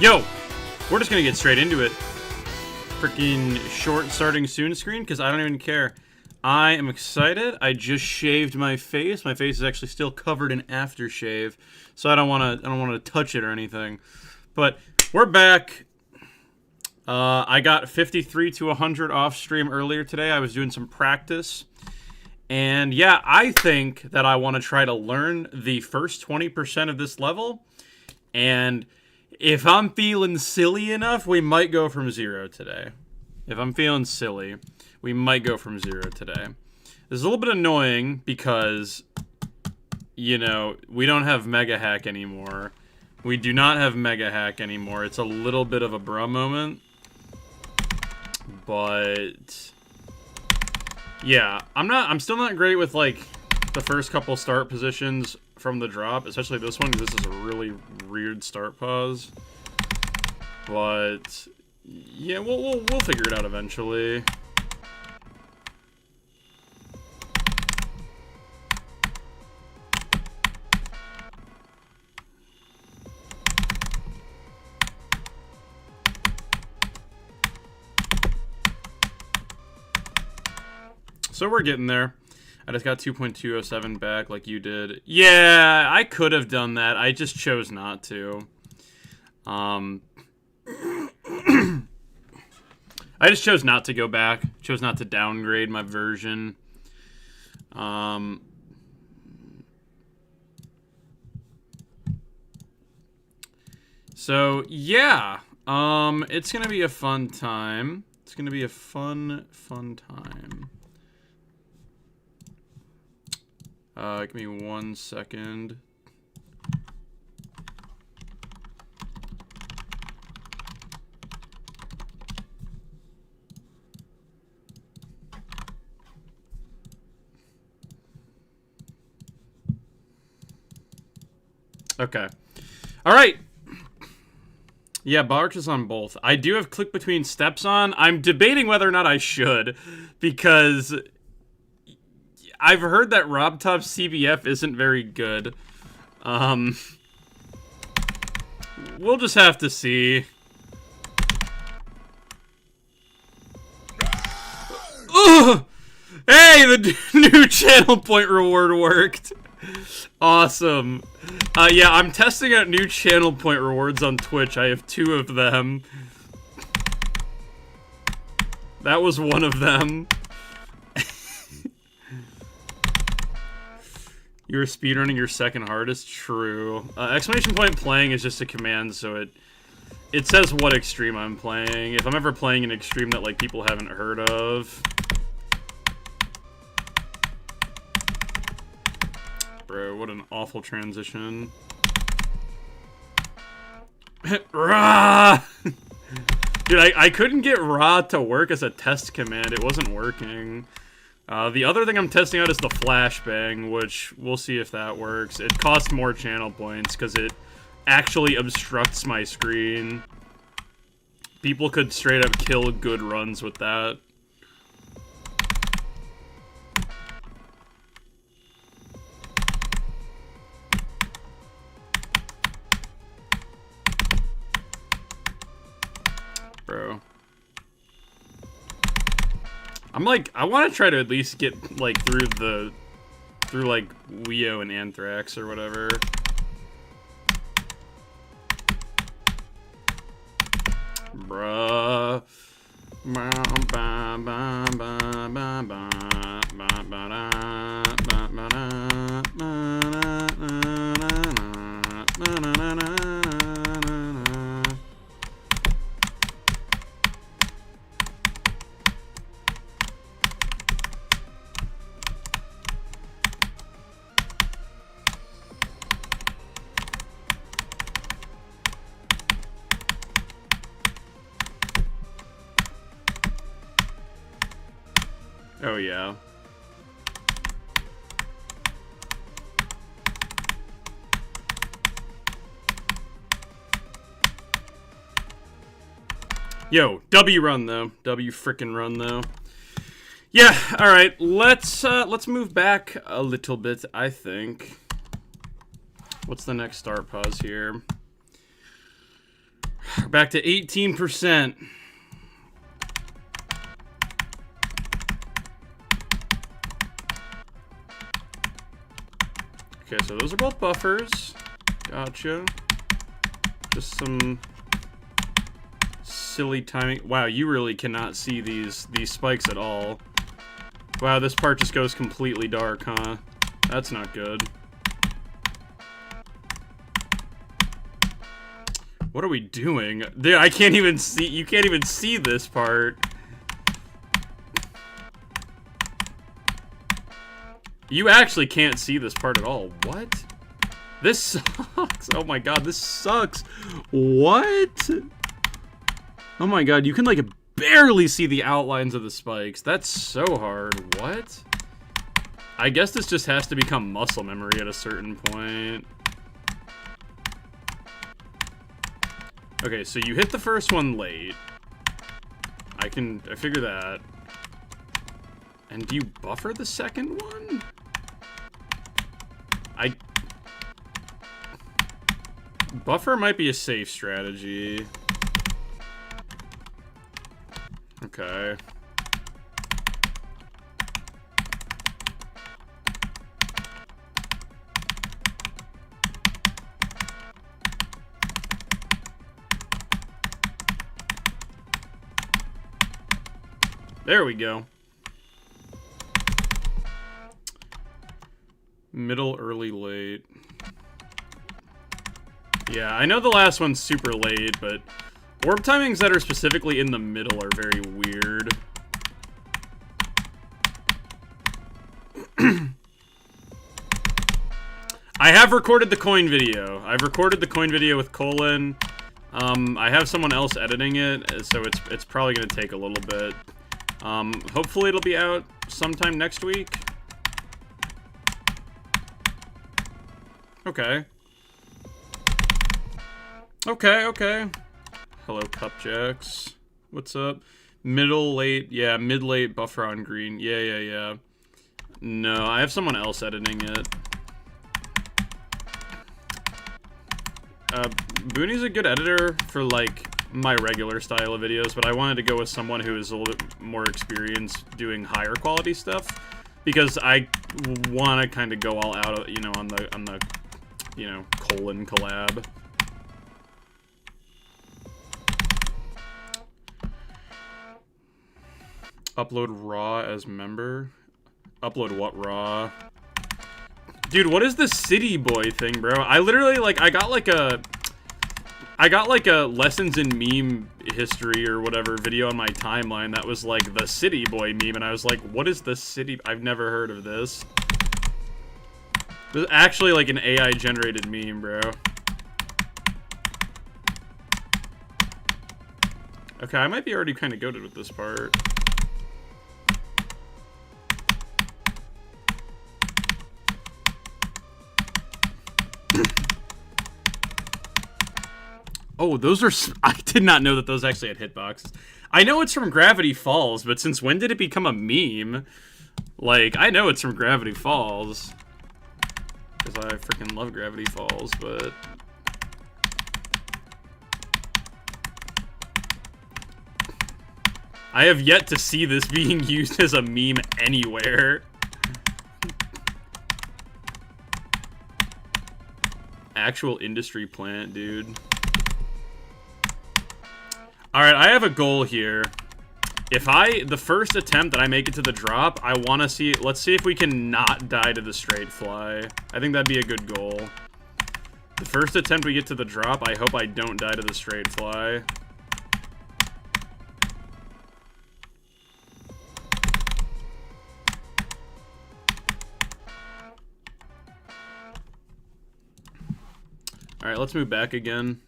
Yo, we're just gonna get straight into it. Freaking short starting soon screen, because I don't even care. I am excited. I just shaved my face. My face is actually still covered in aftershave, so I don't want to touch it or anything. But we're back. I got 53 to 100 off stream earlier today. I was doing some practice. And yeah, I think that I want to try to learn the first 20% of this level. And if I'm feeling silly enough, we might go from 0 today. If I'm feeling silly, we might go from 0 today. This is a little bit annoying because, you know, we don't have Mega Hack anymore. We do not have Mega Hack anymore. It's a little bit of a bruh moment. But yeah, I'm still not great with like the first couple start positions from the drop, especially this one because this is a really weird start pause. But yeah, we'll figure it out eventually. So we're getting there. I just got 2.207 back like you did. Yeah, I could have done that. I just chose not to. I just chose not to go back. Chose not to downgrade my version. So yeah, it's gonna be a fun time. It's gonna be a fun time. Give me 1 second. Okay. All right. Yeah, Barch is on both. I do have click between steps on. I'm debating whether or not I should, because I've heard that RobTop's CBF isn't very good. We'll just have to see. Ugh! Hey, the new channel point reward worked. Awesome. Yeah, I'm testing out new channel point rewards on Twitch. I have 2 of them. That was one of them. You were speedrunning your second hardest? True. Exclamation point playing is just a command, so it says what extreme I'm playing. If I'm ever playing an extreme that like people haven't heard of. Bro, what an awful transition. Rah! Dude, I couldn't get Ra to work as a test command. It wasn't working. The other thing I'm testing out is the flashbang, which we'll see if that works. It costs more channel points because it actually obstructs my screen. People could straight up kill good runs with that. Bro. I'm like, I want to try to at least get, like, through like, Weo and Anthrax or whatever. Bruh. Oh, yeah. Yo, W run, though. W frickin' run, though. Yeah, alright. Let's move back a little bit, I think. What's the next start pause here? Back to 18%. Okay, so those are both buffers. Gotcha. Just some silly timing. Wow, you really cannot see these spikes at all. Wow, this part just goes completely dark, huh? That's not good. What are we doing? Dude, I can't even see. You can't even see this part. You actually can't see this part at all. What? This sucks. Oh my god, this sucks. What? Oh my god, you can like barely see the outlines of the spikes. That's so hard. What? I guess this just has to become muscle memory at a certain point. Okay, so you hit the first one late. I figure that. And do you buffer the second one? Buffer might be a safe strategy. Okay. There we go. Middle, early, late. Yeah, I know the last one's super late, but orb timings that are specifically in the middle are very weird. I have recorded the coin video. I've recorded the coin video with Colin. I have someone else editing it, so it's probably gonna take a little bit. Hopefully it'll be out sometime next week. Okay. Okay. Hello, Cupjacks. What's up? Middle, late. Yeah, mid-late buffer on green. Yeah. No, I have someone else editing it. Booney's a good editor for, like, my regular style of videos, but I wanted to go with someone who is a little bit more experienced doing higher quality stuff, because I want to kind of go all out, you know, on the, you know, Colin collab. Upload raw as member. Upload what raw? Dude, what is the city boy thing, bro? I literally, like, I got like a lessons in meme history or whatever video on my timeline that was like the city boy meme, and I was like, what is the city? I've never heard of this. This is actually like an AI generated meme, bro. Okay, I might be already kind of goated with this part. Oh, those are... I did not know that those actually had hitboxes. I know it's from Gravity Falls, but since when did it become a meme? Like, I know it's from Gravity Falls. Because I freaking love Gravity Falls, but... I have yet to see this being used as a meme anywhere. Actual industry plant, dude. Alright, I have a goal here. If the first attempt that I make it to the drop, I want to see, let's see if we can not die to the straight fly. I think that'd be a good goal. The first attempt we get to the drop, I hope I don't die to the straight fly. Alright, let's move back again.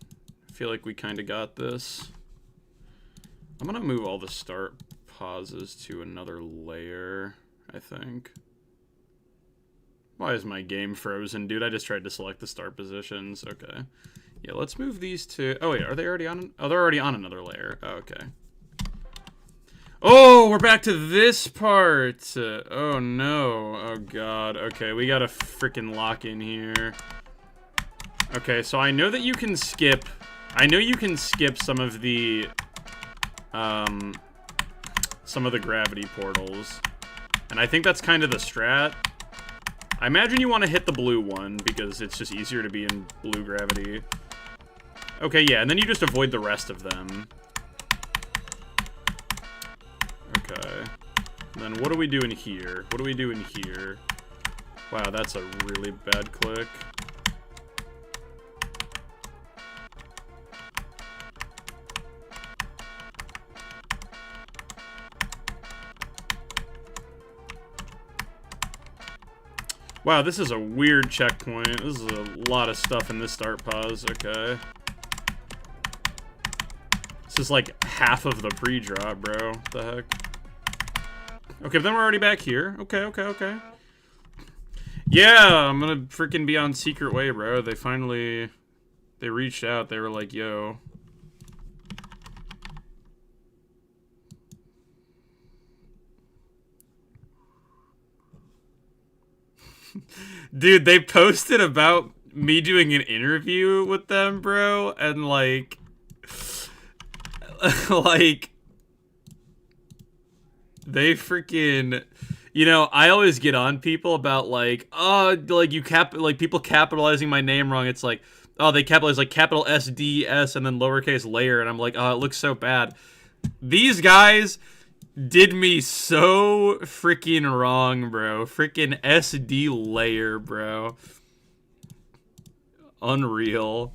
I feel like we kind of got this. I'm gonna move all the start pauses to another layer, I think. Why is my game frozen, dude? I just tried to select the start positions. Okay. Yeah, let's move these to... Oh, wait, are they already on... Oh, they're already on another layer. Oh, okay. Oh, we're back to this part! Oh, no. Oh, God. Okay, we gotta freaking lock in here. Okay, so I know that you can skip I know you can skip some of the gravity portals, and I think that's kind of the strat. I imagine you want to hit the blue one because it's just easier to be in blue gravity. Okay, yeah, and then you just avoid the rest of them. Okay. And then what are we doing here? What are we doing here? Wow, that's a really bad click. Wow, this is a weird checkpoint. This is a lot of stuff in this start pause. Okay. This is like half of the pre-drop, bro. What the heck? Okay, but then we're already back here. Okay, okay, okay. Yeah, I'm gonna freaking be on Secret Way, bro. They reached out. They were like, yo. Dude, they posted about me doing an interview with them, bro, and like they freaking, you know, I always get on people about like, oh, like people capitalizing my name wrong. It's like, oh, they capitalize like capital SDS and then lowercase layer, and I'm like, oh, it looks so bad. These guys did me so freaking wrong, bro. Freaking Sdslayer, bro. Unreal.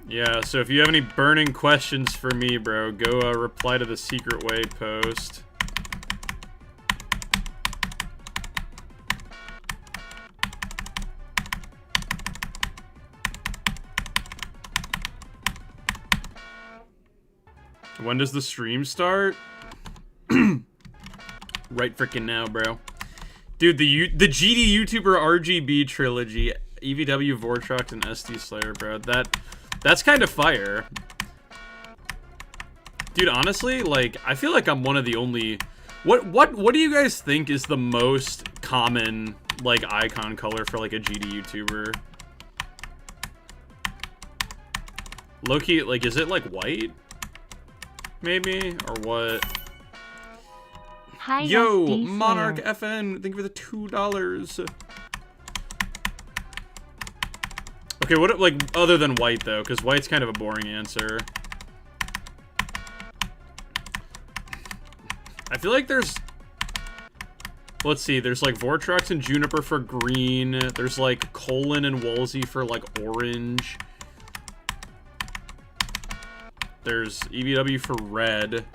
Yeah, so if you have any burning questions for me, bro, go reply to the Secret Way post. When does the stream start? Right freaking now, bro. Dude, the GD YouTuber RGB trilogy, EVW, Vortrox, and Sdslayer, bro. That's kind of fire. Dude, honestly, like, I feel like I'm one of the only... What do you guys think is the most common, like, icon color for, like, a GD YouTuber? Low-key, like, is it, like, white? Maybe? Or what? Hi, Yo, Sdslayer. Monarch FN, thank you for the $2. Okay, what, like, other than white, though? Because white's kind of a boring answer. I feel like there's... Let's see, there's, like, Vortrox and Juniper for green. There's, like, Colin and Wolsey for, like, orange. There's EVW for red.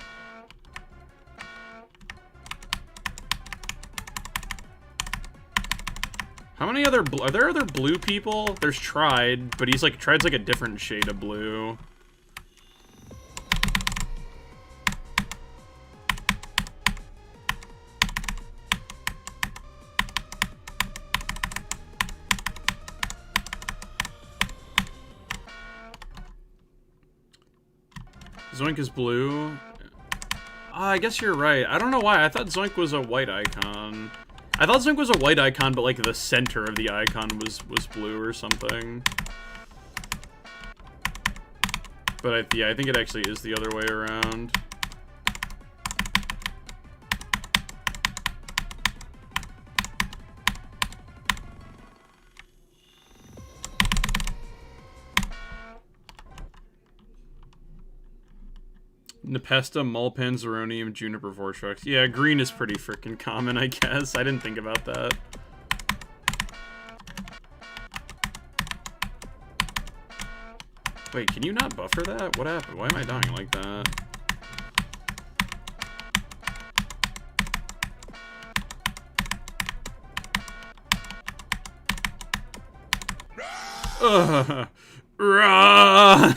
How many other are there other blue people? There's Tried, but he's like Tried's like a different shade of blue. Zoink is blue. I guess you're right. I don't know why. I thought Zoink was a white icon. I thought Zoink was a white icon, but like the center of the icon was blue or something. But yeah, I think it actually is the other way around. Nepesta, Mulpan, Zeronium, Juniper, Vortrox. Yeah, green is pretty freaking common, I guess. I didn't think about that. Wait, can you not buffer that? What happened? Why am I dying like that? Ugh. Rah!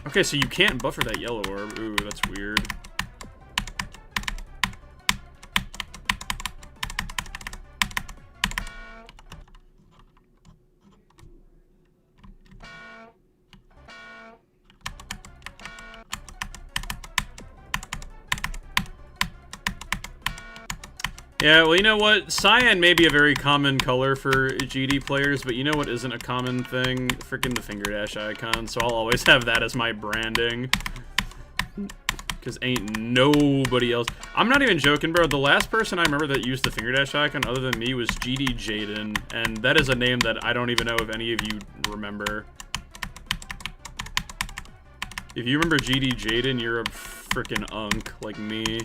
Okay, so you can't buffer that yellow orb. Ooh, that's weird. Yeah, well, you know what? Cyan may be a very common color for GD players, but you know what isn't a common thing? Freaking the finger dash icon, so I'll always have that as my branding. Because ain't nobody else... I'm not even joking, bro. The last person I remember that used the finger dash icon other than me was GD Jaden, and that is a name that I don't even know if any of you remember. If you remember GD Jaden, you're a freaking unk like me.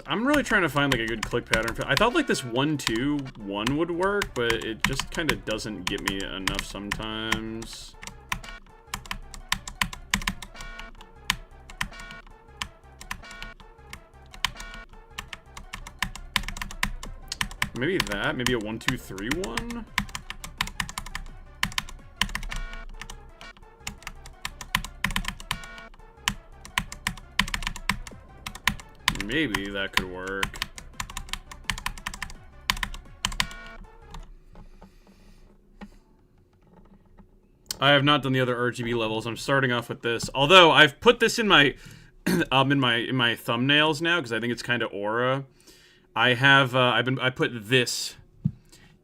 I'm really trying to find like a good click pattern. I thought like this 1-2-1 would work, but it just kind of doesn't get me enough sometimes. Maybe that, maybe a 1-2-3-1. Maybe that could work. I have not done the other RGB levels. I'm starting off with this. Although I've put this in my in my thumbnails now because I think it's kind of aura. I have I put this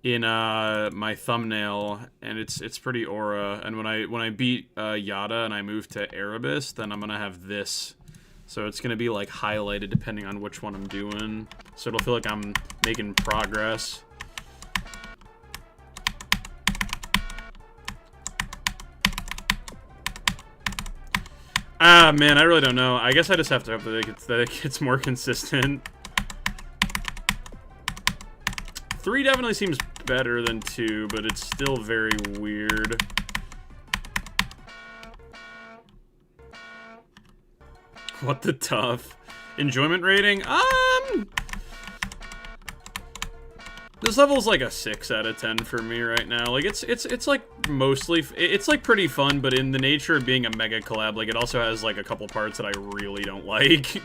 in my thumbnail, and it's pretty aura. And when I beat Yada and I move to Erebus, then I'm gonna have this. So it's gonna be like highlighted depending on which one I'm doing. So it'll feel like I'm making progress. Ah, man, I really don't know. I guess I just have to hope that it gets more consistent. 3 definitely seems better than 2, but it's still very weird. What the tough? Enjoyment rating? This level's like a 6 out of 10 for me right now. Like it's like mostly it's like pretty fun, but in the nature of being a mega collab, like it also has like a couple parts that I really don't like.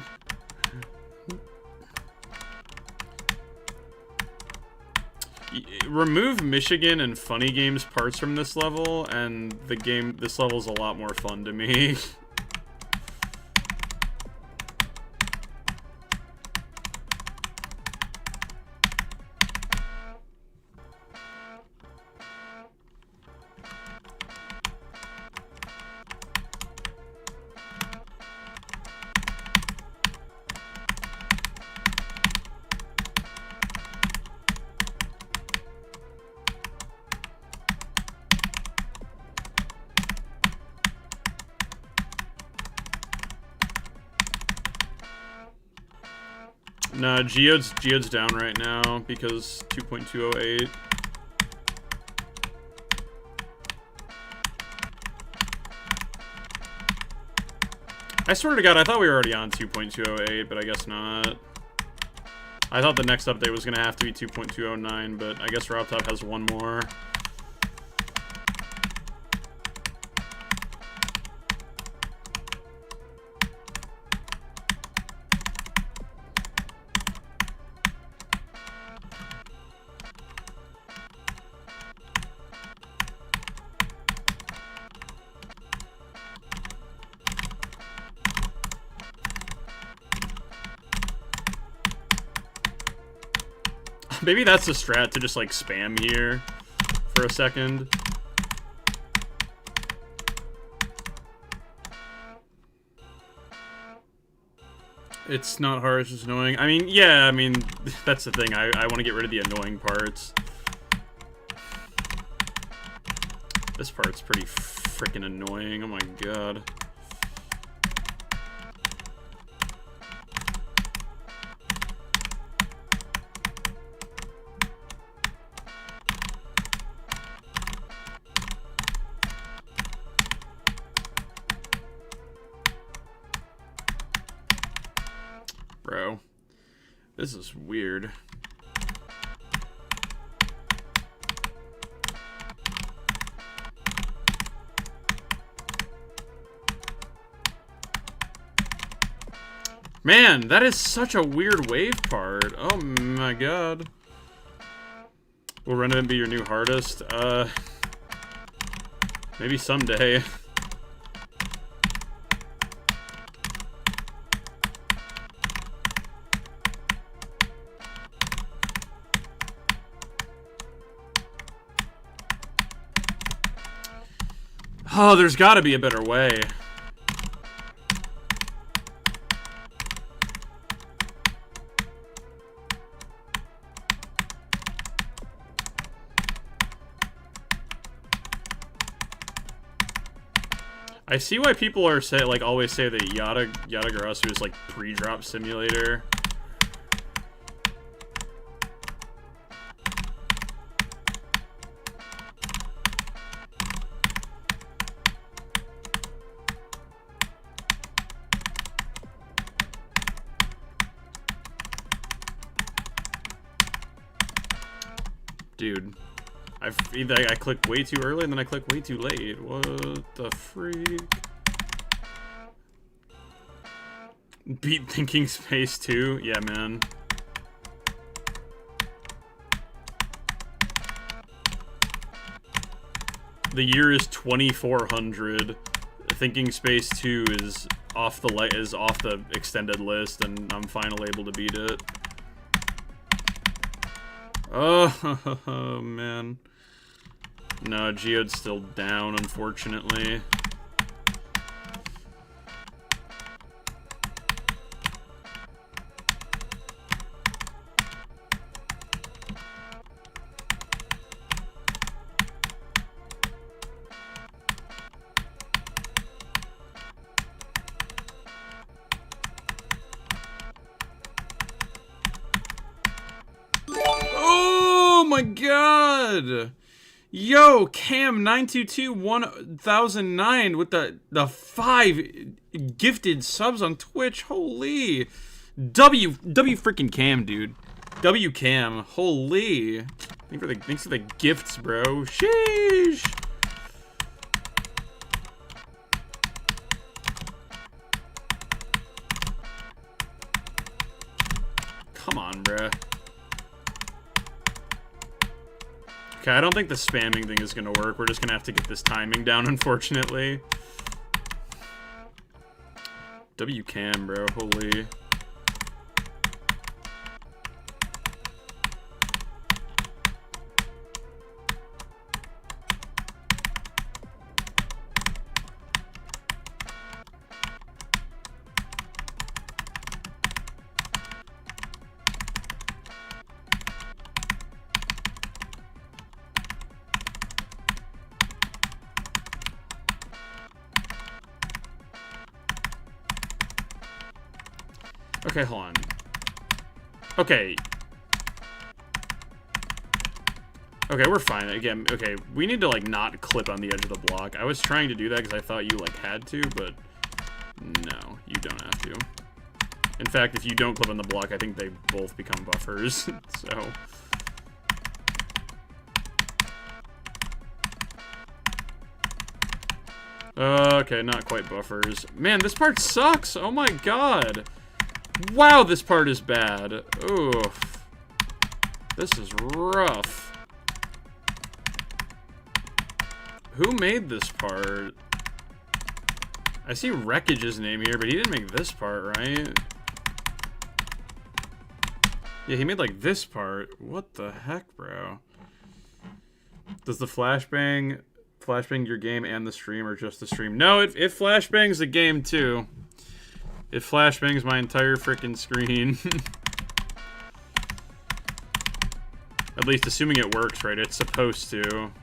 Remove Michigan and Funny Games parts from this level, and this level's a lot more fun to me. Nah, Geode's down right now because 2.208. I swear to God, I thought we were already on 2.208, but I guess not. I thought the next update was gonna have to be 2.209, but I guess Robtop has one more. Maybe that's the strat, to just like spam here for a second. It's not hard, it's just annoying. I mean, yeah, I mean, that's the thing. I want to get rid of the annoying parts. This part's pretty freaking annoying. Oh my god. Bro, this is weird. Man, that is such a weird wave part. Oh my god. Will Renovant be your new hardest? Maybe someday. Oh, there's gotta be a better way. I see why people are always say that Yatagarasu is like pre-drop simulator. Dude. I clicked way too early and then I clicked way too late. What the freak? Beat Thinking Space 2? Yeah, man. The year is 2400. Thinking Space 2 is off the extended list, and I'm finally able to beat it. Oh man. No, Geode's still down, unfortunately. Oh my god! Yo, Cam9221009 with the 5 gifted subs on Twitch. Holy. W freaking Cam, dude. W Cam. Holy. Thanks for the gifts, bro. Sheesh. Come on, bruh. Okay, I don't think the spamming thing is gonna work. We're just gonna have to get this timing down, unfortunately. W Cam, bro. Holy. Okay, hold on. Okay. Okay, we're fine. Again, okay, we need to, like, not clip on the edge of the block. I was trying to do that because I thought you, like, had to, but no, you don't have to. In fact, if you don't clip on the block, I think they both become buffers, so... Okay, not quite buffers. Man, this part sucks! Oh my god! Wow, this part is bad. Oof. This is rough. Who made this part? I see Wreckage's name here, but he didn't make this part, right? Yeah, he made, like, this part. What the heck, bro? Does the flashbang your game and the stream, or just the stream? No, it flashbangs the game, too. It flashbangs my entire frickin' screen. At least assuming it works, right? It's supposed to.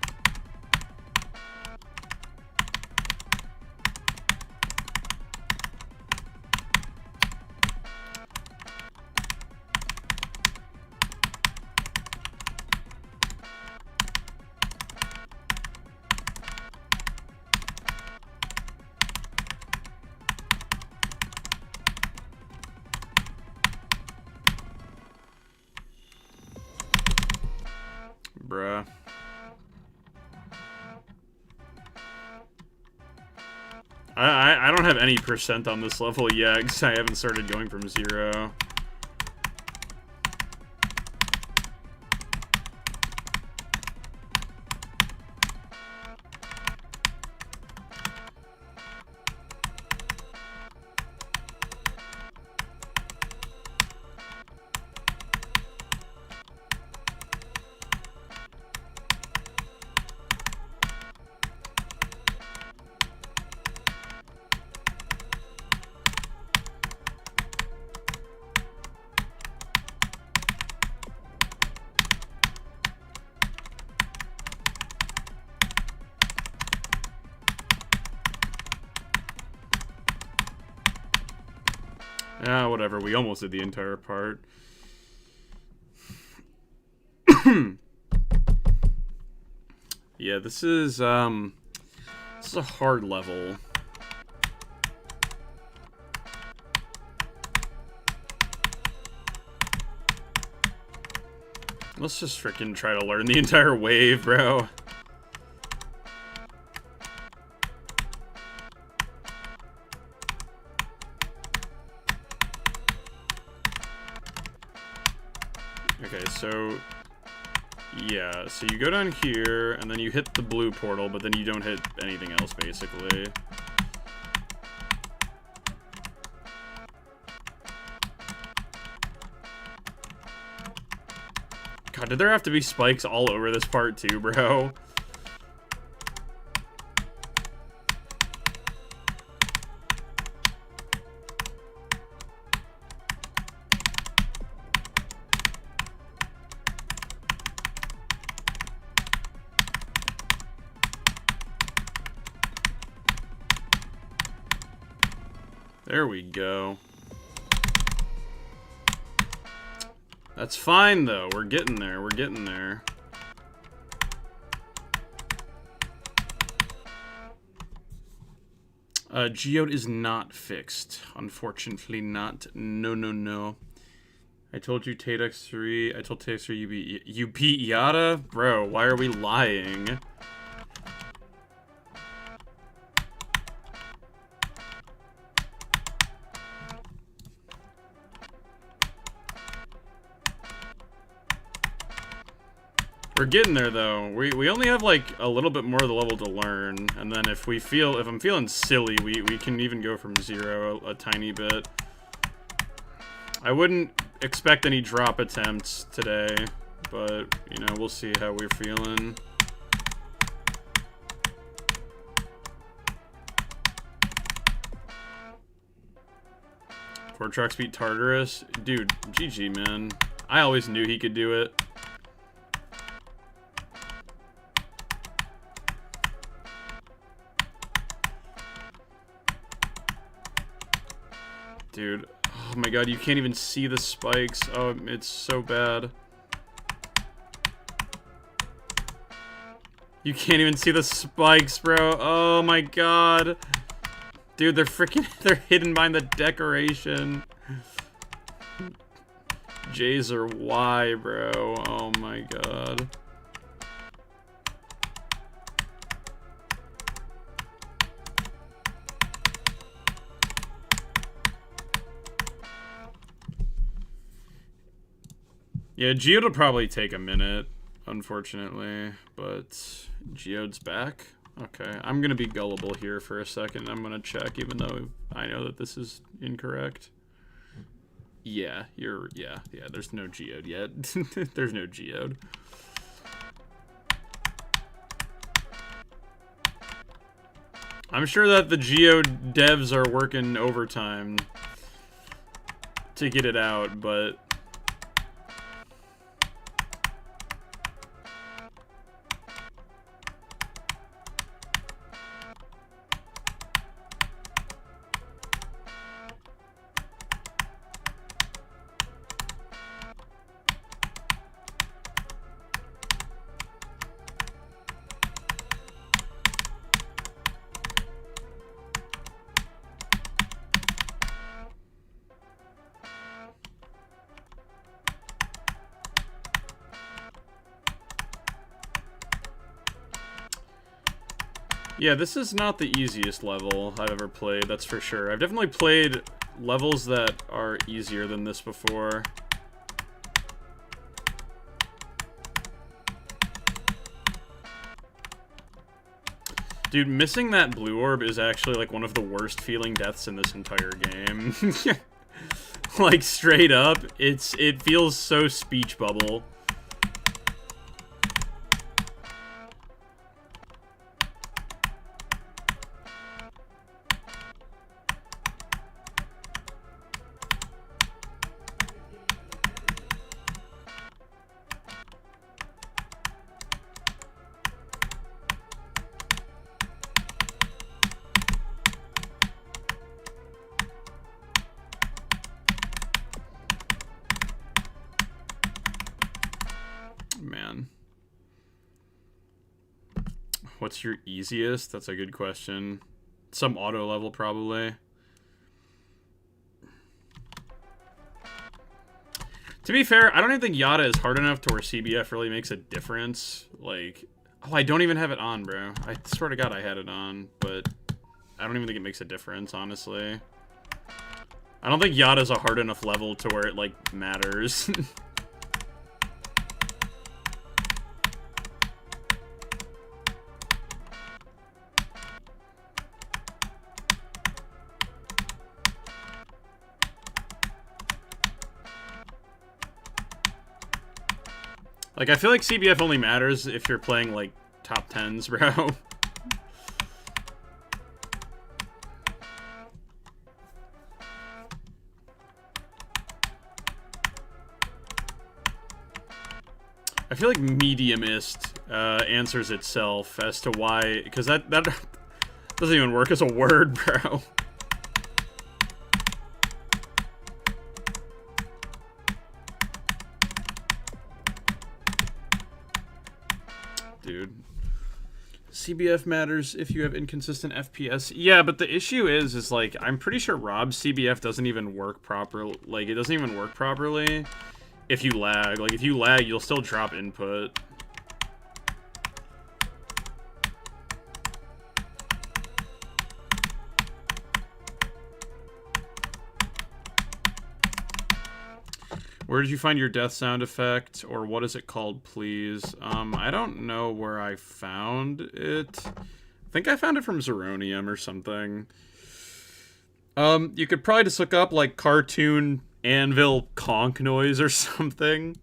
I don't have any percent on this level yet, because I haven't started going from 0. Ah, whatever. We almost did the entire part. Yeah, this is a hard level. Let's just freaking try to learn the entire wave, bro. Okay, so yeah, so you go down here, and then you hit the blue portal, but then you don't hit anything else, basically. God, did there have to be spikes all over this part too, bro? There we go. That's fine, though. We're getting there. We're getting there. Geode is not fixed. Unfortunately not. No, no, no. I told you TateX3. I told TateX3 you beat Yada? Bro, why are we lying? We're getting there, though. We only have, like, a little bit more of the level to learn. And then if I'm feeling silly, we can even go from 0 a tiny bit. I wouldn't expect any drop attempts today, but, you know, we'll see how we're feeling. Four trucks beat Tartarus. Dude, GG, man. I always knew he could do it. Dude, oh my god, you can't even see the spikes. Oh, it's so bad. You can't even see the spikes, bro. Oh my god. Dude, they're hidden behind the decoration. Jaser, why, bro? Oh my god. Yeah, Geode will probably take a minute, unfortunately, but Geode's back. Okay, I'm gonna be gullible here for a second. I'm gonna check, even though I know that this is incorrect. Yeah, yeah, there's no Geode yet. There's no Geode. I'm sure that the Geode devs are working overtime to get it out, but Yeah, this is not the easiest level I've ever played, that's for sure. I've definitely played levels that are easier than this before. Dude, missing that blue orb is actually, like, one of the worst feeling deaths in this entire game. Like, straight up, it feels so speech bubble. Man. What's your easiest? That's a good question. Some auto level, probably. To be fair, I don't even think Yata is hard enough to where CBF really makes a difference. Like, oh, I don't even have it on, bro. I swear to God I had it on, but I don't even think it makes a difference, honestly. I don't think Yata's a hard enough level to where it, like, matters. Like, I feel like CBF only matters if you're playing, like, top 10s, bro. I feel like mediumist answers itself as to why, because that doesn't even work as a word, bro. Dude. CBF matters if you have inconsistent FPS. Yeah, but the issue is like, I'm pretty sure Rob's CBF doesn't even work properly. Like, it doesn't even work properly if you lag. Like, if you lag, you'll still drop input. Where did you find your death sound effect, or what is it called, please? I don't know where I found it. I think I found it from Zeronium or something. You could probably just look up, like, cartoon anvil conch noise or something.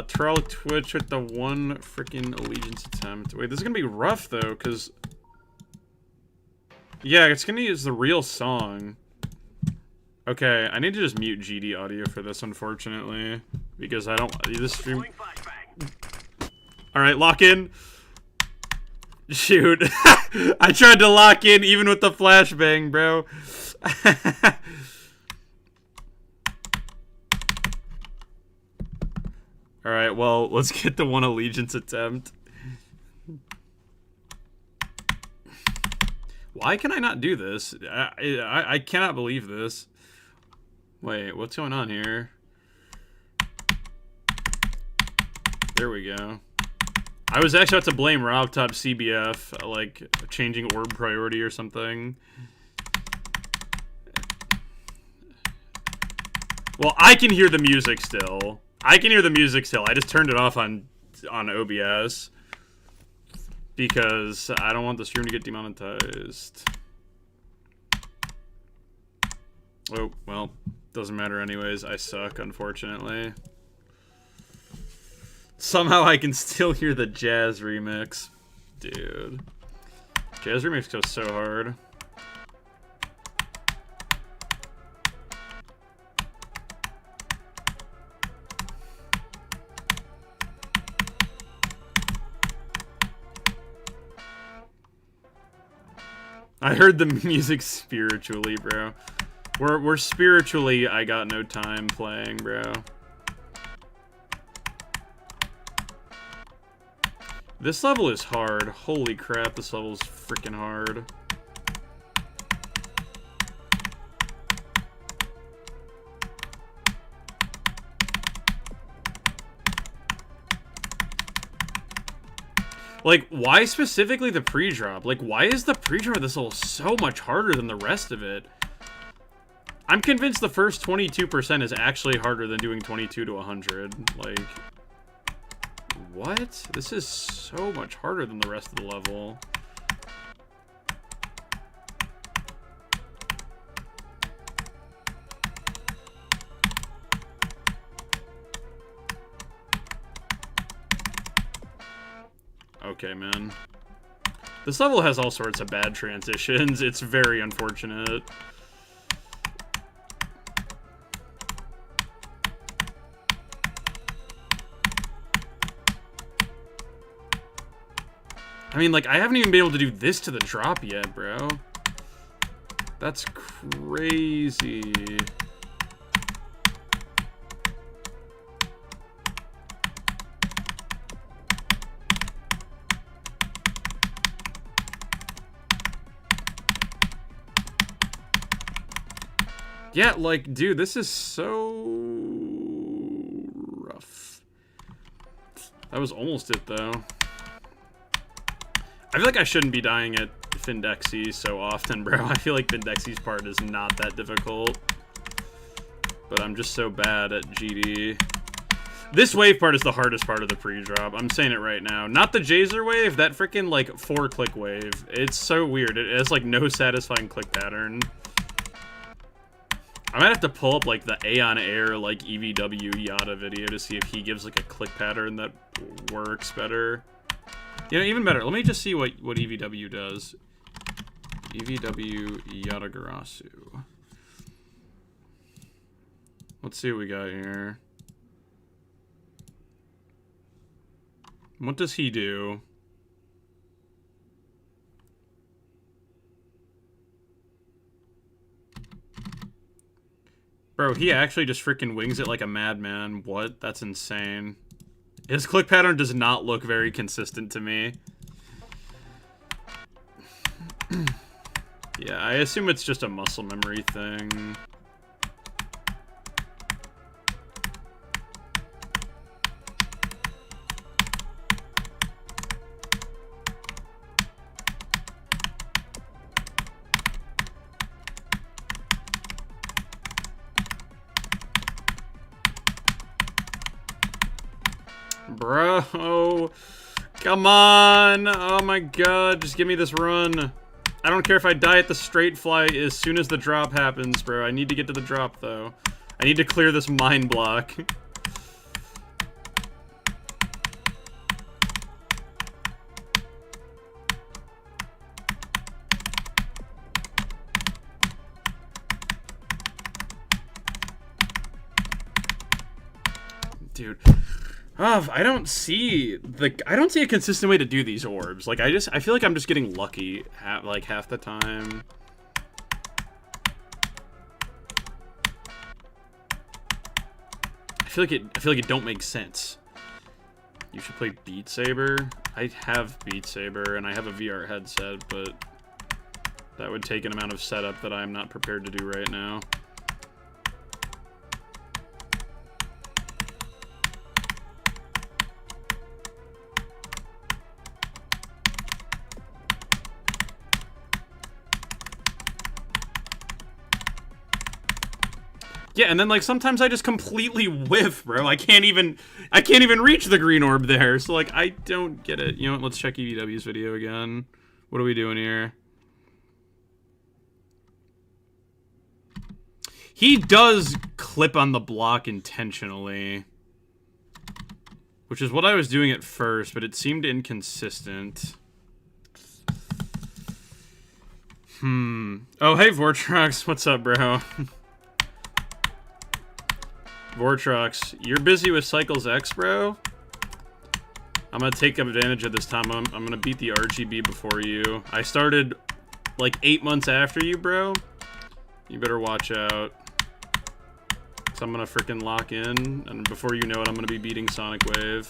Troll Twitch with the one freaking allegiance attempt. Wait, this is gonna be rough, though, because... Yeah, it's gonna use the real song. Okay, I need to just mute GD audio for this, unfortunately, because I don't... This stream... Alright, lock in. Shoot. I tried to lock in even with the flashbang, bro. Alright, well, let's get the one allegiance attempt. Why can I not do this? I cannot believe this. Wait, what's going on here? There we go. I was actually about to blame RobTop CBF, like, changing orb priority or something. Well, I can hear the music still. I can hear the music still. I just turned it off on OBS. Because I don't want the stream to get demonetized. Oh, well, doesn't matter anyways. I suck, unfortunately. Somehow I can still hear the jazz remix. Dude. Jazz remix goes so hard. I heard the music spiritually, bro. We're spiritually I got no time playing, bro. This level is hard. Holy crap, this level is freaking hard. Like, why specifically the pre-drop? Like, why is the pre-drop of this level so much harder than the rest of it? I'm convinced the first 22% is actually harder than doing 22 to 100. Like, what? This is so much harder than the rest of the level. Okay, man. This level has all sorts of bad transitions. It's very unfortunate. I mean, like, I haven't even been able to do this to the drop yet, bro. That's crazy. Yeah, like, dude, this is so rough. That was almost it, though. I feel like I shouldn't be dying at Findexy so often, bro. I feel like Findexy's part is not that difficult. But I'm just so bad at GD. This wave part is the hardest part of the pre-drop. I'm saying it right now. Not the Jaser wave, that freaking, like, 4-click wave. It's so weird. It has, like, no satisfying click pattern. I might have to pull up, like, the Aeon Air, like, EVW Yada video to see if he gives, like, a click pattern that works better. You know, even better. Let me just see what EVW does. EVW Yatagarasu. Let's see what we got here. What does he do? Bro, he actually just freaking wings it like a madman. What? That's insane. His click pattern does not look very consistent to me. Yeah, I assume it's just a muscle memory thing. Bro, come on. Oh my god, just give me this run. I don't care if I die at the straight fly as soon as the drop happens, bro. I need to get to the drop, though. I need to clear this mine block. Dude. Oh, I don't see a consistent way to do these orbs. Like, I feel like I'm just getting lucky like half the time. I feel like it don't make sense. You should play Beat Saber. I have Beat Saber and I have a VR headset, but that would take an amount of setup that I'm not prepared to do right now. Yeah, and then, like, sometimes I just completely whiff, bro. I can't even reach the green orb there. So, like, I don't get it. You know what? Let's check EVW's video again. What are we doing here? He does clip on the block intentionally, which is what I was doing at first, but it seemed inconsistent. Oh, hey, Vortrox. What's up, bro? Vortrox, you're busy with Cycles X, bro? I'm gonna take advantage of this time. I'm gonna beat the RGB before you. I started, like, 8 months after you, bro. You better watch out. So I'm gonna freaking lock in, and before you know it, I'm gonna be beating Sonic Wave.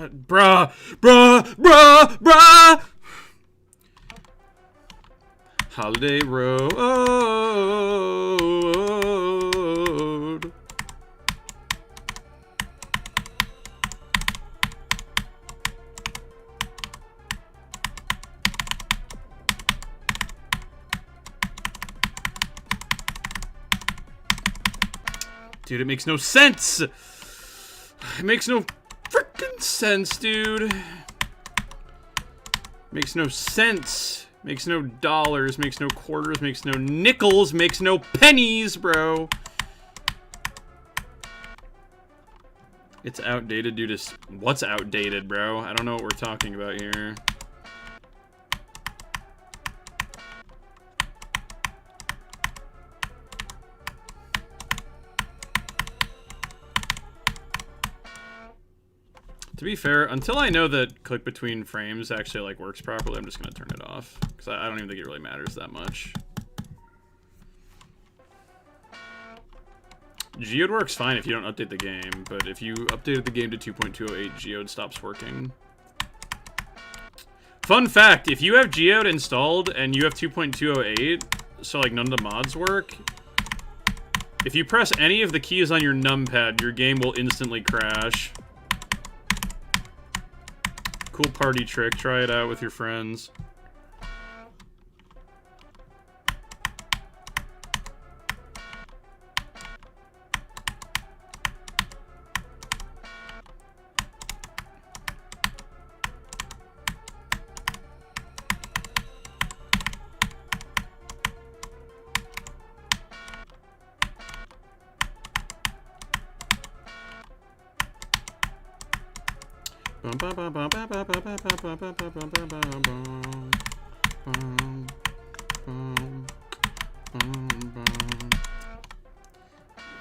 God, bruh. Holiday Road. Dude, it makes no sense. It makes no freaking sense, dude. Makes no sense. Makes no dollars, makes no quarters, makes no nickels, makes no pennies, bro. It's outdated due to... What's outdated, bro? I don't know what we're talking about here. To be fair, until I know that click between frames actually like works properly, I'm just gonna turn it off because I don't even think it really matters that much. Geode works fine if you don't update the game, but if you updated the game to 2.208, Geode stops working. Fun fact, if you have Geode installed and you have 2.208, so like none of the mods work, if you press any of the keys on your numpad, your game will instantly crash. Cool party trick. Try it out with your friends.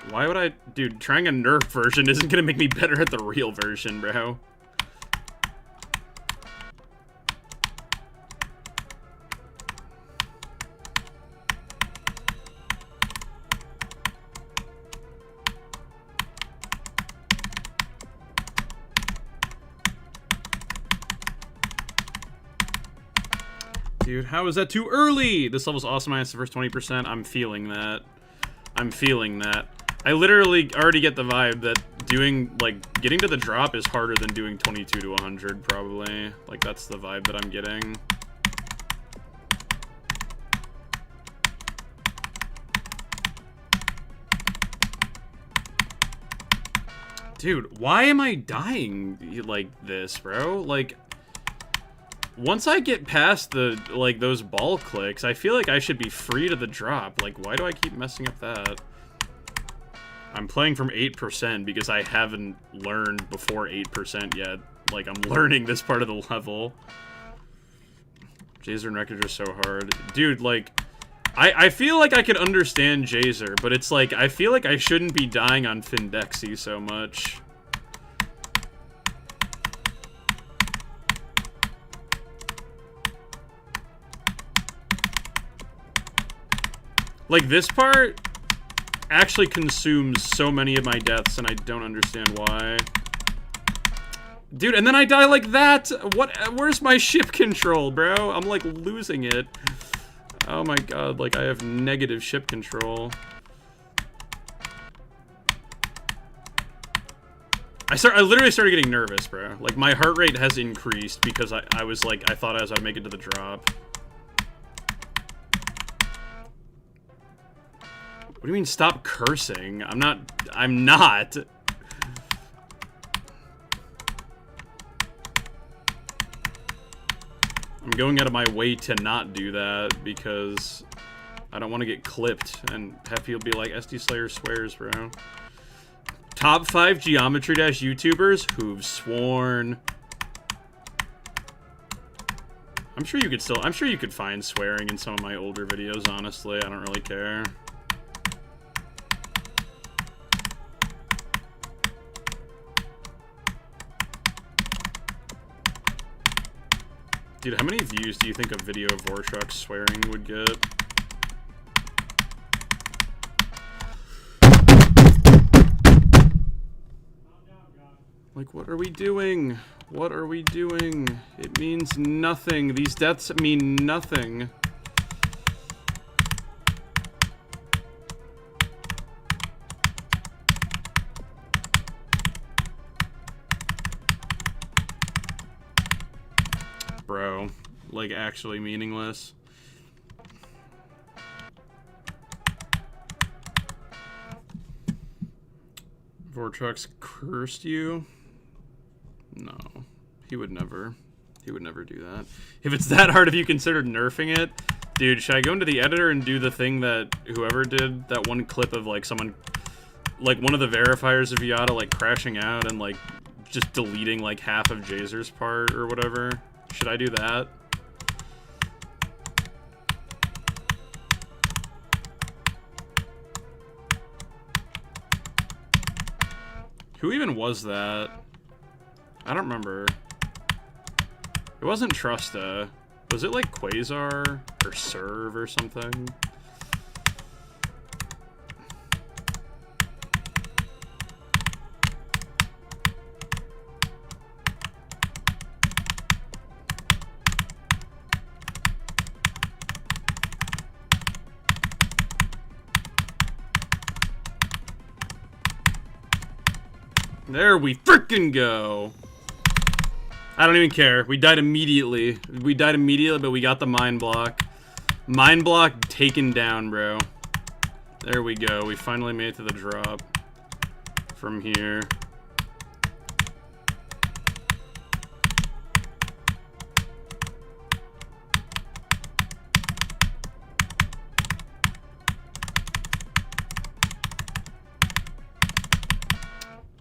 Why would I... Dude, trying a nerf version isn't gonna make me better at the real version, bro. Dude, how is that too early? This level's awesome minus the first 20%. I'm feeling that. I'm feeling that. I literally already get the vibe that doing, like, getting to the drop is harder than doing 22 to 100, probably. Like, that's the vibe that I'm getting. Dude, why am I dying like this, bro? Like... Once I get past the, like, those ball clicks, I feel like I should be free to the drop. Like, why do I keep messing up that? I'm playing from 8% because I haven't learned before 8% yet. Like, I'm learning this part of the level. Jaser and Wreckage are so hard. Dude, like, I feel like I could understand Jaser, but it's like, I feel like I shouldn't be dying on Findexy so much. Like, this part actually consumes so many of my deaths, and I don't understand why. Dude, and then I die like that! What? Where's my ship control, bro? I'm, like, losing it. Oh my god, like, I have negative ship control. I literally started getting nervous, bro. Like, my heart rate has increased because I was, like, I thought I was about to make it to the drop. What do you mean, stop cursing? I'm not. I'm going out of my way to not do that because I don't want to get clipped and have people be like, Sdslayer swears, bro. Top 5 Geometry Dash YouTubers who've sworn. I'm sure you could find swearing in some of my older videos, honestly. I don't really care. Dude, how many views do you think a video of Vorshok swearing would get? Like, what are we doing? What are we doing? It means nothing. These deaths mean nothing. Bro, like, actually meaningless. Vortex cursed you? No, he would never. He would never do that. If it's that hard, have you considered nerfing it? Dude, should I go into the editor and do the thing that whoever did, that one clip of, like, someone, like, one of the verifiers of Yata, like, crashing out and, like, just deleting, like, half of Jaser's part or whatever? Should I do that? Who even was that? I don't remember. It wasn't Trusta. Was it like Quasar or Serve or something? There we frickin' go. I don't even care. We died immediately. We died immediately, but we got the mind block. Mind block taken down, bro. There we go. We finally made it to the drop from here.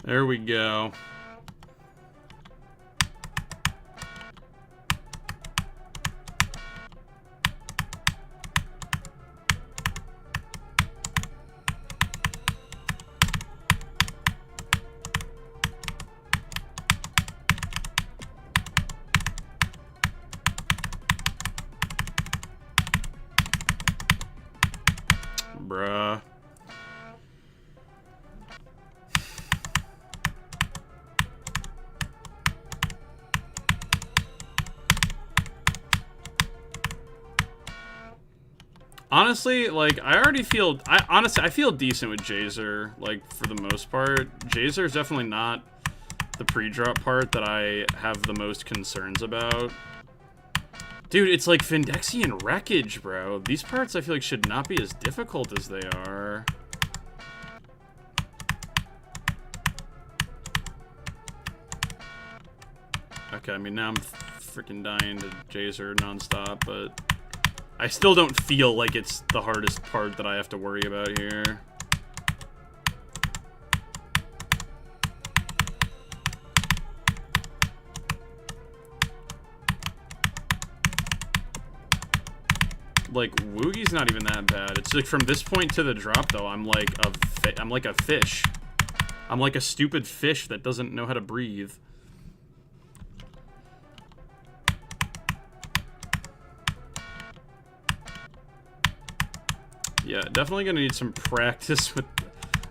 There we go. Bruh. Honestly, like, I feel decent with Jaser, like, for the most part. Jaser is definitely not the pre-drop part that I have the most concerns about. Dude, it's like Findexian Wreckage, bro. These parts I feel like should not be as difficult as they are. Okay, I mean, now I'm freaking dying to Jaser nonstop, but I still don't feel like it's the hardest part that I have to worry about here. Like, Woogie's not even that bad. It's like from this point to the drop, though, I'm like a fish. I'm like a stupid fish that doesn't know how to breathe. Yeah, definitely gonna need some practice with,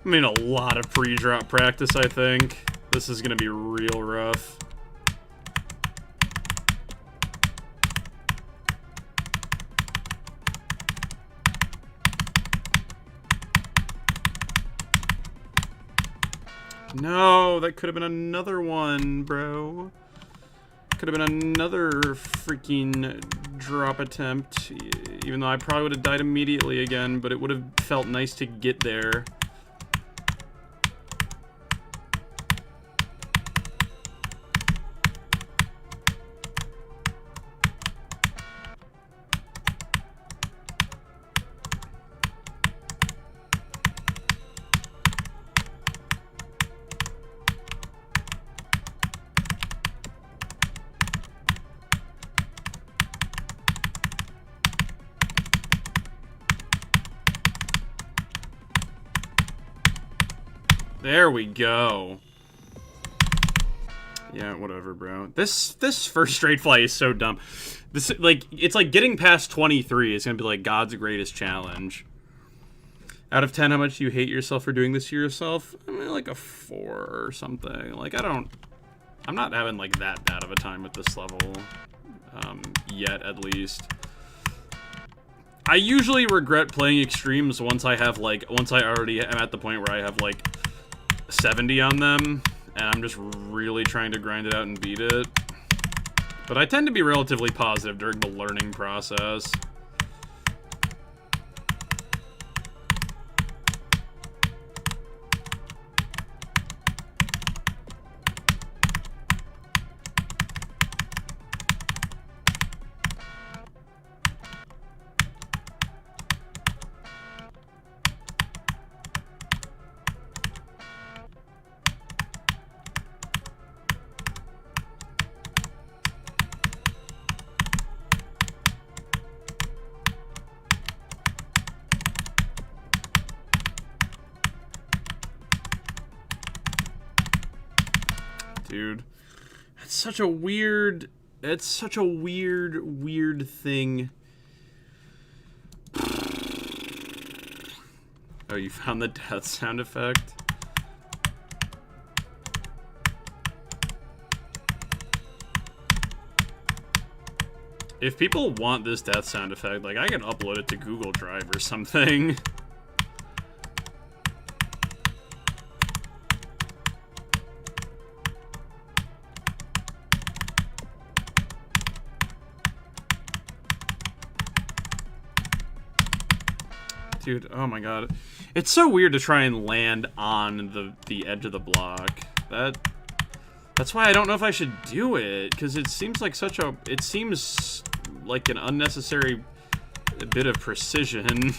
I mean, a lot of pre-drop practice, I think. This is gonna be real rough. No, that could have been another one, bro. Could have been another freaking drop attempt, even though I probably would have died immediately again, but it would have felt nice to get there. There we go. Yeah, whatever, bro. This first straight flight is so dumb. This, like, it's like getting past 23 is gonna be like God's greatest challenge. Out of 10, how much do you hate yourself for doing this to yourself? I mean, like a 4 or something. Like, I don't I'm not having, like, that bad of a time with this level. Yet, at least. I usually regret playing extremes once I already am at the point where I have, like, 70 on them, and I'm just really trying to grind it out and beat it. But I tend to be relatively positive during the learning process. Dude, it's such a weird thing. Oh, you found the death sound effect? If people want this death sound effect, like, I can upload it to Google Drive or something. Dude, oh my god. It's so weird to try and land on the edge of the block. That's why I don't know if I should do it, because it seems like it seems like an unnecessary bit of precision.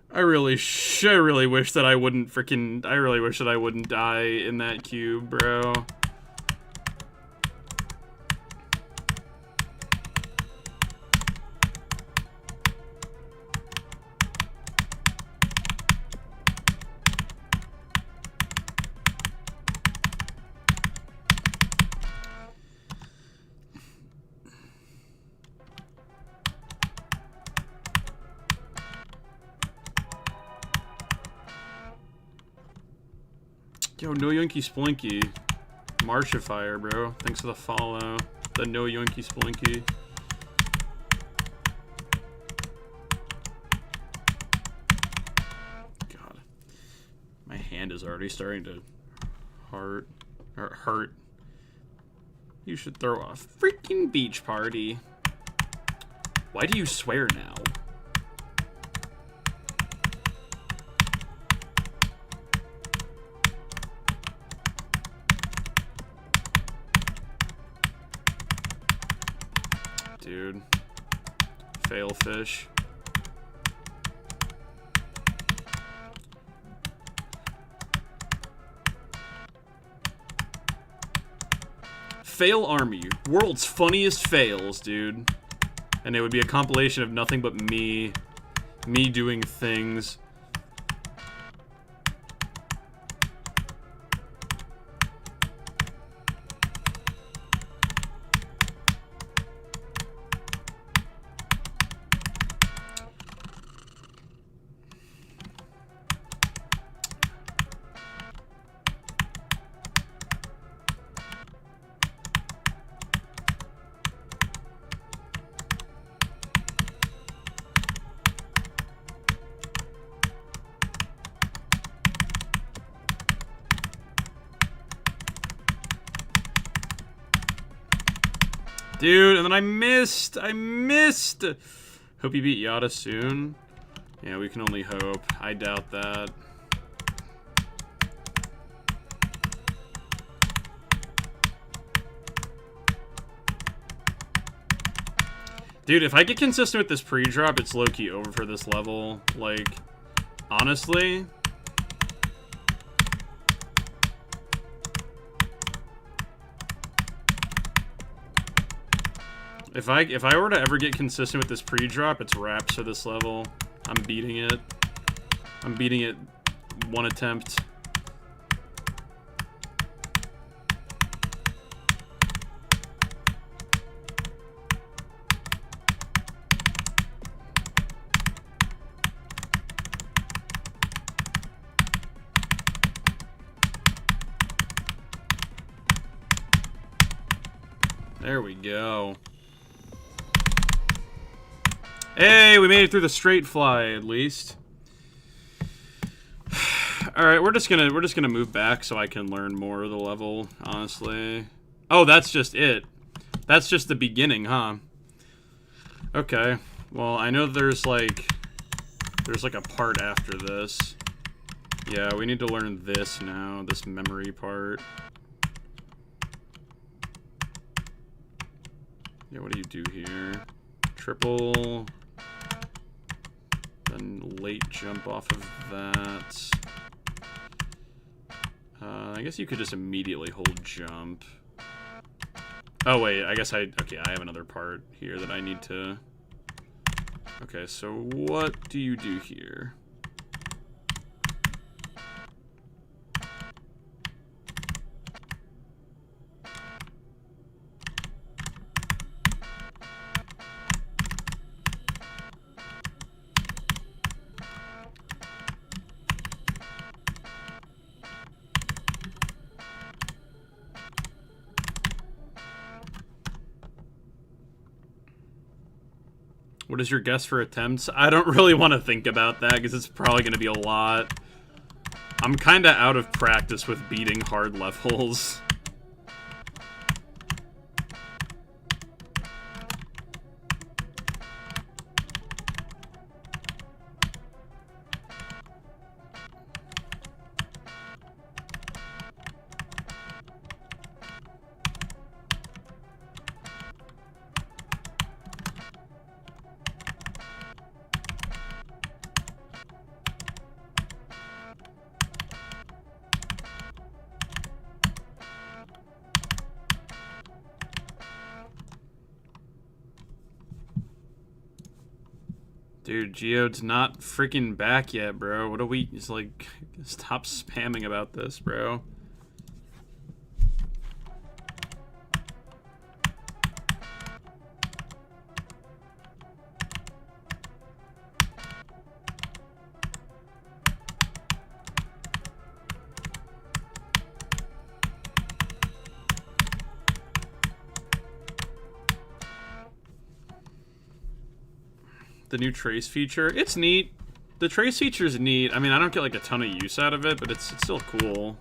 I really wish that I wouldn't I really wish that I wouldn't die in that cube, bro. Yo, no Yoinky Splinky. Marshifier, bro. Thanks for the follow. The no Yoinky Splinky. God. My hand is already starting to hurt. You should throw a freaking beach party. Why do you swear now? Dude. Fail fish. Fail Army. World's funniest fails, dude. And it would be a compilation of nothing but me doing things. Dude, and then I missed! Hope you beat Yada soon. Yeah, we can only hope. I doubt that. Dude, if I get consistent with this pre-drop, it's low-key over for this level. Like, honestly... If I were to ever get consistent with this pre-drop, it's wraps for this level. I'm beating it. I'm beating it one attempt. There we go. Hey, we made it through the straight fly at least. All right, we're just gonna move back so I can learn more of the level. Honestly. Oh, that's just it. That's just the beginning, huh? Okay. Well, I know there's like a part after this. Yeah, we need to learn this now. This memory part. Yeah, what do you do here? Triple. Then late jump off of that. I guess you could just immediately hold jump. Oh wait, okay, I have another part here that I need to... Okay, so what do you do here? What is your guess for attempts? I don't really want to think about that because it's probably going to be a lot. I'm kind of out of practice with beating hard levels. Dude, Geode's not freaking back yet, bro. What do we... Just, like, stop spamming about this, bro. The new trace feature. It's neat. The trace feature is neat. I mean, I don't get like a ton of use out of it, but it's still cool.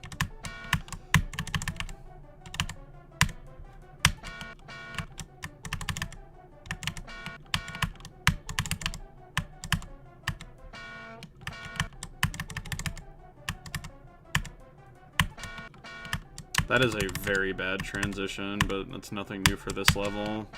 That is a very bad transition, but that's nothing new for this level.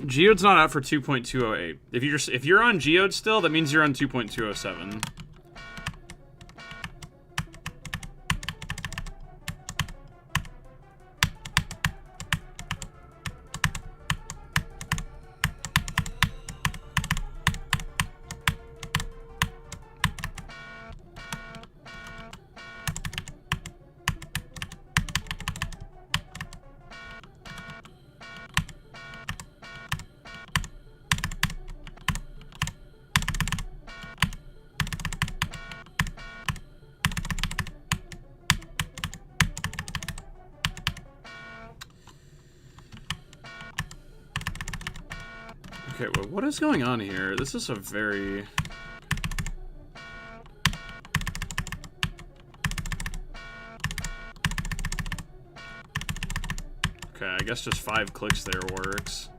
Geode's not out for 2.208. If you're on Geode still, that means you're on 2.207. Okay, well, what is going on here? This is a very... Okay, I guess just 5 clicks there works.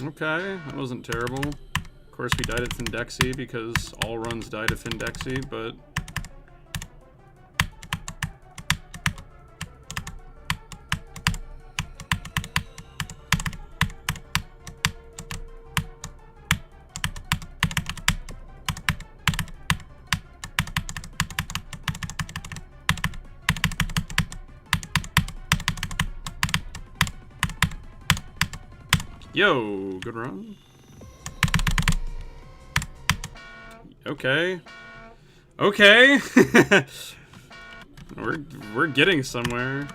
Okay, that wasn't terrible. Of course, we died at Findexy because all runs died at Findexy, but... Yo, good run. Okay. Okay. we're getting somewhere.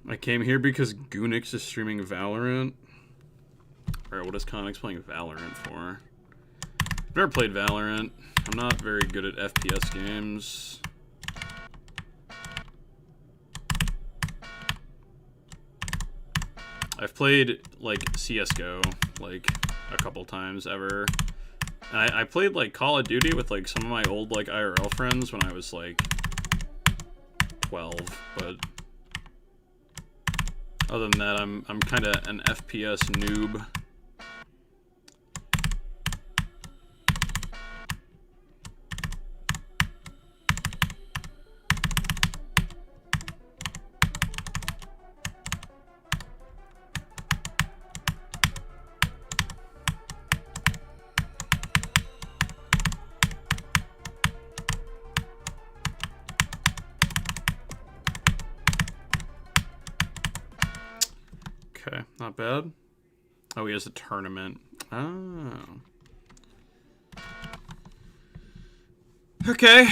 I came here because Goonix is streaming Valorant. Alright, what is Conix playing Valorant for? I've never played Valorant. I'm not very good at FPS games. I've played, like, CSGO, like, a couple times ever. And I played, like, Call of Duty with, like, some of my old, like, IRL friends when I was, like, 12, but... Other than that, I'm kind of an FPS noob. Okay, not bad. Oh, he has a tournament. Oh. Okay.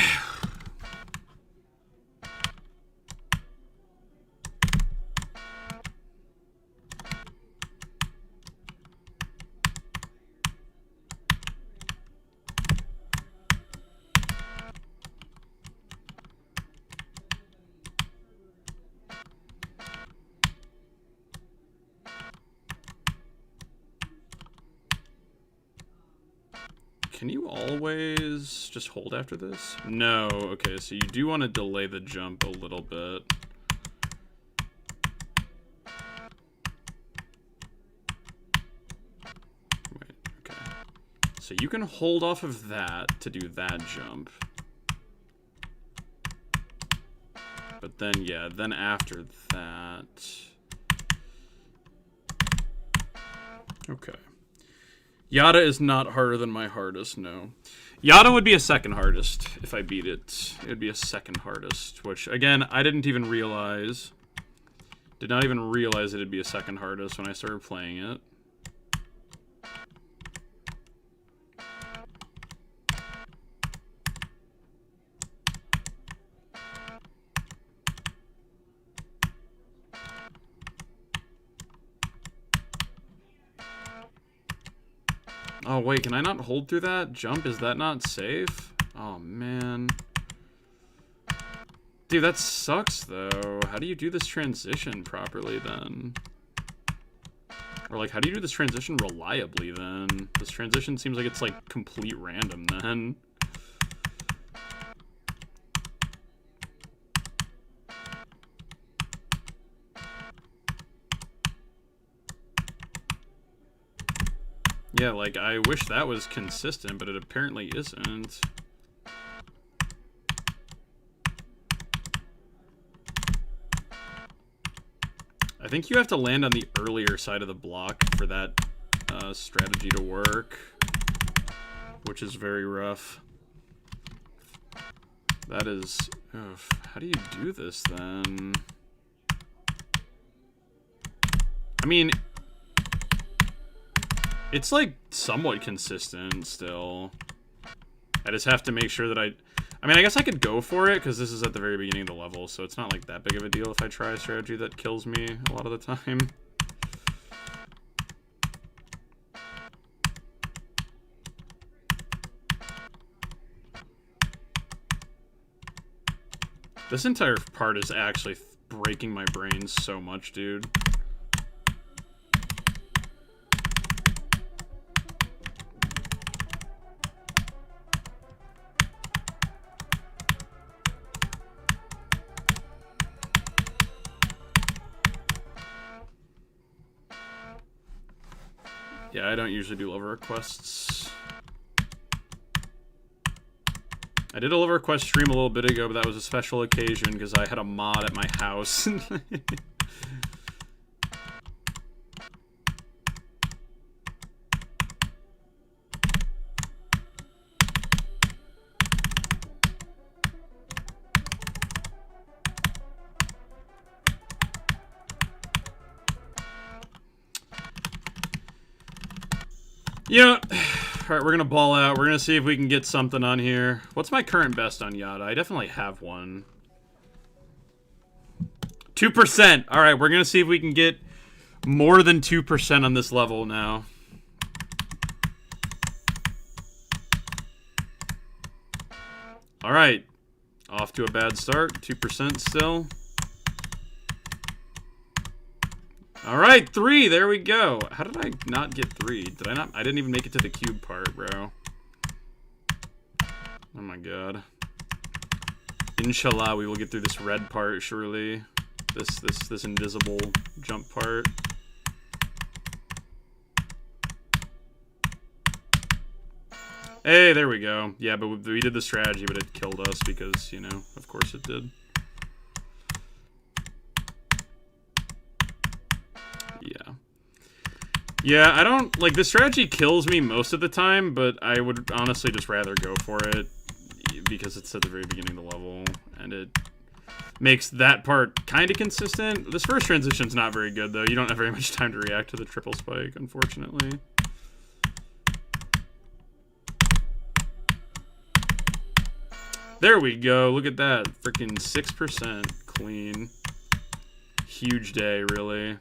Can you always just hold after this? No. Okay, so you do want to delay the jump a little bit. Wait, okay. So you can hold off of that to do that jump. But then, yeah, then after that... Okay. Yada is not harder than my hardest, no. Yada would be a second hardest if I beat it. It would be a second hardest, which, again, I didn't even realize. Did not even realize it'd be a second hardest when I started playing it. Oh, wait, can I not hold through that jump? Is that not safe? Oh, man. Dude, that sucks, though. How do you do this transition properly, then? Or, like, how do you do this transition reliably, then? This transition seems like it's, like, complete random, then. Yeah, like, I wish that was consistent, but it apparently isn't. I think you have to land on the earlier side of the block for that strategy to work, which is very rough. That is... Ugh, how do you do this, then? I mean... It's, like, somewhat consistent still. I just have to make sure that I mean, I guess I could go for it, because this is at the very beginning of the level, so it's not, like, that big of a deal if I try a strategy that kills me a lot of the time. This entire part is actually breaking my brain so much, dude. Yeah, I don't usually do level requests. I did a level request stream a little bit ago, but that was a special occasion because I had a mod at my house. Yeah. Alright, we're gonna ball out. We're gonna see if we can get something on here. What's my current best on Yada? I definitely have one. 2%! Alright, we're gonna see if we can get more than 2% on this level now. Alright. Off to a bad start. 2% still. Alright, 3, there we go. How did I not get 3? Did I not? I didn't even make it to the cube part, bro. Oh my god. Inshallah, we will get through this red part, surely. This invisible jump part. Hey, there we go. Yeah, but we did the strategy, but it killed us because, you know, of course it did. Yeah. Yeah, I don't... Like, the strategy kills me most of the time, but I would honestly just rather go for it because it's at the very beginning of the level, and it makes that part kind of consistent. This first transition's not very good, though. You don't have very much time to react to the triple spike, unfortunately. There we go. Look at that. Freaking 6% clean. Huge day, really.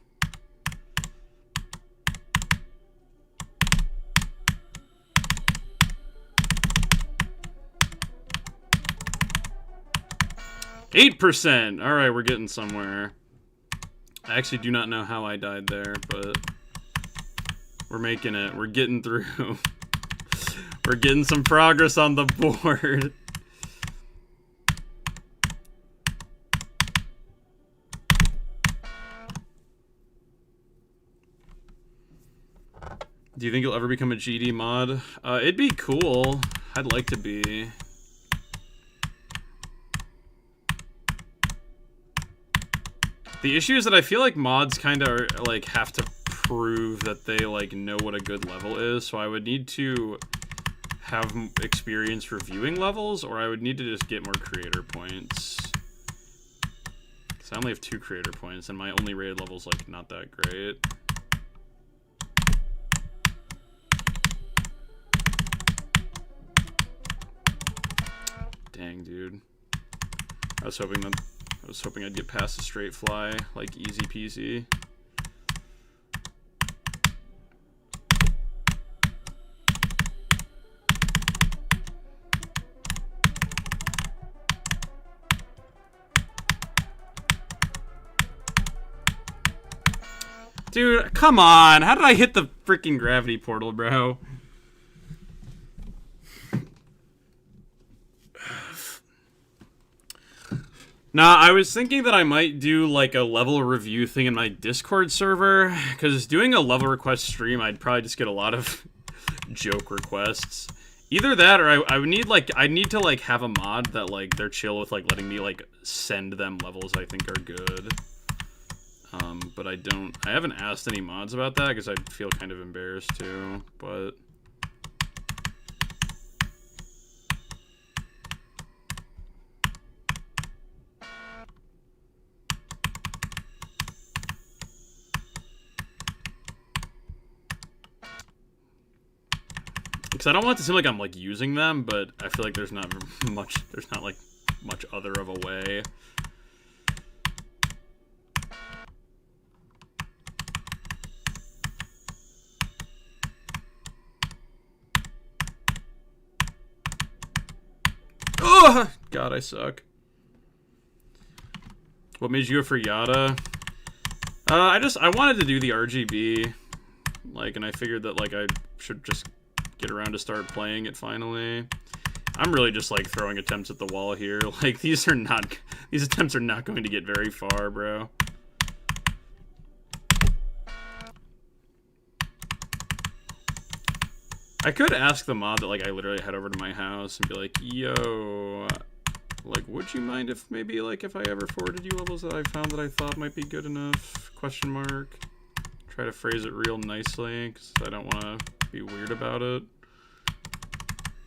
%. All right, we're getting somewhere. I actually do not know how I died there, but we're making it. We're getting through. We're getting some progress on the board. Do you think you'll ever become a GD mod? It'd be cool. I'd like to be. The issue is that I feel like mods kind of like have to prove that they like know what a good level is, so I would need to have experience reviewing levels, or I would need to just get more creator points. Because I only have 2 creator points, and my only rated level's like not that great. Dang, dude. I was hoping I'd get past a straight fly, like easy peasy. Dude, come on. How did I hit the freaking gravity portal, bro? Nah, I was thinking that I might do like a level review thing in my Discord server, because doing a level request stream, I'd probably just get a lot of joke requests. Either that, or I would need like I need to like have a mod that like they're chill with like letting me like send them levels I think are good. But I haven't asked any mods about that because I feel kind of embarrassed too, but. Because I don't want it to seem like I'm like using them, but I feel like there's not like much other of a way. Oh God, I suck. What made you go for Yata? I wanted to do the RGB, like, and I figured that, like, I should just get around to start playing it finally. I'm really just, like, throwing attempts at the wall here. Like, these attempts are not going to get very far, bro. I could ask the mod that, like, I literally head over to my house and be like, yo, like, would you mind if maybe, like, if I ever forwarded you levels that I found that I thought might be good enough? Question mark. Try to phrase it real nicely, because I don't want to be weird about it.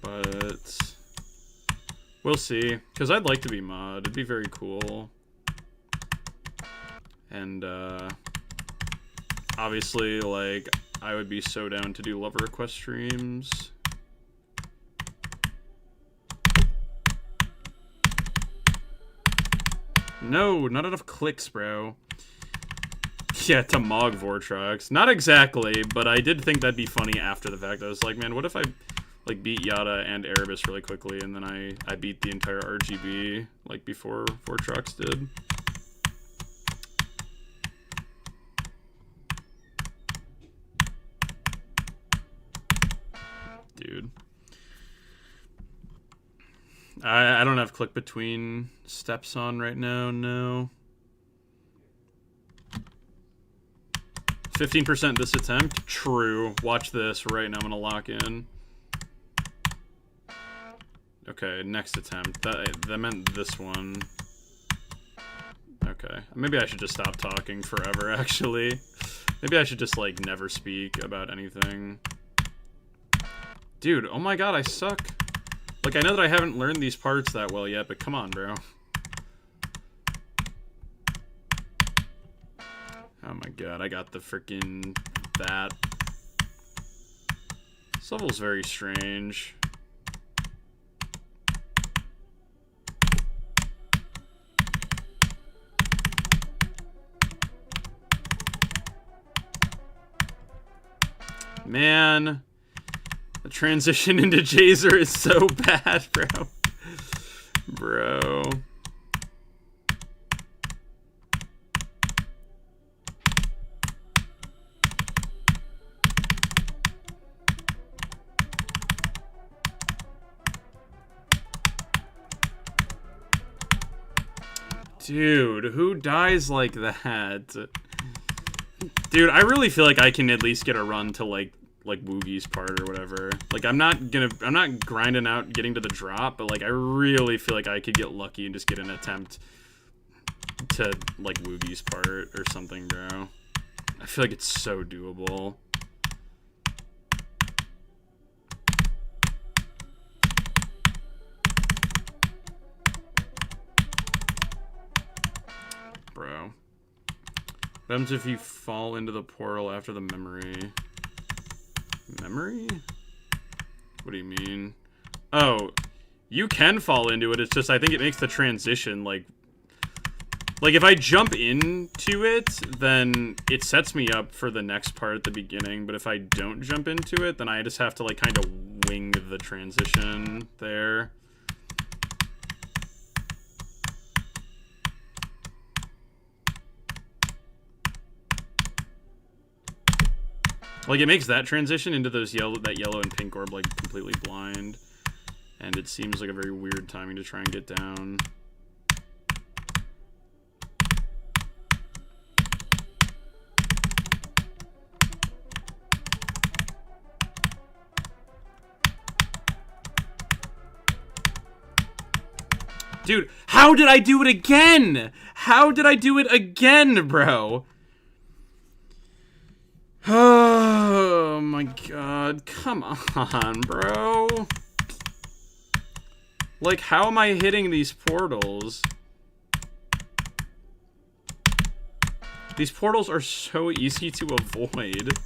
But we'll see, because I'd like to be mod. It'd be very cool. And, obviously, like, I would be so down to do lover request streams. No, not enough clicks, bro. Yeah, to Mog Vortrox. Not exactly, but I did think that'd be funny after the fact. I was like, man, what if I, like, beat Yata and Erebus really quickly, and then I beat the entire RGB, like, before Vortrox did. Dude. I don't have click between steps on right now, no. 15% this attempt? True. Watch this right now, I'm gonna lock in. Okay, next attempt. That meant this one. Okay. Maybe I should just stop talking forever, actually. Maybe I should just, like, never speak about anything. Dude, oh my god, I suck. Like, I know that I haven't learned these parts that well yet, but come on, bro. Oh my god, I got the freaking that. This level's very strange. Man. The transition into Jaser is so bad, bro. Bro. Dude, who dies like that? Dude, I really feel like I can at least get a run to, like Woogie's part or whatever. Like, I'm not grinding out getting to the drop, but, like, I really feel like I could get lucky and just get an attempt to, like, Woogie's part or something, bro. I feel like it's so doable. Bro. What happens if you fall into the portal after the memory? Memory? What do you mean? Oh, you can fall into it. It's just I think it makes the transition like if I jump into it, then it sets me up for the next part at the beginning. But if I don't jump into it, then I just have to like kind of wing the transition there. Like, it makes that transition into those yellow and pink orb, like, completely blind. And it seems like a very weird timing to try and get down. Dude, how did I do it again? How did I do it again, bro? Oh my god, come on, bro. Like, how am I hitting these portals? These portals are so easy to avoid.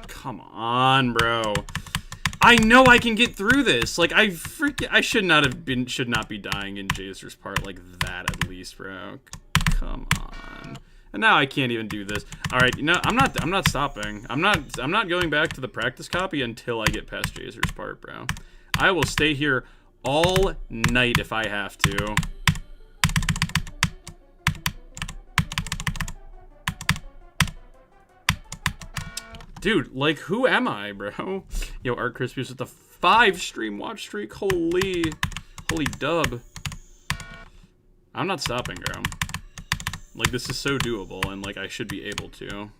Come on, bro. I know I can get through this. Like, I should not be dying in Jaser's part like that at least, bro. Come on. And now I can't even do this. All right, you know, I'm not stopping. I'm not going back to the practice copy until I get past Jaser's part, bro. I will stay here all night if I have to. Dude, like, who am I, bro? Yo, Art Crispies with the 5 stream watch streak. Holy dub. I'm not stopping, bro. Like, this is so doable, and, like, I should be able to.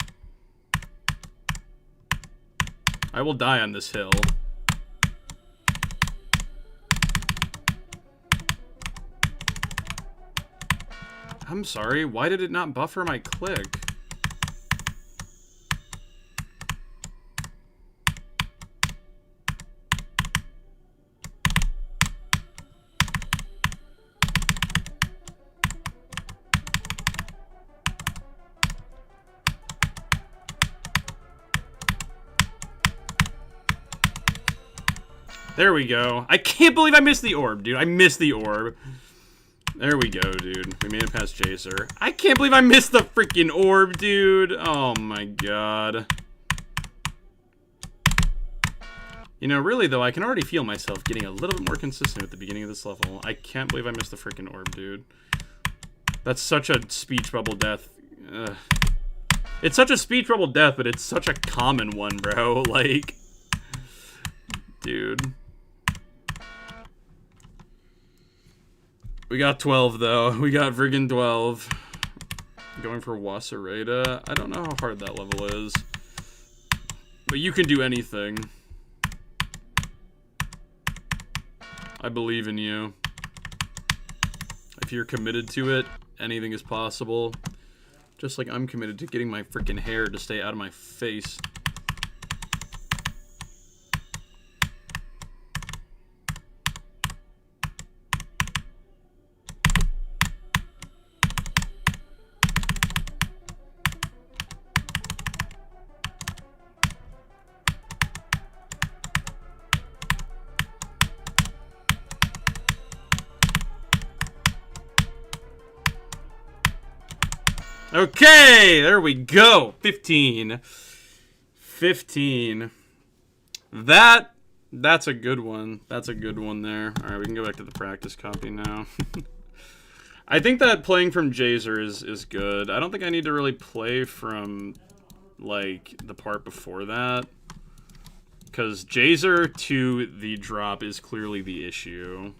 I will die on this hill. I'm sorry, why did it not buffer my click? There we go. I can't believe I missed the orb, dude. I missed the orb. There we go, dude. We made it past Jaser. I can't believe I missed the freaking orb, dude. Oh my god. You know, really, though, I can already feel myself getting a little bit more consistent at the beginning of this level. I can't believe I missed the freaking orb, dude. That's such a speech bubble death. Ugh. It's such a speech bubble death, but it's such a common one, bro. Like, dude. We got 12, though. We got friggin' 12. Going for Wassereda. I don't know how hard that level is. But you can do anything. I believe in you. If you're committed to it, anything is possible. Just like I'm committed to getting my freaking hair to stay out of my face. Okay, there we go. 15. 15. That's a good one. That's a good one there. All right, we can go back to the practice copy now. I think that playing from Jaser is good. I don't think I need to really play from, like, the part before that. Because Jaser to the drop is clearly the issue.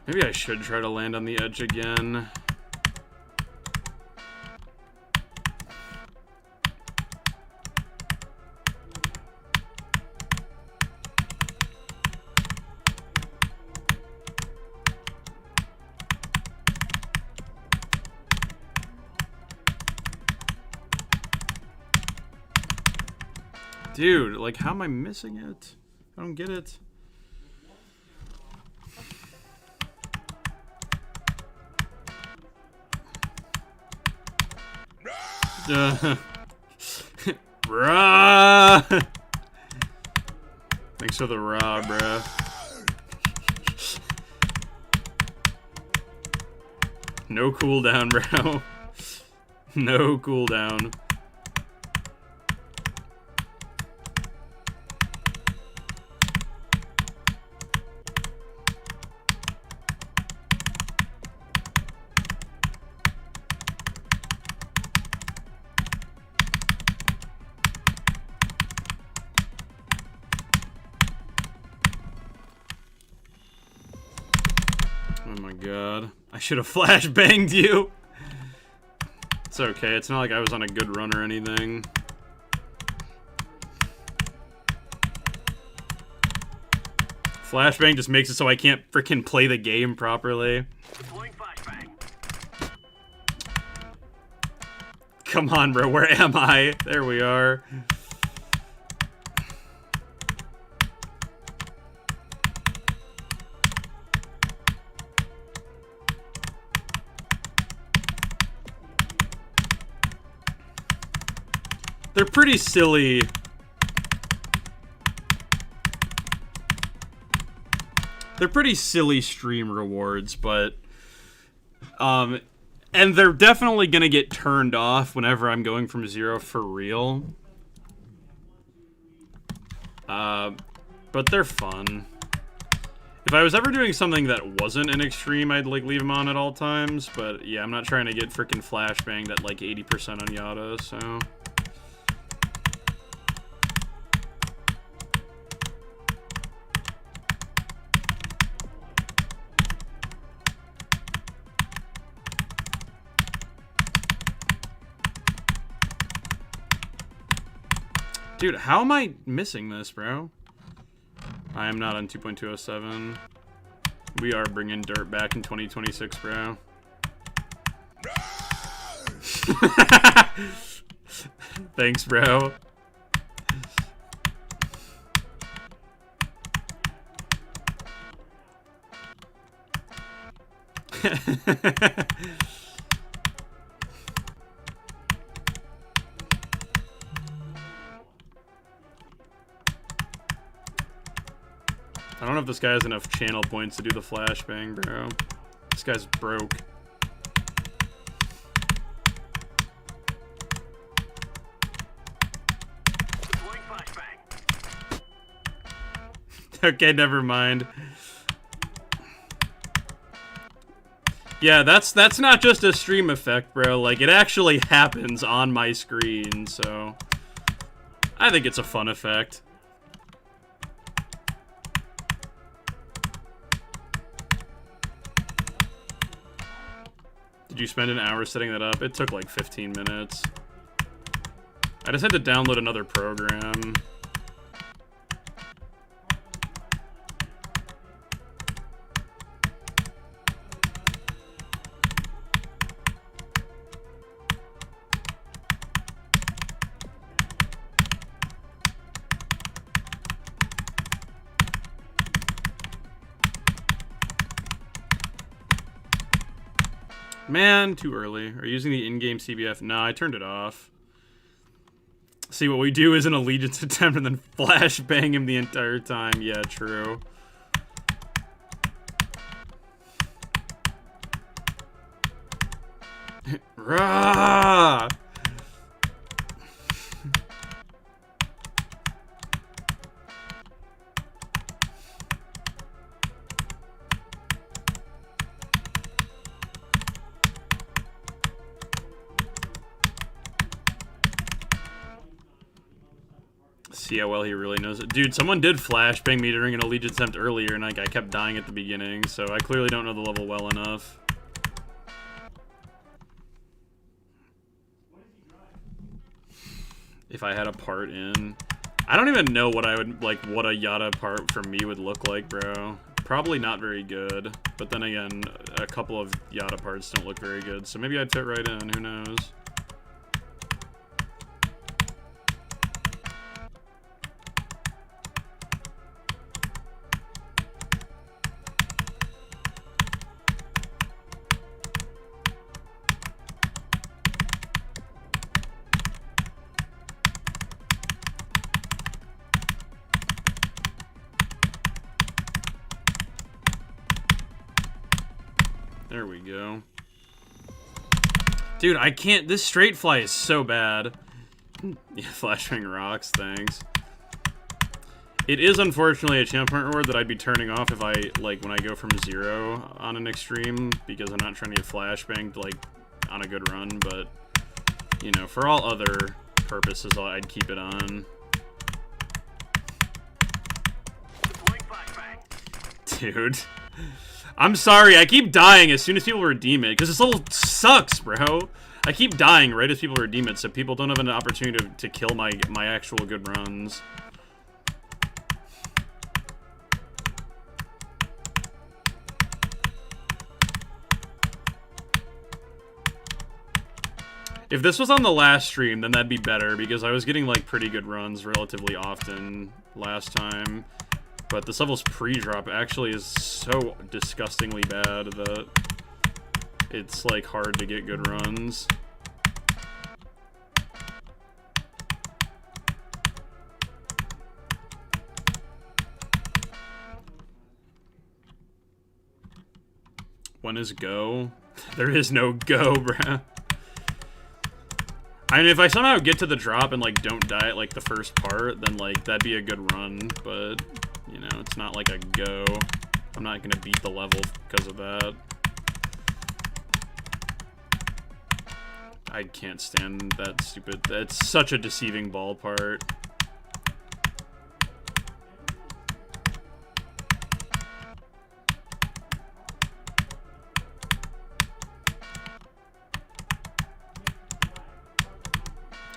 Maybe I should try to land on the edge again. Dude, like, how am I missing it? I don't get it. Rah! Thanks for the raw, bruh. No cooldown, bro. No cooldown. I should have flashbanged you. It's okay. It's not like I was on a good run or anything. Flashbang just makes it so I can't freaking play the game properly. Come on, bro. Where am I? There we are. They're pretty silly. They're pretty silly stream rewards, but and they're definitely gonna get turned off whenever I'm going from 0 for real. But they're fun. If I was ever doing something that wasn't an extreme, I'd like leave them on at all times. But yeah, I'm not trying to get freaking flashbanged at like 80% on Yata, so. Dude, how am I missing this, bro? I am not on 2.207. We are bringing dirt back in 2026, bro. Thanks, bro. I don't know if this guy has enough channel points to do the flashbang, bro. This guy's broke. Okay, never mind. Yeah, that's not just a stream effect, bro. Like, it actually happens on my screen, so I think it's a fun effect. Did you spend an hour setting that up? It took like 15 minutes. I just had to download another program. Man, too early. Are you using the in-game CBF? No, I turned it off. See, what we do is an allegiance attempt and then flashbang him the entire time. Yeah, true. Rah! See how well he really knows it. Dude, someone did flashbang me during an allegiance attempt earlier, and like, I kept dying at the beginning, so I clearly don't know the level well enough. If I had a part in... I don't even know what I would, like, what a Yata part for me would look like, bro. Probably not very good, but then again, a couple of Yata parts don't look very good, so maybe I'd fit right in, who knows. There we go. Dude, I can't... This straight fly is so bad. Yeah, flashbang rocks, thanks. It is unfortunately a channel point reward that I'd be turning off if I, like, when I go from 0 on an extreme, because I'm not trying to get flashbanged, like, on a good run, but, you know, for all other purposes, I'd keep it on. Dude. I'm sorry, I keep dying as soon as people redeem it, because this level sucks, bro. I keep dying right as people redeem it, so people don't have an opportunity to kill my actual good runs. If this was on the last stream, then that'd be better, because I was getting, like, pretty good runs relatively often last time. But this level's pre-drop actually is so disgustingly bad that it's, like, hard to get good runs. When is go? There is no go, bruh. I mean, if I somehow get to the drop and, like, don't die at, like, the first part, then, like, that'd be a good run, but, you know, it's not like a go. I'm not gonna beat the level because of that. I can't stand that stupid... It's such a deceiving ball part.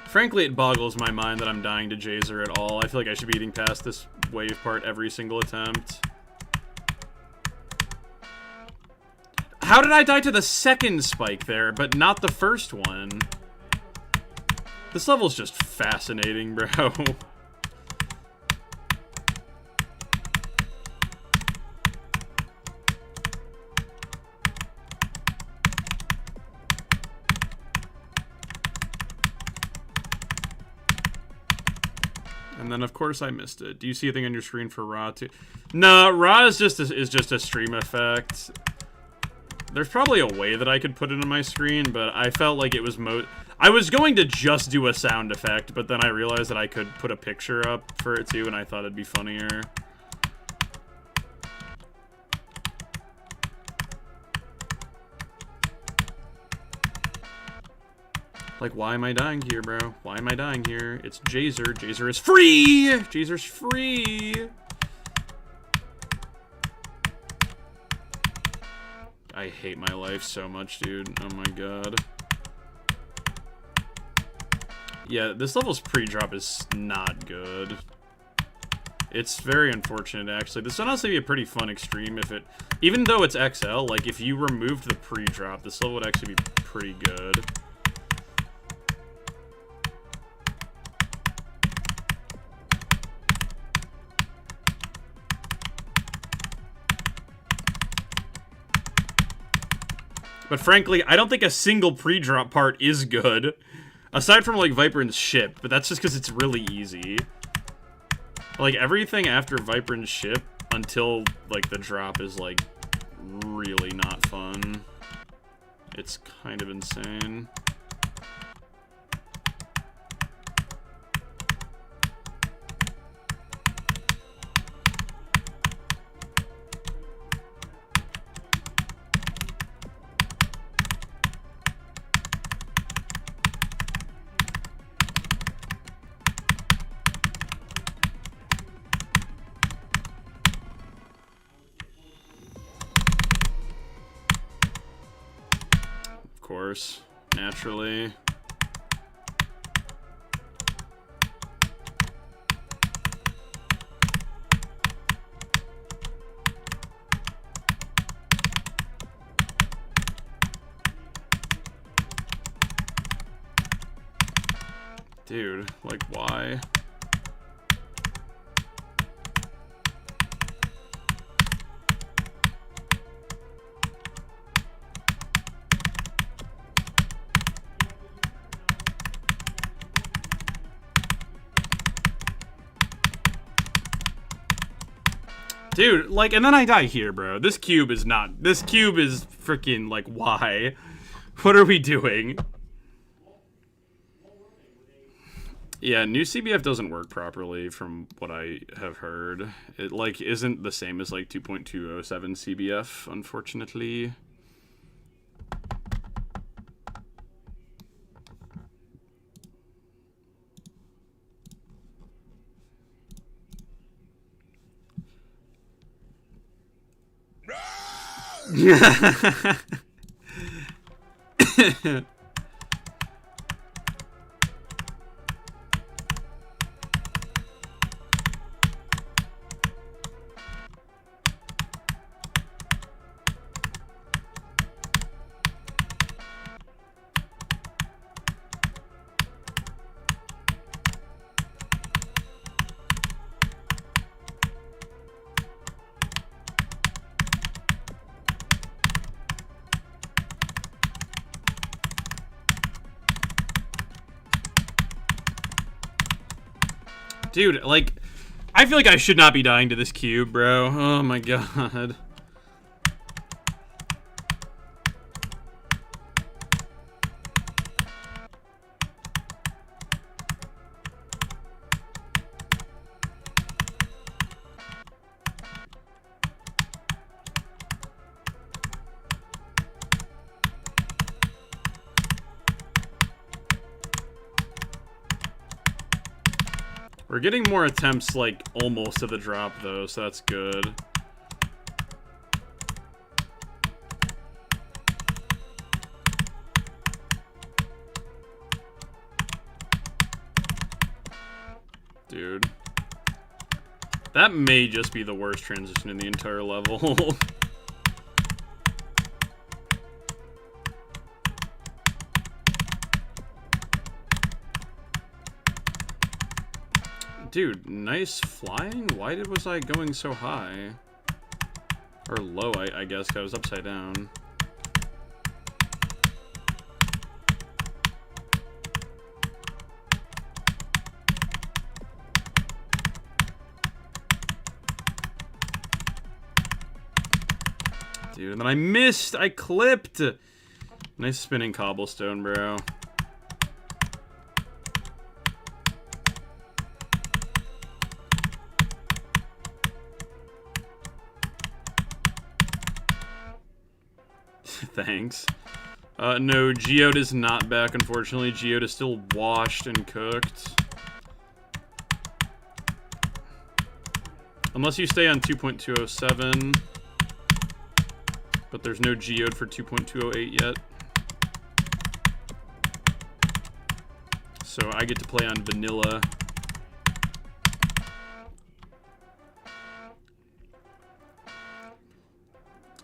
Frankly, it boggles my mind that I'm dying to Jaser at all. I feel like I should be eating past this wave part every single attempt. How did I die to the second spike there, but not the first one? This level's just fascinating, bro. And then, of course, I missed it. Do you see anything on your screen for Ra, too? No, Ra is just a stream effect. There's probably a way that I could put it on my screen, but I felt like it was I was going to just do a sound effect, but then I realized that I could put a picture up for it, too, and I thought it'd be funnier. Like, why am I dying here, bro? Why am I dying here? It's Jaser. Jaser is free! Jaser's free! I hate my life so much, dude. Oh my god. Yeah, this level's pre-drop is not good. It's very unfortunate, actually. This would honestly be a pretty fun extreme if it... Even though it's XL, like, if you removed the pre-drop, this level would actually be pretty good. But frankly, I don't think a single pre-drop part is good. Aside from, like, Vibrant's ship, but that's just because it's really easy. Like, everything after Vibrant's ship until, like, the drop is, like, really not fun. It's kind of insane. Course, naturally. Dude, like, why? Dude, like, and then I die here, bro. This cube is freaking, like, why? What are we doing? Yeah, new CBF doesn't work properly from what I have heard. It, like, isn't the same as, like, 2.207 CBF, unfortunately. Dude, like, I feel like I should not be dying to this cube, bro. Oh my god. We're getting more attempts, like, almost to the drop, though, so that's good. Dude. That may just be the worst transition in the entire level. Dude, nice flying? Why was I going so high? Or low, I guess, 'cause I was upside down. Dude, and then I missed! I clipped! Nice spinning cobblestone, bro. Thanks. No, Geode is not back, unfortunately. Geode is still washed and cooked. Unless you stay on 2.207. But there's no Geode for 2.208 yet. So I get to play on vanilla.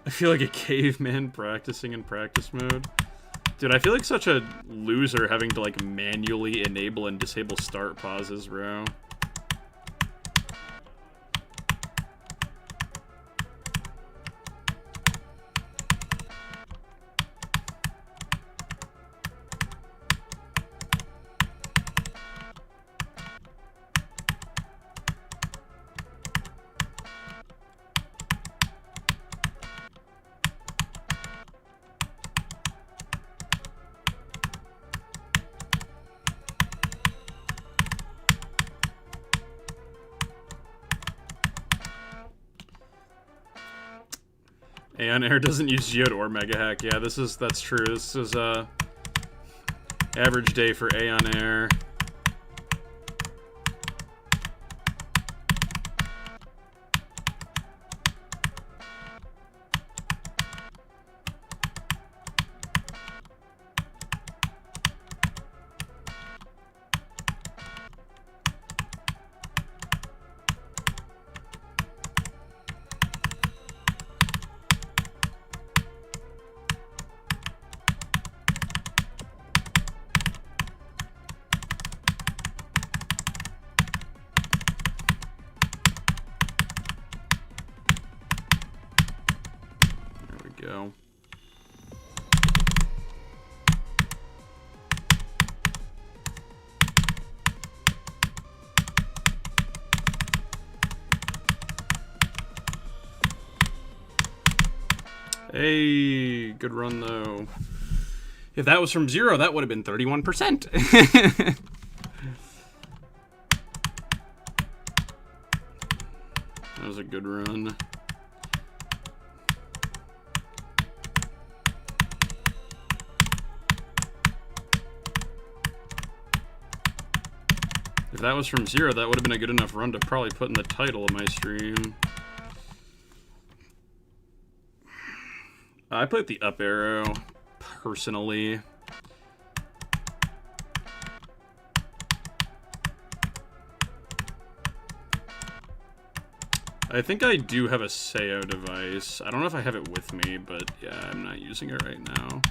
I feel like a caveman practicing in practice mode. Dude, I feel like such a loser having to, like, manually enable and disable start pauses, bro. Aeon Air doesn't use Geode or Mega Hack. Yeah, that's true. This is average day for Aeon Air. Go. Hey, good run though. If that was from 0, that would have been 31%. That was a good run. If that was from 0, that would have been a good enough run to probably put in the title of my stream. I played the up arrow, personally. I think I do have a Sayo device. I don't know if I have it with me, but yeah, I'm not using it right now.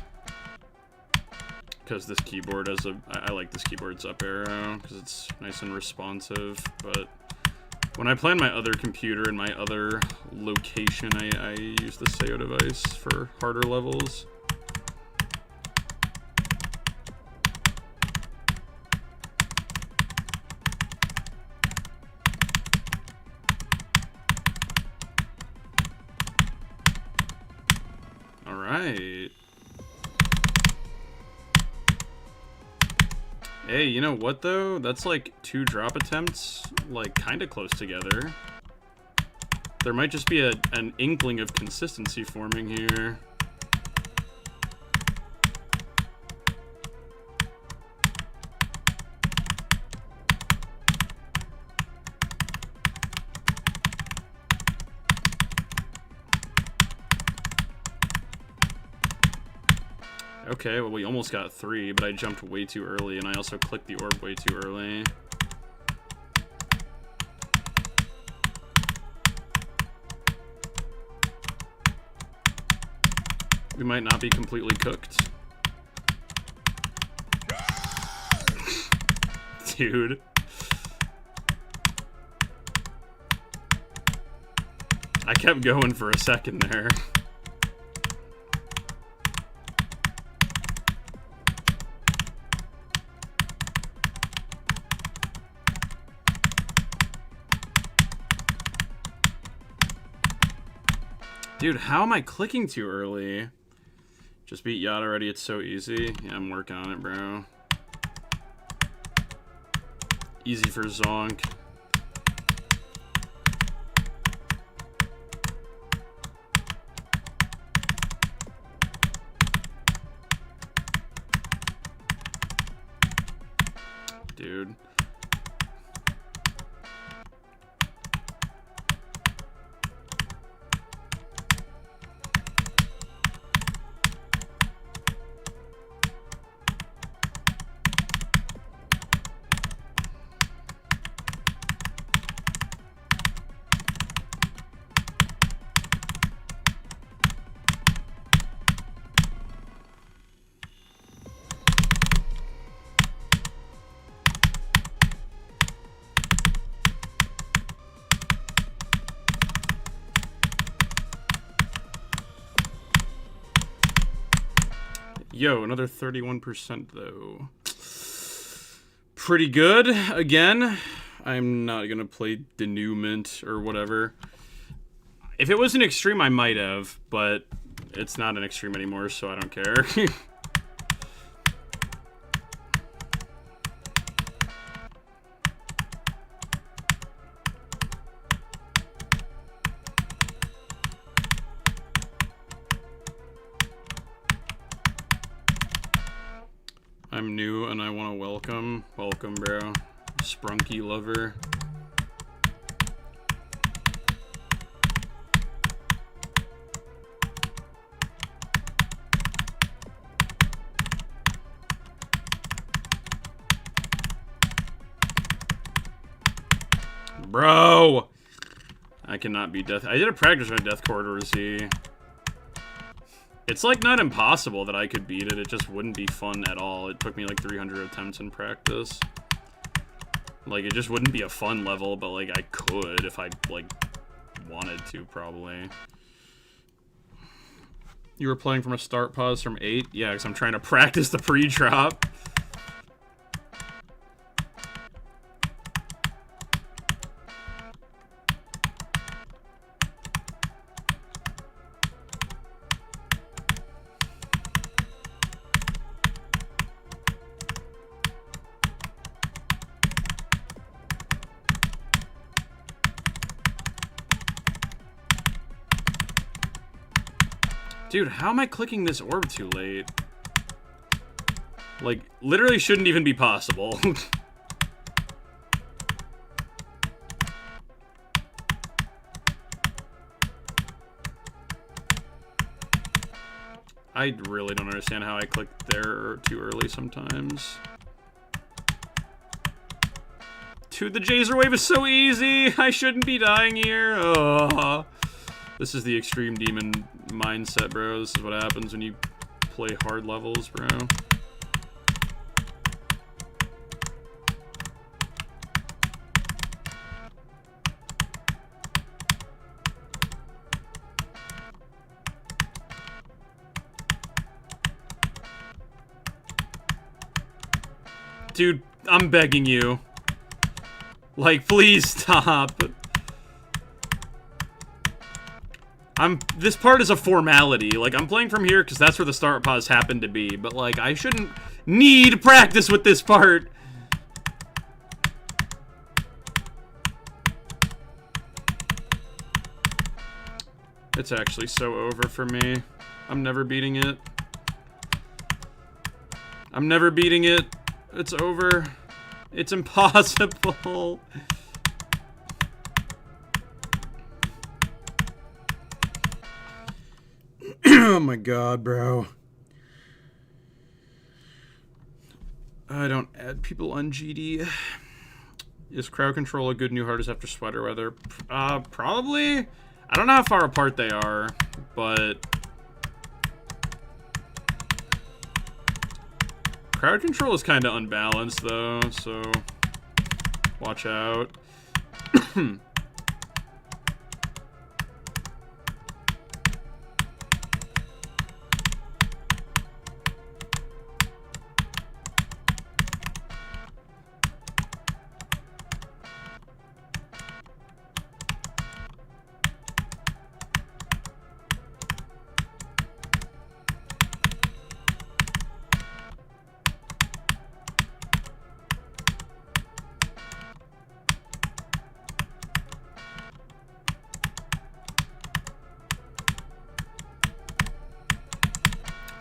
Because this keyboard has I like this keyboard's up arrow, because it's nice and responsive, but when I play on my other computer in my other location, I use the Sayo device for harder levels. All right. Hey, you know what though? That's like 2 drop attempts, like kinda close together. There might just be an inkling of consistency forming here. Okay, well, we almost got 3, but I jumped way too early, and I also clicked the orb way too early. We might not be completely cooked. Dude. I kept going for a second there. Dude, how am I clicking too early? Just beat Yacht already, it's so easy. Yeah, I'm working on it, bro. Easy for Zonk. Dude. Yo, another 31% though. Pretty good. Again, I'm not gonna play denouement or whatever. If it was an extreme, I might have, but it's not an extreme anymore, so I don't care. I'm new and I want to welcome. Welcome, bro. Sprunky lover. Bro! I cannot beat Death. I did a practice on Death Corridor Z. It's like not impossible that I could beat it, it just wouldn't be fun at all. It took me like 300 attempts in practice. Like, it just wouldn't be a fun level, but like I could if I like wanted to, probably. You were playing from a start pause from 8? Yeah, because I'm trying to practice the pre-drop. Dude, how am I clicking this orb too late? Like, literally shouldn't even be possible. I really don't understand how I clicked there too early sometimes. Dude, the Jaser wave is so easy! I shouldn't be dying here! Oh. This is the extreme demon mindset, bro. This is what happens when you play hard levels, bro. Dude, I'm begging you. Like, please stop. This part is a formality. Like, I'm playing from here because that's where the start pause happened to be. But, like, I shouldn't need practice with this part. It's actually so over for me. I'm never beating it. I'm never beating it. It's over. It's impossible. Oh my god, bro. I don't add people on GD. Is crowd control a good new hardest after sweater weather? Probably. I don't know how far apart they are, but crowd control is kind of unbalanced though, so watch out.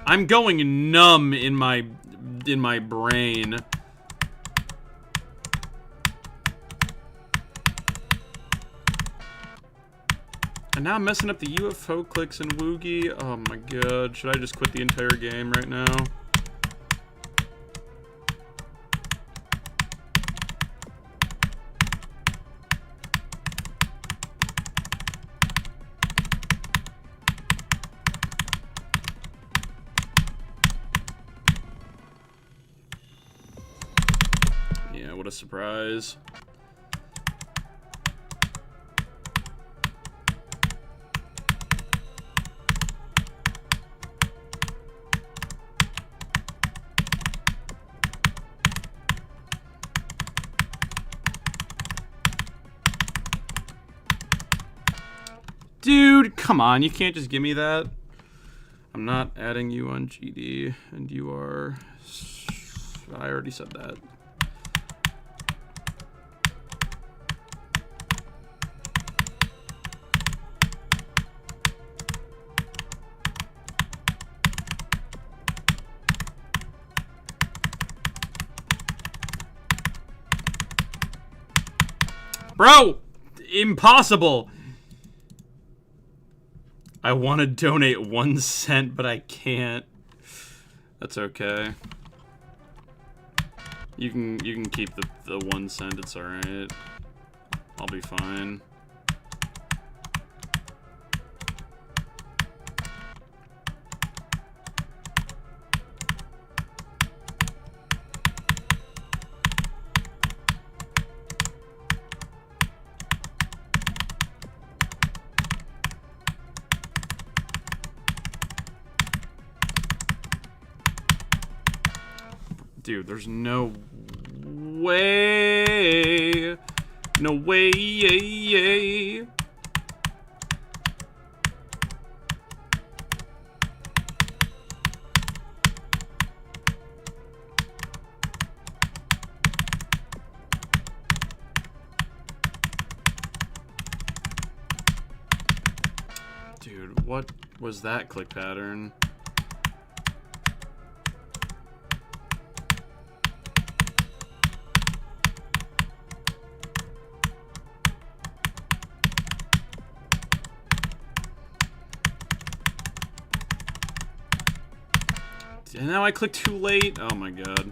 I'm going numb in my brain. And now I'm messing up the UFO clicks and Woogie. Oh my god. Should I just quit the entire game right now? Yeah, what a surprise. Dude, come on, you can't just give me that. I'm not adding you on GD, and you are... I already said that. Bro! Impossible! I want to donate 1 cent, but I can't. That's okay. You can keep the 1 cent, it's alright. I'll be fine. Dude, there's no way. No way. Dude, what was that click pattern? And now I clicked too late. Oh my god.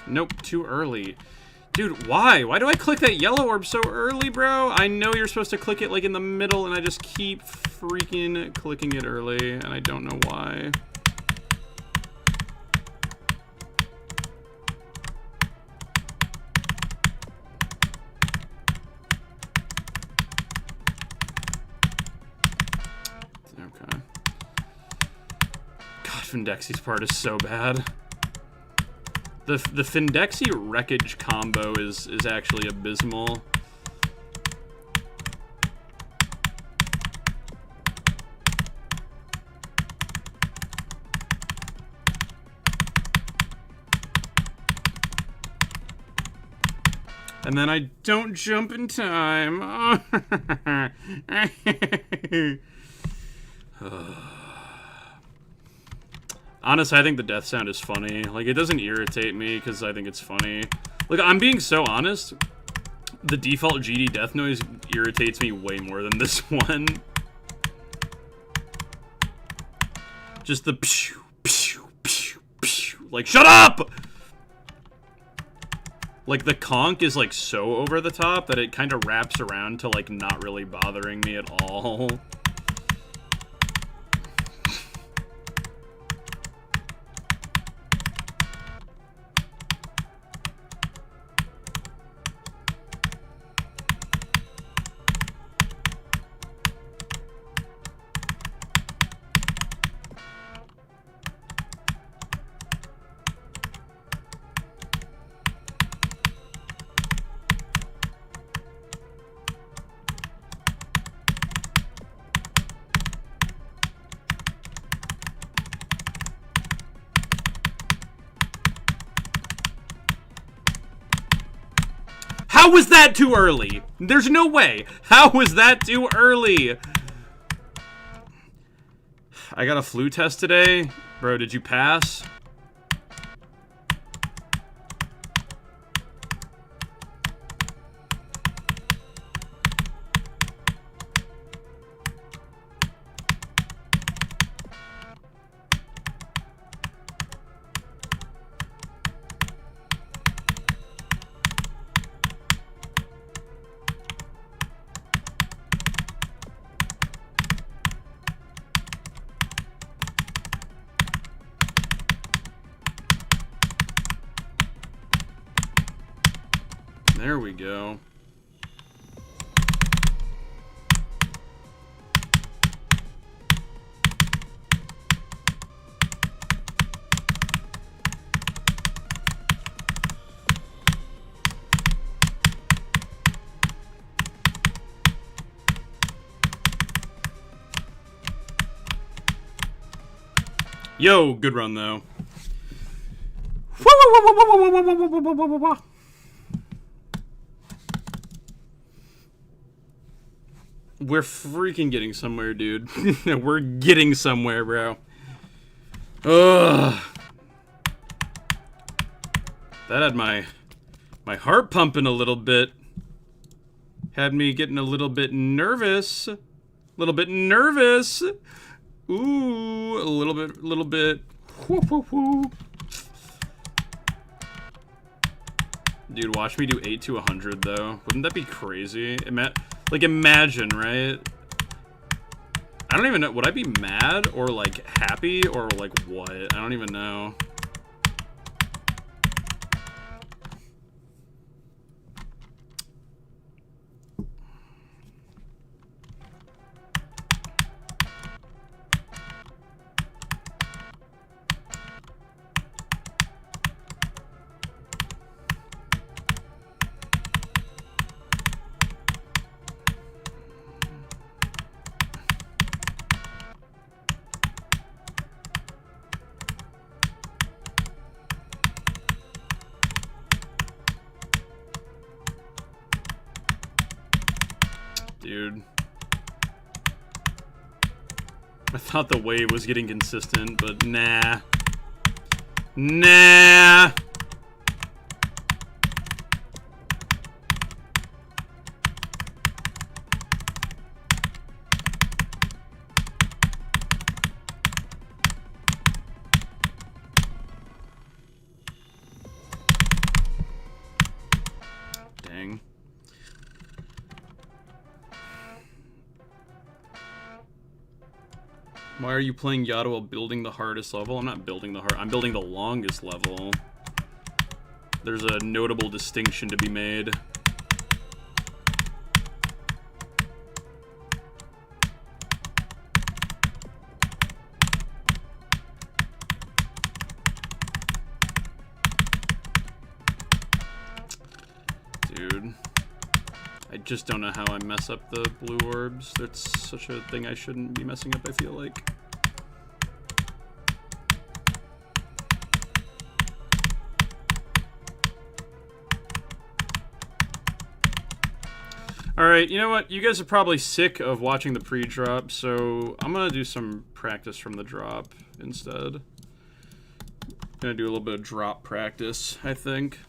Nope, too early. Dude, why? Why do I click that yellow orb so early, bro? I know you're supposed to click it like in the middle, and I just keep freaking clicking it early, and I don't know why. Okay. God, Findexi's part is so bad. The Findexy wreckage combo is actually abysmal. And then I don't jump in time. Honestly, I think the death sound is funny. Like, it doesn't irritate me because I think it's funny. Like, I'm being so honest. The default GD death noise irritates me way more than this one. Just the pew, pew, pew, pew. Like, shut up! Like, the conch is, like, so over the top that it kind of wraps around to, like, not really bothering me at all. How was that too early? There's no way. How was that too early? I got a flu test today. Bro, did you pass? There we go. Yo, good run though. We're freaking getting somewhere, dude. We're getting somewhere, bro. Ugh. That had my heart pumping a little bit. Had me getting a little bit nervous. A little bit nervous. Ooh, a little bit. Whoo, whoo, whoo. Dude, watch me do 8 to 100 though. Wouldn't that be crazy? Like, imagine, right? I don't even know. Would I be mad or, like, happy or, like, what? I don't even know. Dude. I thought the wave was getting consistent, but nah. Nah. Dang. Why are you playing Yada while building the hardest level? I'm not building the I'm building the longest level. There's a notable distinction to be made. Dude. I just don't know how I mess up the blue orbs. That's such a thing I shouldn't be messing up, I feel like. Alright, you know what? You guys are probably sick of watching the pre-drop, so I'm gonna do some practice from the drop instead. Gonna do a little bit of drop practice, I think.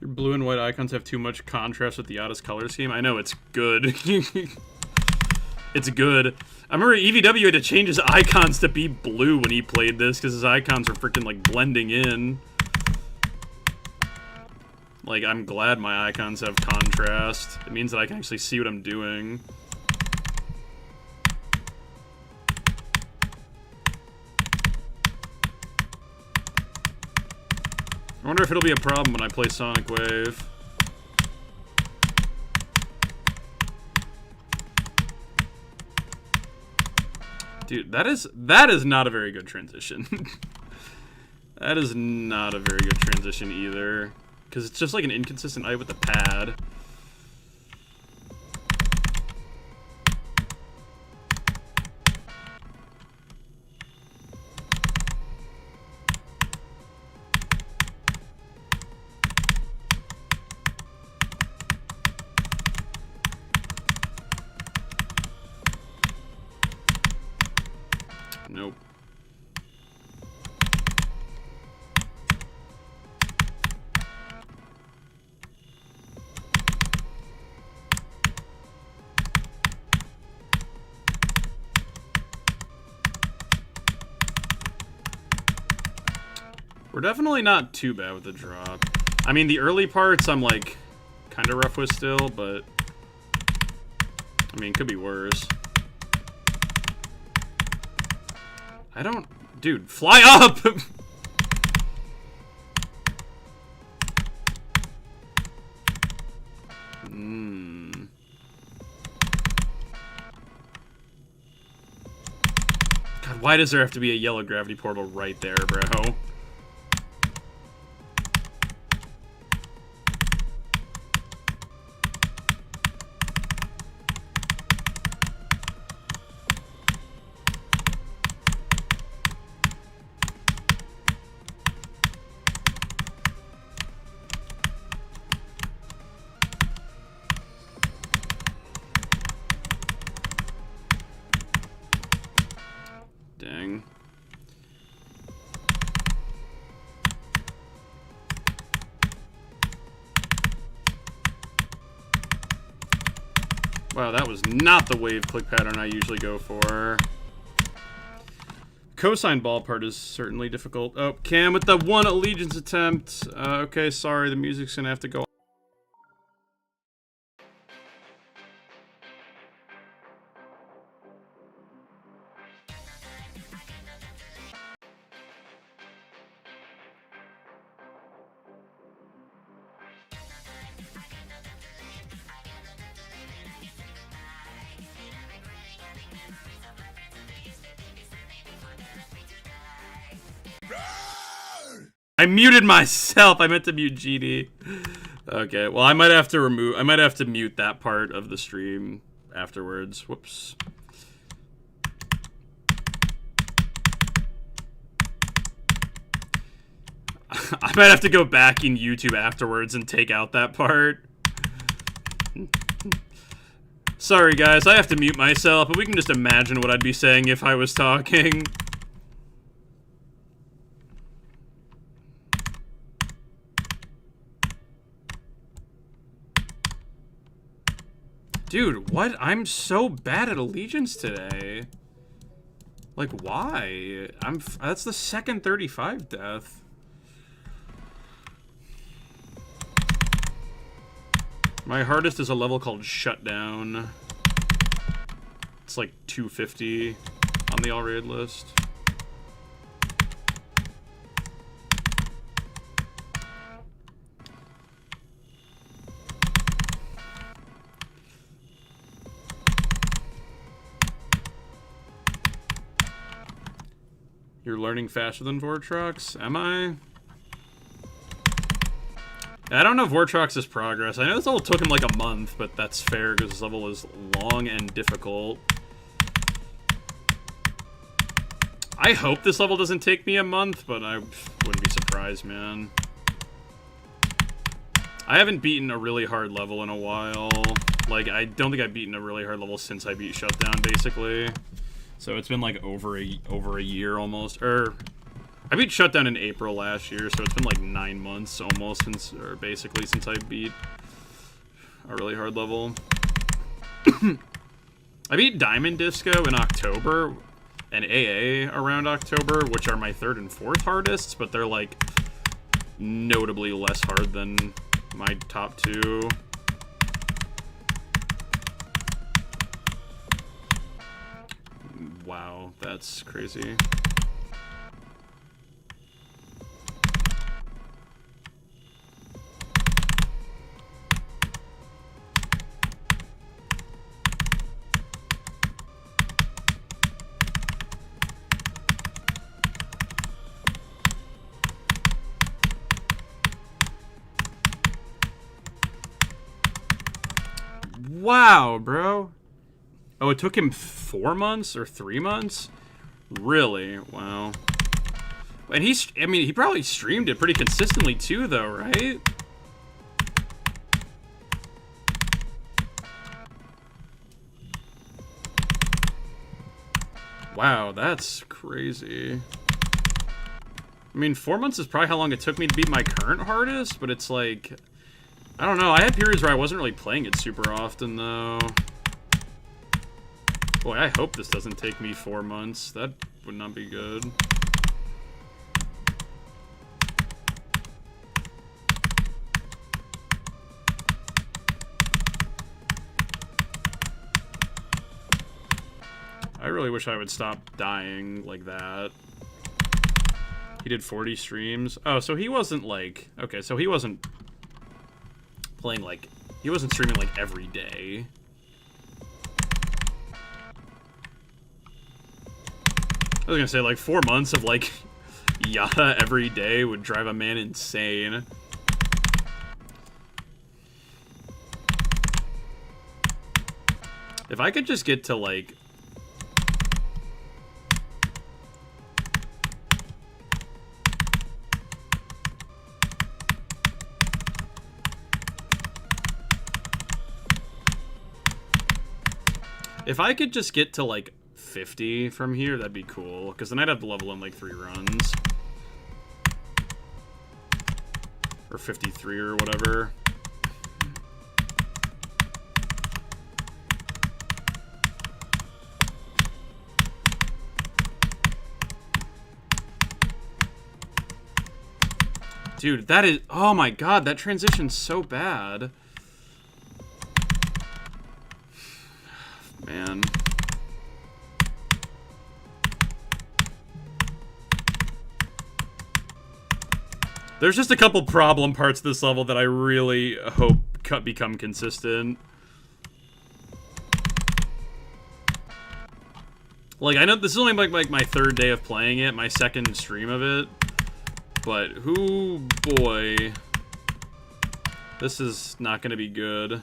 Blue and white icons have too much contrast with the Yata's color scheme. I know, it's good. It's good. I remember EVW had to change his icons to be blue when he played this, because his icons are freaking, like, blending in. Like, I'm glad my icons have contrast. It means that I can actually see what I'm doing. I wonder if it'll be a problem when I play Sonic Wave. Dude, that is not a very good transition. That is not a very good transition either. Because it's just like an inconsistent eye with the pad. Nope. We're definitely not too bad with the drop. I mean, the early parts I'm like kind of rough with still, but I mean, it could be worse. I don't... Dude, fly up! God, why does there have to be a yellow gravity portal right there, bro? Dang. Wow, that was not the wave click pattern I usually go for. Cosine ball part is certainly difficult. Oh, Cam with the one allegiance attempt. Okay, sorry, the music's gonna have to go. I muted myself. I meant to mute GD. Okay, well I might have to mute that part of the stream afterwards. Whoops. I might have to go back in YouTube afterwards and take out that part. Sorry guys, I have to mute myself, but we can just imagine what I'd be saying if I was talking. Dude, what? I'm so bad at Allegiance today. Like, why? That's the second 35 death. My hardest is a level called Shutdown. It's like 250 on the all raid list. You're learning faster than Vortrox? Am I? I don't know Vortrox's progress. I know this level took him like a month, but that's fair because this level is long and difficult. I hope this level doesn't take me a month, but I wouldn't be surprised, man. I haven't beaten a really hard level in a while. Like, I don't think I've beaten a really hard level since I beat Shutdown, basically. So it's been like over a year almost. I beat Shutdown in April last year, so it's been like 9 months almost since, or basically since I beat a really hard level. I beat Diamond Disco in October and AA around October, which are my 3rd and 4th hardest, but they're like notably less hard than my top 2. Wow, that's crazy. Wow, bro. Oh, it took him 4 months or 3 months? Really? Wow. And I mean, he probably streamed it pretty consistently too, though, right? Wow, that's crazy. I mean, 4 months is probably how long it took me to beat my current hardest, but it's like, I don't know. I had periods where I wasn't really playing it super often, though. Boy, I hope this doesn't take me 4 months. That would not be good. I really wish I would stop dying like that. He did 40 streams. Oh, so he wasn't like... Okay, so he wasn't playing like... He wasn't streaming like every day. I was gonna say, like, 4 months of, like, Yata every day would drive a man insane. If I could just get to, like... If I could just get to, like, 50 from here, that'd be cool. Because then I'd have to level in, like, 3 runs. Or 53 or whatever. Dude, that is... Oh my god, that transition's so bad. Man. There's just a couple problem parts of this level that I really hope become consistent. Like, I know this is only like my 3rd day of playing it, my 2nd stream of it. But, boy. This is not gonna be good.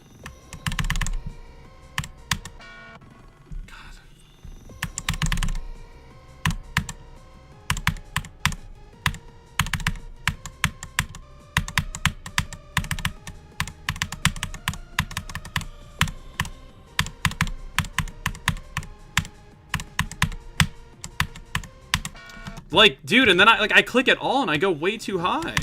Like, dude, and then I click it all and I go way too high.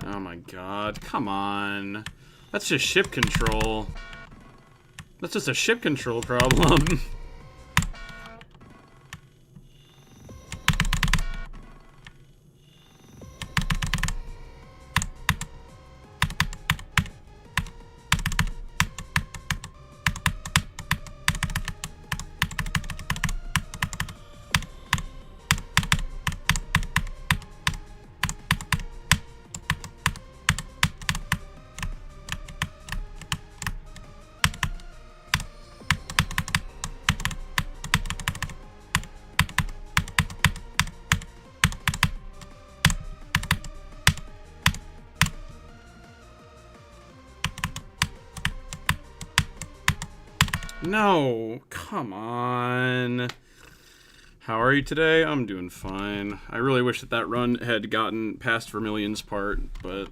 Oh my god, come on. That's just ship control. That's just a ship control problem. No, come on. How are you today? I'm doing fine. I really wish that that run had gotten past Vermilion's part, but...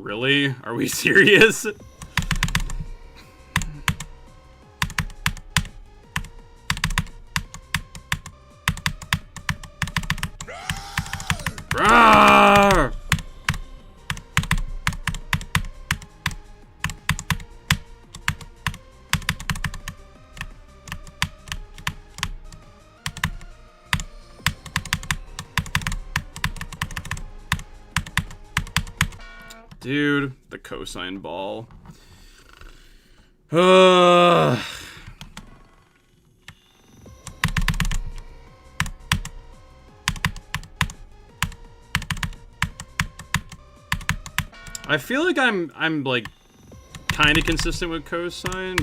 Really? Are we serious? Rawr! Dude, the cosine ball. I feel like I'm like kind of consistent with cosine,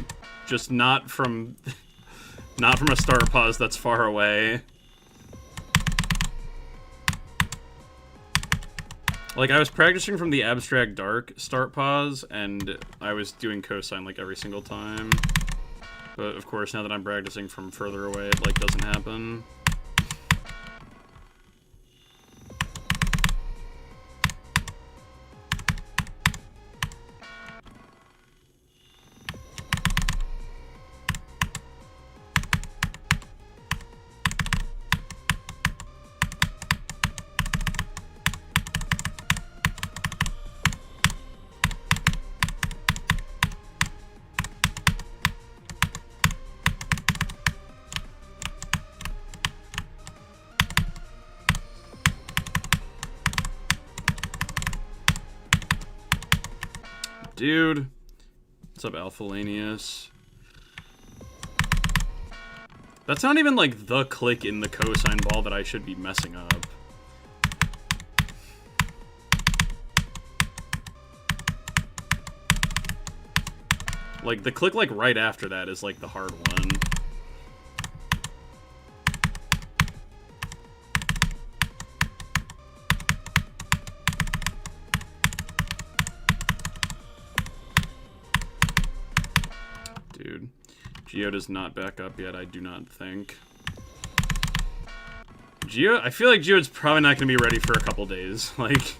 just not from a start pause that's far away. Like, I was practicing from the abstract dark start pause, and I was doing cosine, like, every single time. But, of course, now that I'm practicing from further away, it, like, doesn't happen. Dude. What's up, Alphalanius? That's not even, like, the click in the cosine ball that I should be messing up. Like, the click, like, right after that is, like, the hard one. Dude, Geode is not back up yet, I do not think. Geode, I feel like Geode's probably not going to be ready for a couple days. Like...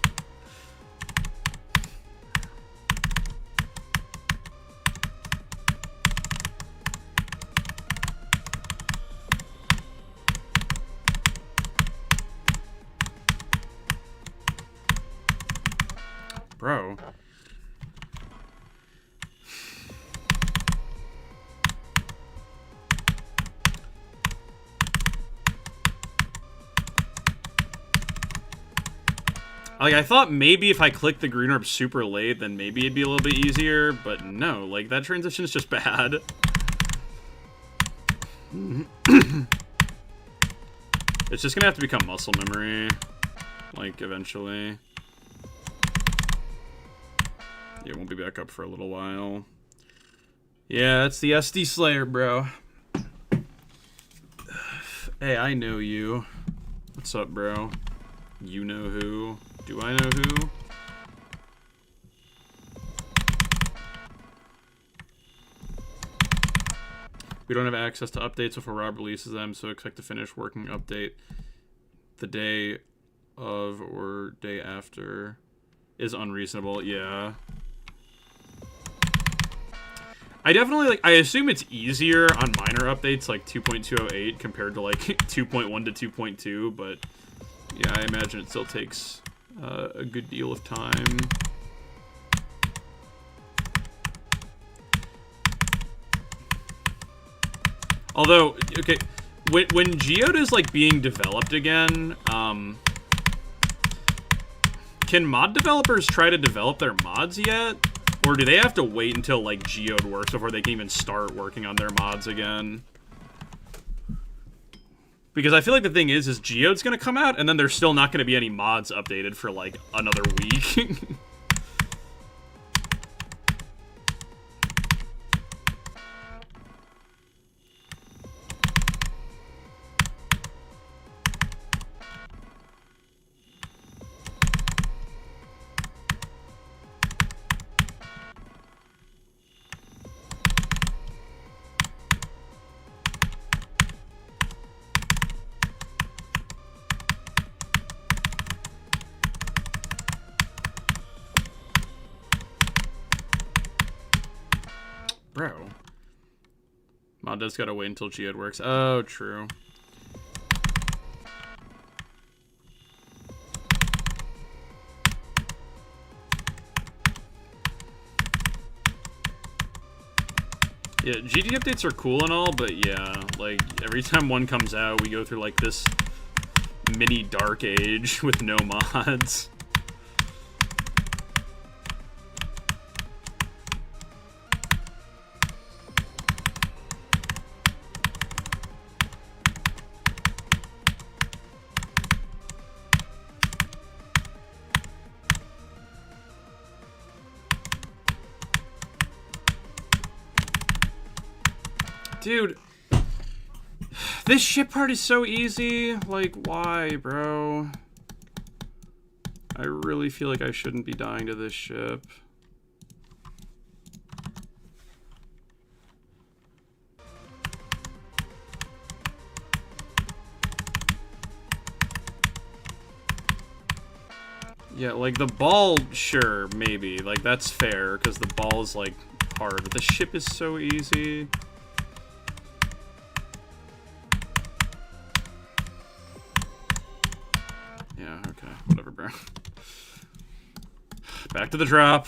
Bro. Like, I thought maybe if I clicked the green orb super late, then maybe it'd be a little bit easier, but no, like, that transition is just bad. It's just gonna have to become muscle memory, like, eventually. Yeah, it won't be back up for a little while. Yeah, it's the Sdslayer, bro. Hey, I know you. What's up, bro? You know who? Do I know who? We don't have access to updates before Rob releases them, so expect to finish working update the day of or day after is unreasonable. Yeah. I definitely, like, I assume it's easier on minor updates like 2.208 compared to like 2.1 to 2.2, but yeah, I imagine it still takes a good deal of time. Although, okay, when Geode is like being developed again, can mod developers try to develop their mods yet? Or do they have to wait until, like, Geode works before they can even start working on their mods again? Because I feel like the thing is Geode's gonna come out, and then there's still not gonna be any mods updated for, like, another week. Bro. Mod does gotta wait until Geode works. Oh, true. Yeah, GD updates are cool and all, but yeah, like, every time one comes out, we go through, like, this mini dark age with no mods. Dude, this ship part is so easy. Like, why, bro? I really feel like I shouldn't be dying to this ship. Yeah, like, the ball, sure, maybe. Like, that's fair, because the ball is, like, hard. But the ship is so easy. Yeah, okay. Whatever, bro. Back to the drop.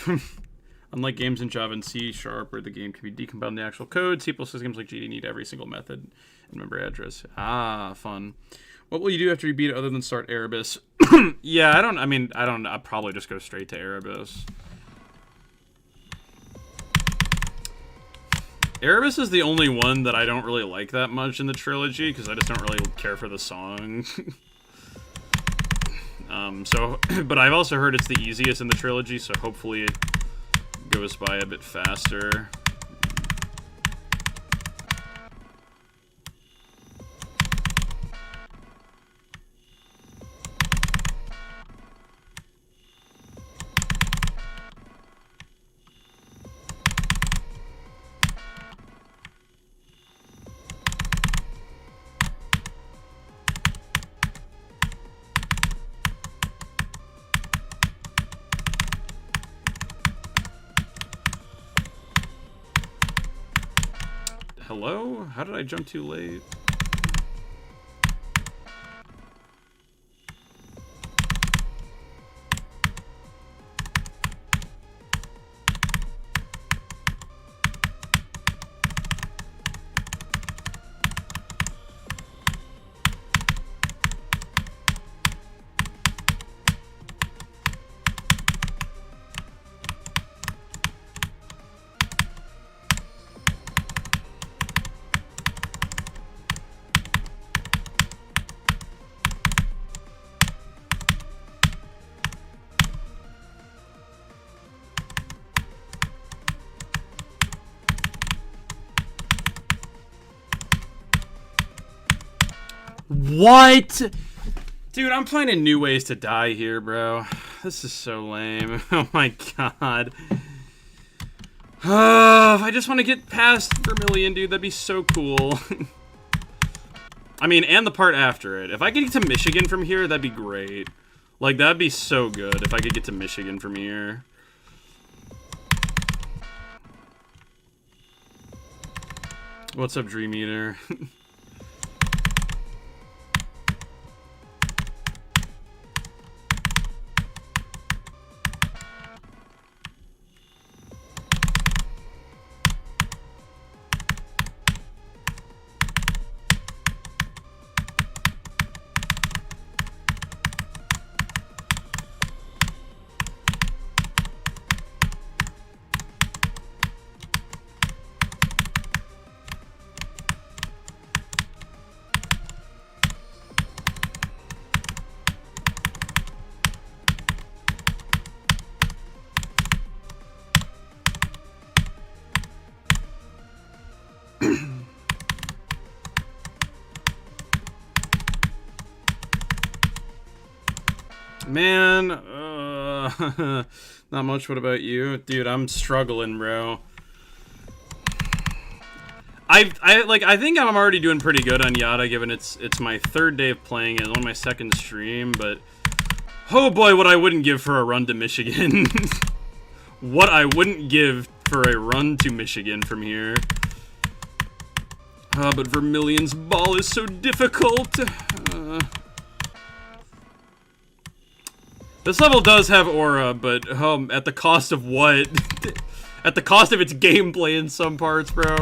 Unlike games in Java and C# where the game can be decompiled in the actual code, C++ games like GD need every single method and member address. Ah, fun. What will you do after you beat it other than start Erebus? Yeah, I'll probably just go straight to Erebus. Erebus is the only one that I don't really like that much in the trilogy, because I just don't really care for the song. But I've also heard it's the easiest in the trilogy, so hopefully it goes by a bit faster. Hello? How did I jump too late? What? Dude, I'm finding new ways to die here, bro. This is so lame. Oh my god. If I just want to get past Vermilion, dude, that'd be so cool. I mean, and the part after it. If I could get to Michigan from here, that'd be great. Like, that'd be so good if I could get to Michigan from here. What's up, Dream Eater? Man, not much. What about you? Dude, I'm struggling, bro. I think I'm already doing pretty good on Yata, given it's my third day of playing it, on my second stream, but oh boy, what I wouldn't give for a run to Michigan. What I wouldn't give for a run to Michigan from here. But Vermilion's ball is so difficult. This level does have aura, but at the cost of what? At the cost of its gameplay in some parts, bro.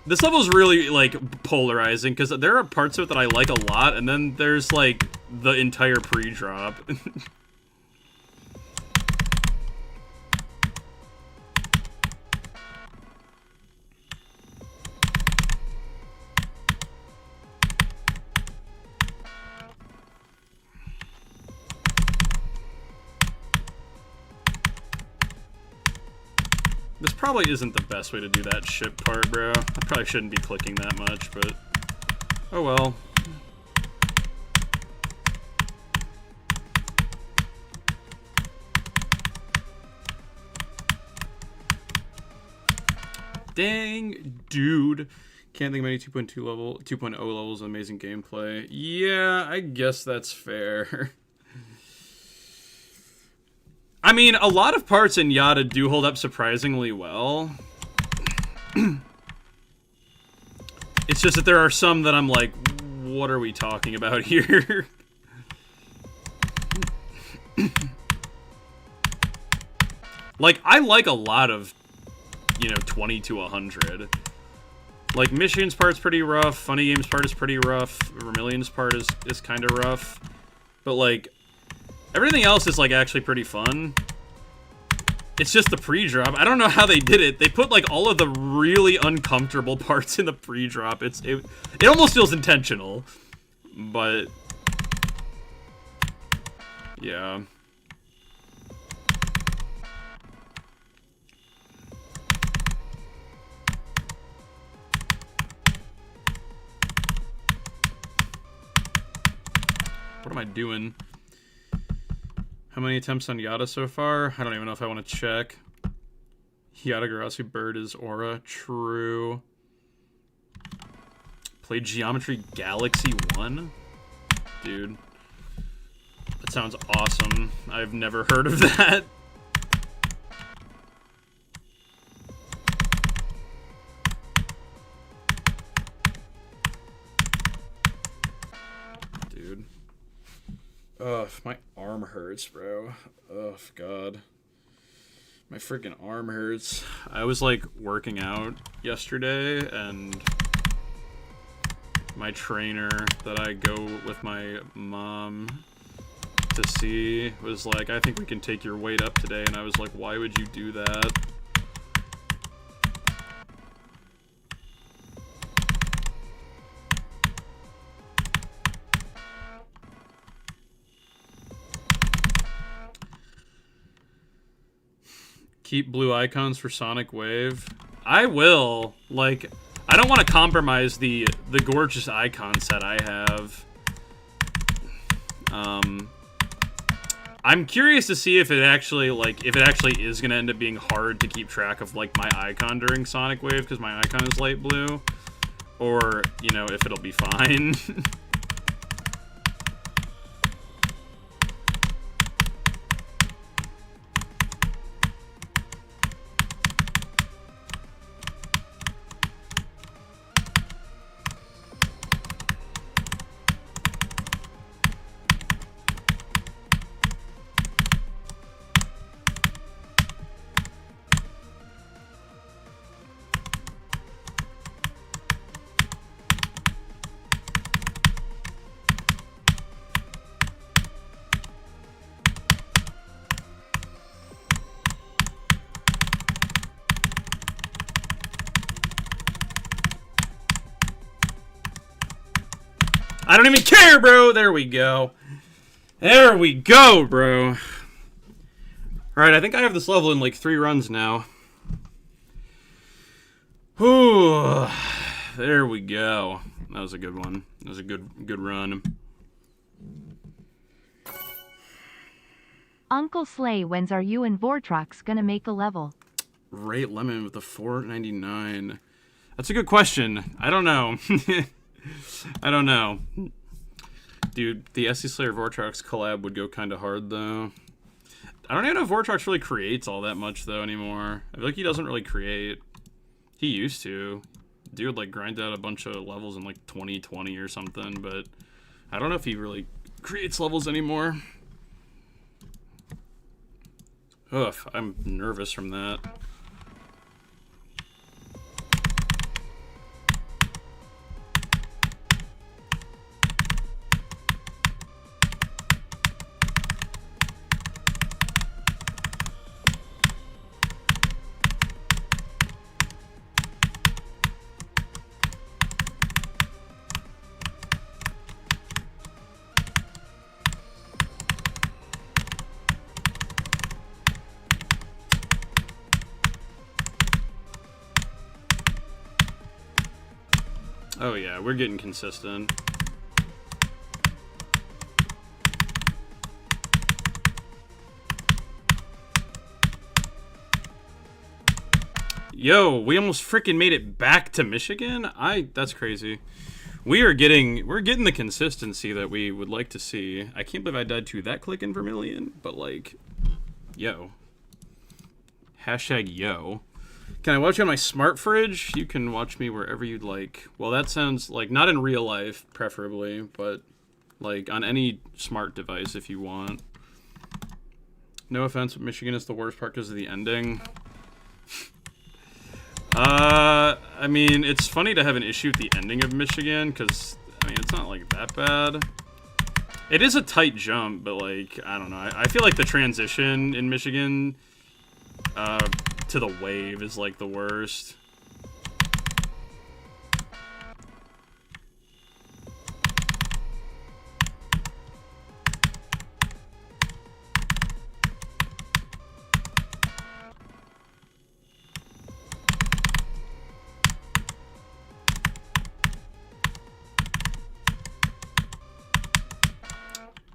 This level's really, like, polarizing, because there are parts of it that I like a lot, and then there's, like, the entire pre-drop. This probably isn't the best way to do that ship part, bro. I probably shouldn't be clicking that much, but oh well. Dang, dude. Can't think of any 2.0 levels of amazing gameplay. Yeah, I guess that's fair. I mean, a lot of parts in Yata do hold up surprisingly well. It's just that there are some that I'm like, what are we talking about here? Like, I like a lot of, 20 to 100. Like, Michigan's part's pretty rough, Funny Games part is pretty rough, Vermilion's part is kind of rough. But, like, everything else is, like, actually pretty fun. It's just the pre-drop. I don't know how they did it. They put, like, all of the really uncomfortable parts in the pre-drop. It almost feels intentional. But yeah. What am I doing? How many attempts on Yata so far? I don't even know if I want to check. Yatagarasu bird is aura. True. Played Geometry Galaxy 1? Dude. That sounds awesome. I've never heard of that. Dude. Ugh, my arm hurts, bro. Oh, God. My freaking arm hurts. I was, like, working out yesterday, and my trainer that I go with my mom to see was like, I think we can take your weight up today, and I was like, why would you do that? Keep blue icons for Sonic Wave. I will. Like, I don't want to compromise the gorgeous icon set I have. I'm curious to see if it actually is gonna end up being hard to keep track of, like, my icon during Sonic Wave because my icon is light blue, or if it'll be fine. I don't even care, bro. There we go. There we go, bro. Alright, I think I have this level in like 3 runs now. Whew. There we go. That was a good one. That was a good run. Uncle Slay, when's are you and Vortrox gonna make a level? Rate Lemon with the $4.99. That's a good question. I don't know. I don't know. Dude, the Sdslayer Vortrox collab would go kind of hard, though. I don't even know if Vortrox really creates all that much, though, anymore. I feel like he doesn't really create. He used to. Dude, like, grind out a bunch of levels in, like, 2020 or something, but I don't know if he really creates levels anymore. Ugh, I'm nervous from that. Oh yeah, we're getting consistent. Yo, we almost freaking made it back to Michigan? That's crazy. We're getting the consistency that we would like to see. I can't believe I died to that click in Vermilion, but like, yo. Hashtag yo. Can I watch you on my smart fridge? You can watch me wherever you'd like. Well, that sounds like, not in real life, preferably, but like on any smart device if you want. No offense, but Michigan is the worst part because of the ending. I mean, it's funny to have an issue with the ending of Michigan because, I mean, it's not like that bad. It is a tight jump, but like, I don't know. I feel like the transition in Michigan, to the wave is like the worst.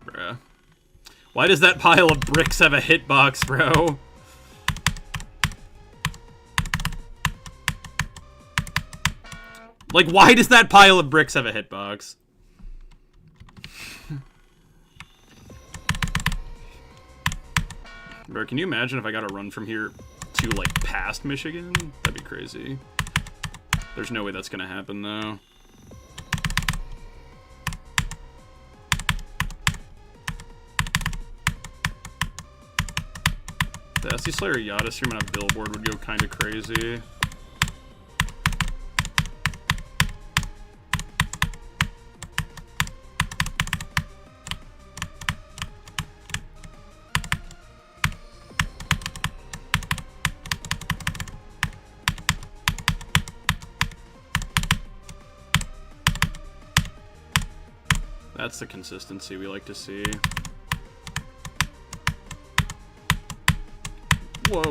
Bruh. Why does that pile of bricks have a hitbox, bro? Like, why does that pile of bricks have a hitbox? Bro, can you imagine if I gotta run from here to, like, past Michigan? That'd be crazy. There's no way that's gonna happen, though. The Sdslayer Yada stream on a billboard would go kind of crazy. That's the consistency we like to see. Whoa.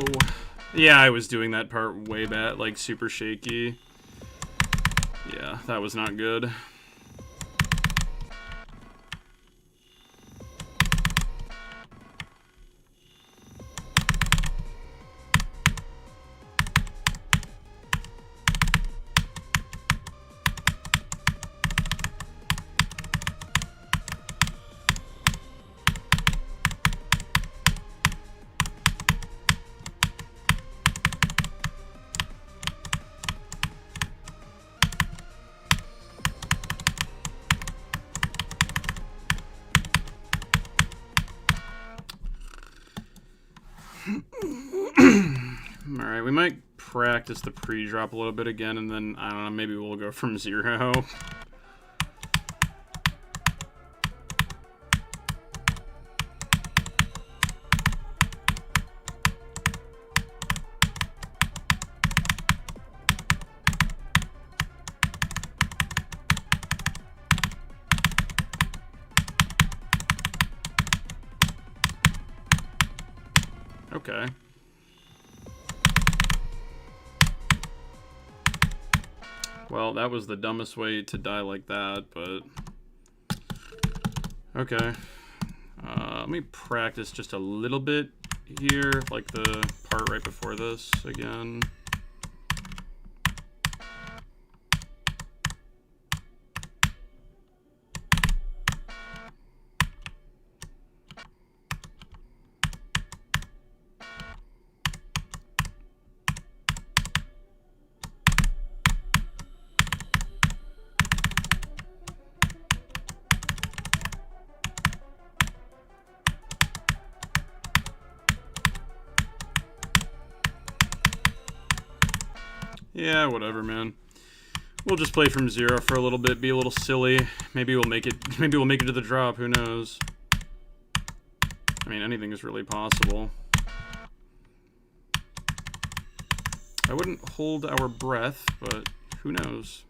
Yeah, I was doing that part way back, like super shaky. Yeah, that was not good. Alright, we might practice the pre-drop a little bit again, and then, I don't know, maybe we'll go from 0. Okay. Well, that was the dumbest way to die like that, but... Okay. Let me practice just a little bit here, like the part right before this again. Yeah, whatever, man. We'll just play from 0 for a little bit, be a little silly. Maybe we'll make it. Maybe we'll make it to the drop. Who knows? I mean, anything is really possible. I wouldn't hold our breath, but who knows?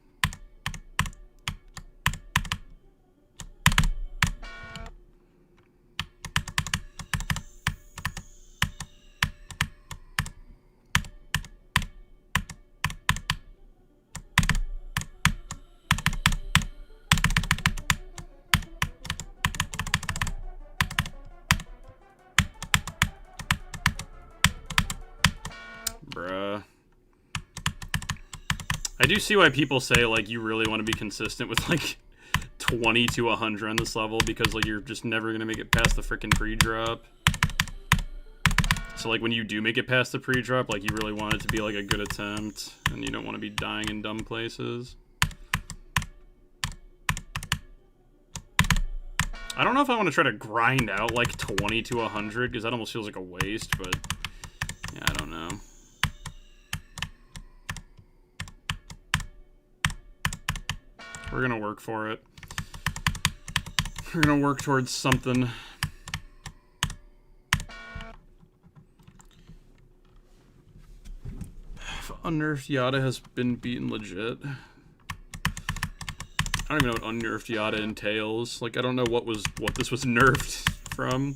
Bruh. I do see why people say, like, you really want to be consistent with, like, 20 to 100 on this level, because, like, you're just never going to make it past the frickin' pre-drop. So, like, when you do make it past the pre-drop, like, you really want it to be, like, a good attempt, and you don't want to be dying in dumb places. I don't know if I want to try to grind out, like, 20 to 100, because that almost feels like a waste, but yeah, I don't know. We're gonna work for it. We're gonna work towards something. If unnerfed Yata has been beaten legit. I don't even know what unnerfed Yata entails. Like, I don't know what this was nerfed from.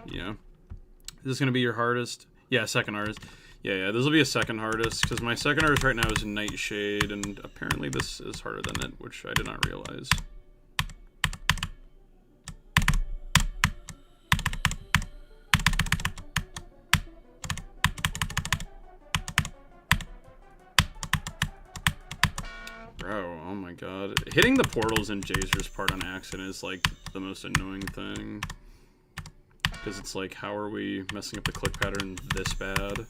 Yeah. Is this going to be your hardest? Yeah, second hardest. Yeah, this will be a second hardest, because my second hardest right now is Nightshade, and apparently this is harder than it, which I did not realize. Bro, oh my god. Hitting the portals in Jaser's part on accident is, like, the most annoying thing. Because it's like, how are we messing up the click pattern this bad?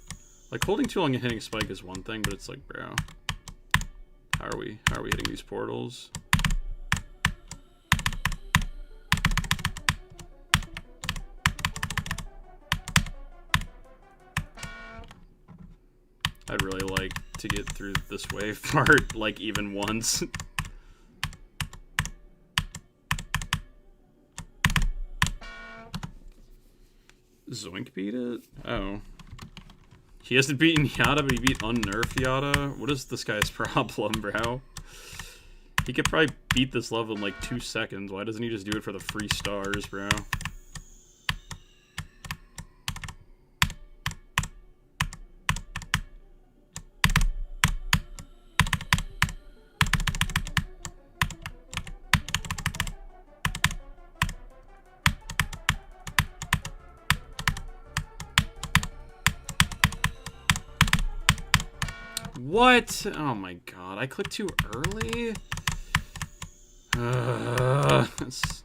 Like, holding too long and hitting spike is one thing, but it's like, bro, how are we hitting these portals? I'd really like to get through this wave part, like, even once. Zoink beat it? Oh. He hasn't beaten Yata, but he beat unnerfed Yata? What is this guy's problem, bro? He could probably beat this level in like 2 seconds. Why doesn't he just do it for the free stars, bro? What? Oh my god, I clicked too early? That's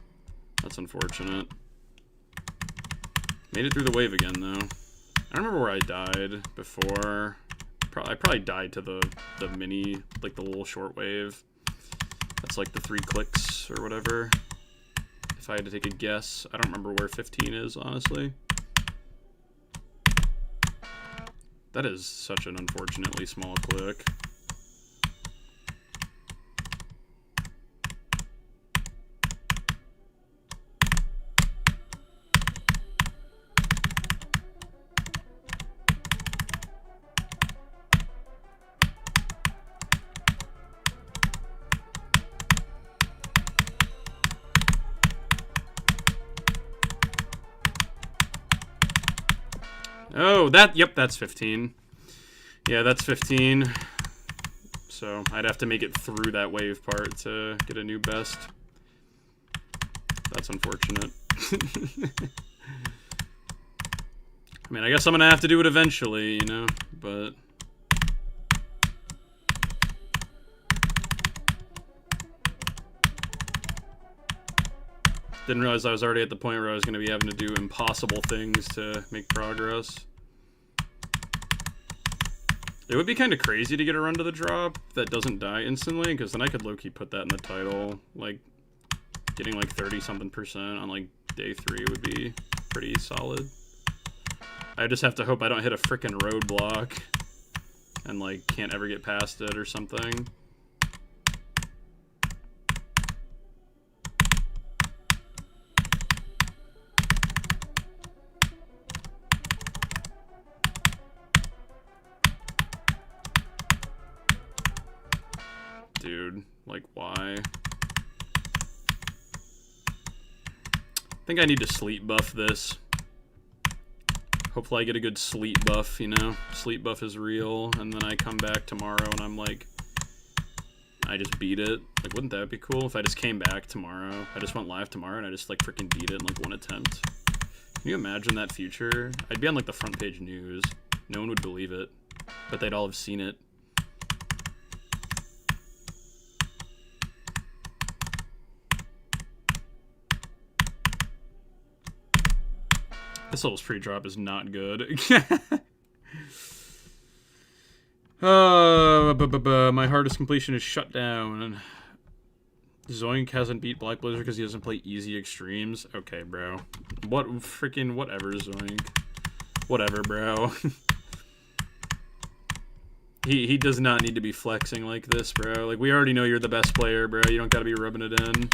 unfortunate. Made it through the wave again, though. I don't remember where I died before. I probably died to the mini, like the little short wave. That's like the 3 clicks or whatever. If I had to take a guess, I don't remember where 15 is, honestly. That is such an unfortunately small click. Oh, yep, that's 15. Yeah, that's 15. So I'd have to make it through that wave part to get a new best. That's unfortunate. I mean, I guess I'm gonna have to do it eventually, you know, but... Didn't realize I was already at the point where I was gonna be having to do impossible things to make progress. It would be kind of crazy to get a run to the drop that doesn't die instantly, because then I could low-key put that in the title. Like, getting like 30-something% on like day 3 would be pretty solid. I just have to hope I don't hit a frickin' roadblock and like can't ever get past it or something. Dude, like, why? I think I need to sleep buff this. Hopefully I get a good sleep buff, you know? Sleep buff is real, and then I come back tomorrow and I'm like... I just beat it. Like, wouldn't that be cool if I just came back tomorrow? I just went live tomorrow and I just, like, freaking beat it in, like, 1 attempt. Can you imagine that future? I'd be on, like, the front page news. No one would believe it. But they'd all have seen it. This level's pre-drop is not good. My hardest completion is Shutdown. Zoink hasn't beat Black Blizzard because he doesn't play easy extremes. Okay, bro. What freaking whatever, Zoink. Whatever, bro. He does not need to be flexing like this, bro. Like, we already know you're the best player, bro. You don't gotta be rubbing it in.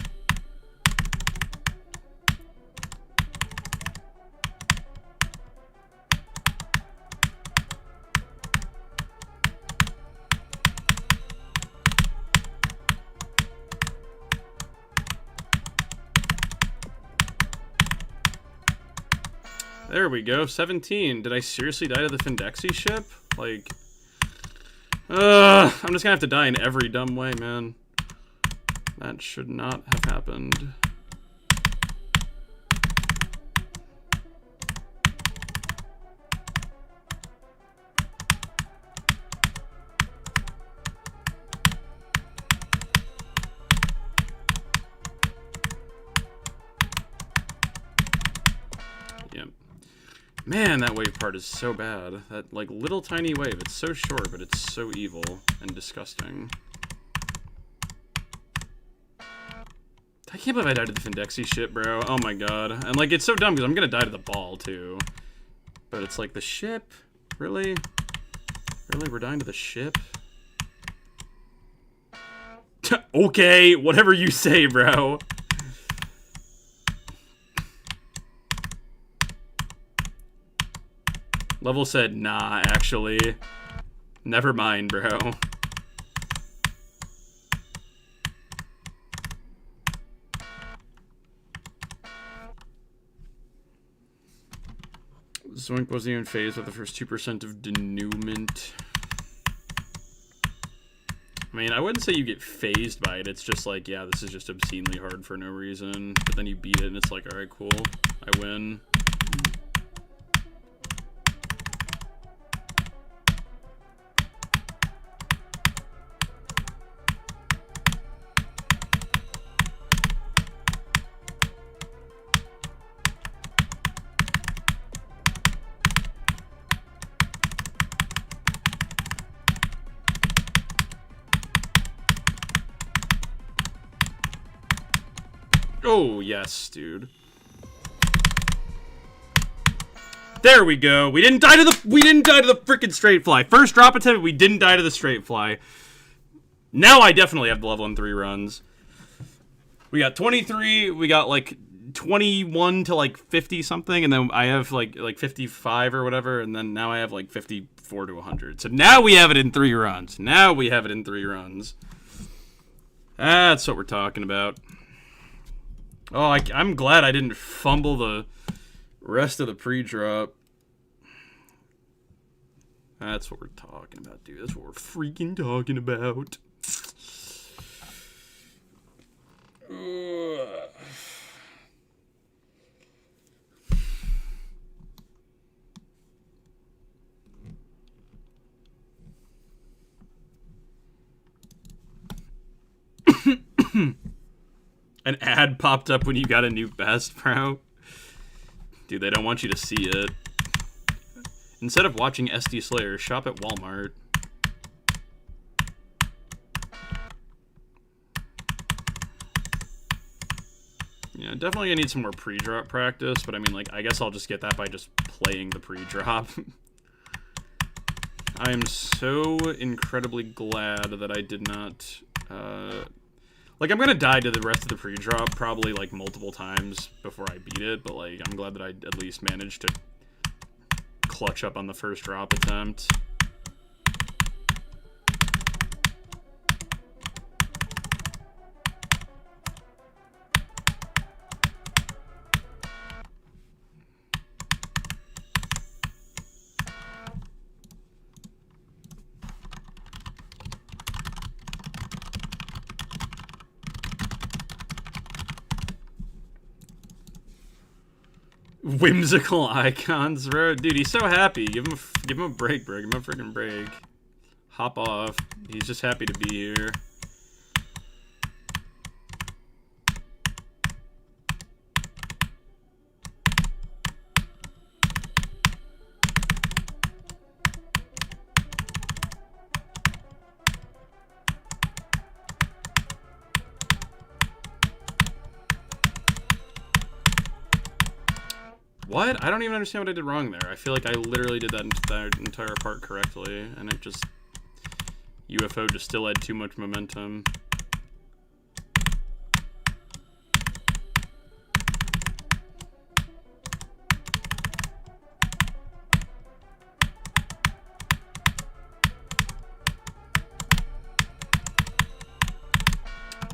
There we go, 17. Did I seriously die to the Findexi ship? Like, I'm just gonna have to die in every dumb way, man. That should not have happened. Yep. Man, that wave part is so bad. That, like, little tiny wave. It's so short, but it's so evil and disgusting. I can't believe I died to the Findexi ship, bro. Oh my god. And, like, it's so dumb because I'm gonna die to the ball, too. But it's like, the ship? Really? Really? We're dying to the ship? Okay, whatever you say, bro. Level said, nah, actually. Never mind, bro. Zoink wasn't even phased with the first 2% of denouement. I mean, I wouldn't say you get phased by it. It's just like, yeah, this is just obscenely hard for no reason. But then you beat it and it's like, alright, cool. I win. Oh, yes, dude. There we go. We didn't die to the freaking straight fly. First drop attempt, we didn't die to the straight fly. Now I definitely have the level in 3 runs. We got 23, we got like 21 to like 50 something, and then I have like 55 or whatever, and then now I have like 54 to 100. So now we have it in 3 runs. Now we have it in 3 runs. That's what we're talking about. Oh, I'm glad I didn't fumble the rest of the pre-drop. That's what we're talking about, dude. That's what we're freaking talking about. An ad popped up when you got a new best, bro. Dude, they don't want you to see it. Instead of watching Sdslayer, shop at Walmart. Yeah, definitely gonna need some more pre-drop practice, but I mean, like, I guess I'll just get that by just playing the pre-drop. I am so incredibly glad that I did not, like, I'm gonna die to the rest of the pre-drop probably, like, multiple times before I beat it, but, like, I'm glad that I at least managed to clutch up on the first drop attempt. Whimsical icons, bro. Dude, he's so happy. Give him a break, bro. Give him a freaking break. Hop off. He's just happy to be here. What? I don't even understand what I did wrong there. I feel like I literally did that entire part correctly, and it just... UFO just still had too much momentum.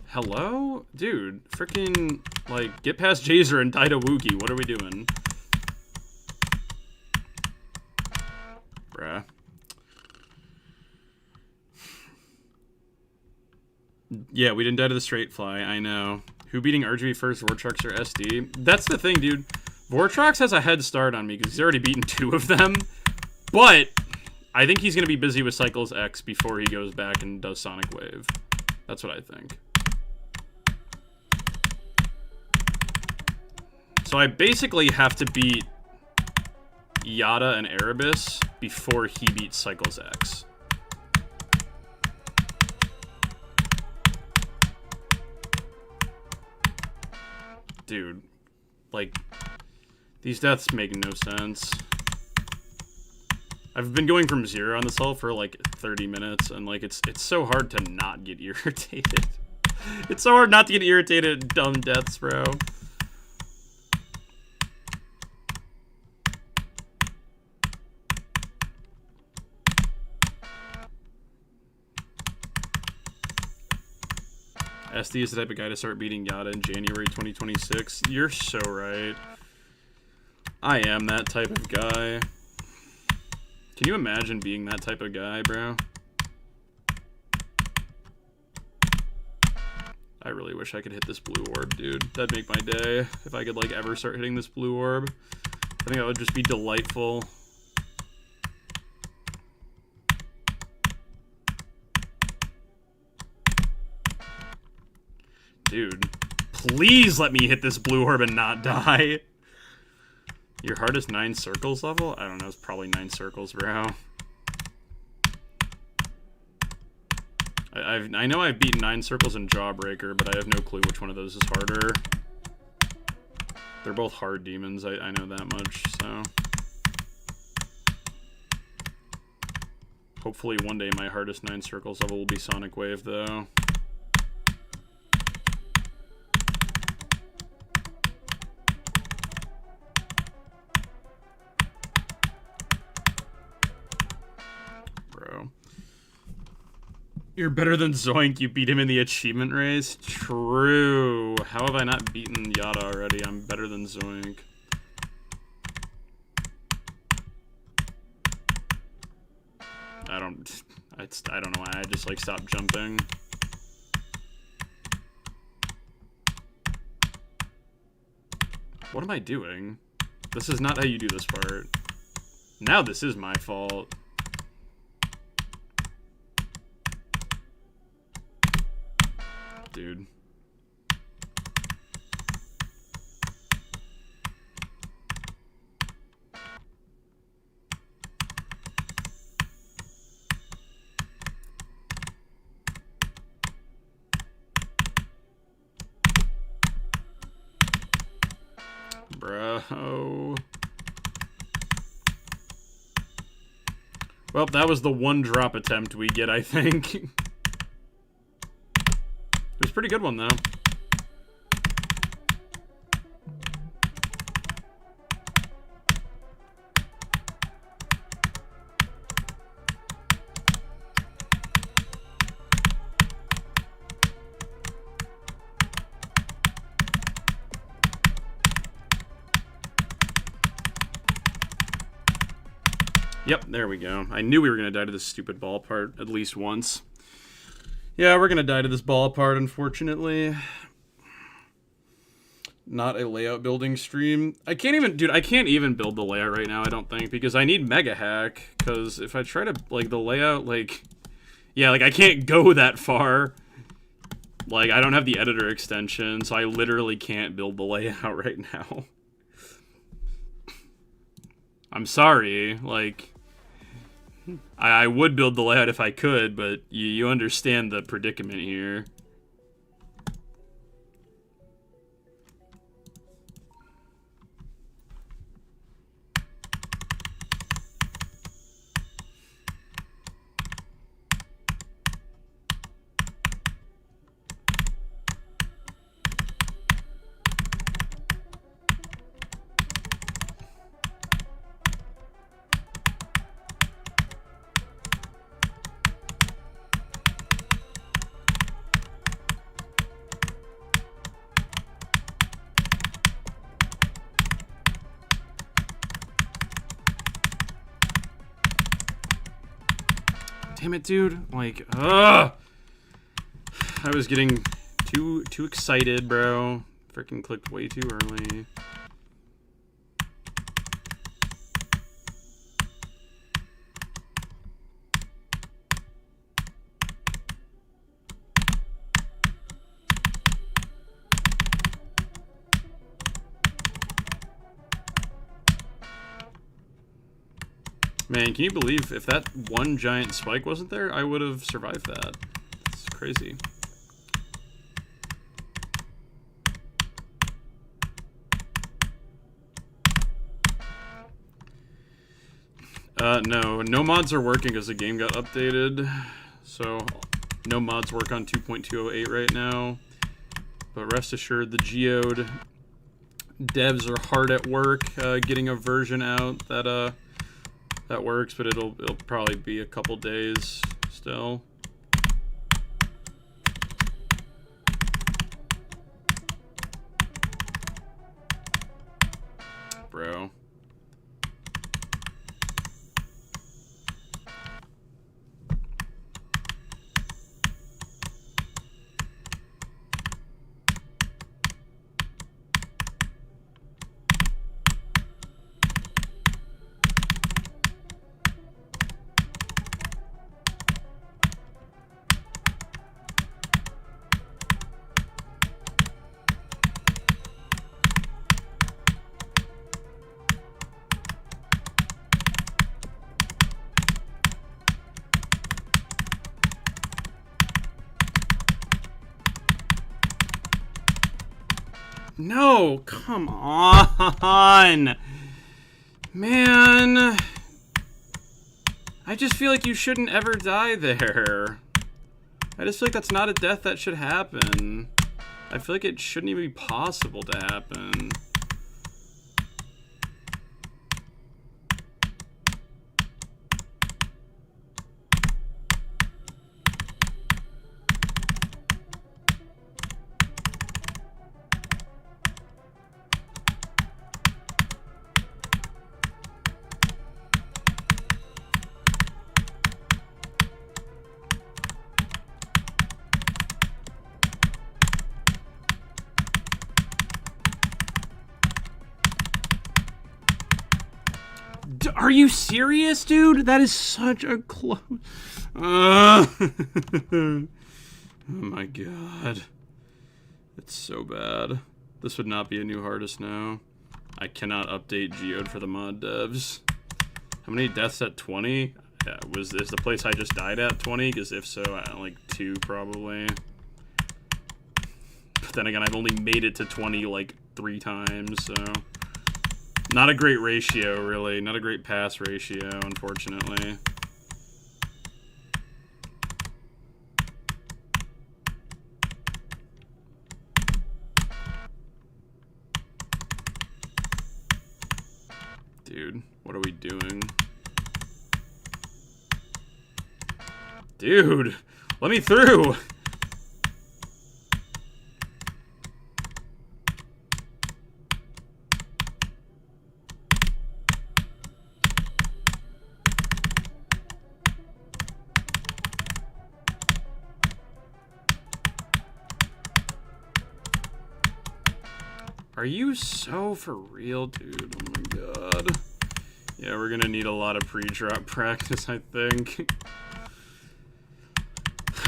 Hello? Dude, freaking, like, get past Jaser and die to Wookie. What are we doing? Bruh. Yeah, we didn't die to the straight fly, I know. Who beating RGB first, Vortrox or SD? That's the thing, dude. Vortrox has a head start on me because he's already beaten 2 of them. But I think he's going to be busy with Cycles X before he goes back and does Sonic Wave. That's what I think. So I basically have to beat Yada and Erebus before he beats Cycles X. Dude, like, these deaths make no sense. I've been going from 0 on this hull for like 30 minutes, and like it's so hard to not get irritated. It's so hard not to get irritated at dumb deaths, bro. SD is the type of guy to start beating Yada in January 2026. You're so right. I am that type of guy. Can you imagine being that type of guy, bro? I really wish I could hit this blue orb, dude. That'd make my day. If I could, like, ever start hitting this blue orb. I think that would just be delightful. Dude, please let me hit this blue orb and not die. Your hardest 9 circles level? I don't know, it's probably 9 circles, bro. I know I've beaten 9 circles in Jawbreaker, but I have no clue which one of those is harder. They're both hard demons, I know that much, so. Hopefully one day my hardest 9 circles level will be Sonic Wave, though. You're better than Zoink, you beat him in the achievement race? True. How have I not beaten Yada already? I'm better than Zoink. don't know why I just like stopped jumping. What am I doing? This is not how you do this part. Now this is my fault. Dude. Bro. Well, that was the one drop attempt we get, I think. It was a pretty good one, though. Yep, there we go. I knew we were going to die to this stupid ball part at least once. Yeah, we're going to die to this ball part, unfortunately. Not a layout building stream. I can't even build the layout right now, I don't think, because I need Mega Hack, because if I try to, like, the layout, like... Yeah, like, I can't go that far. Like, I don't have the editor extension, so I literally can't build the layout right now. I'm sorry, like... I would build the layout if I could, but you understand the predicament here. Damn it, dude. Like, ugh. I was getting too excited, bro. Freaking clicked way too early. Man, can you believe if that one giant spike wasn't there, I would have survived that. It's crazy. No mods are working because the game got updated. So, no mods work on 2.208 right now. But rest assured, the Geode devs are hard at work getting a version out that works, but it'll probably be a couple days still. Bro. No, come on. Man. I just feel like you shouldn't ever die there. I just feel like that's not a death that should happen. I feel like it shouldn't even be possible to happen. Are you serious, dude? That is such a close... oh my god. It's so bad. This would not be a new hardest now. I cannot update Geode for the mod devs. How many deaths at 20? Yeah, is the place I just died at 20? Because if so, like 2 probably. But then again, I've only made it to 20 like 3 times, so... Not a great ratio, really. Not a great pass ratio, unfortunately. Dude, what are we doing? Dude, let me through! Are you so for real, dude? Oh my god. Yeah, we're gonna need a lot of pre-drop practice, I think.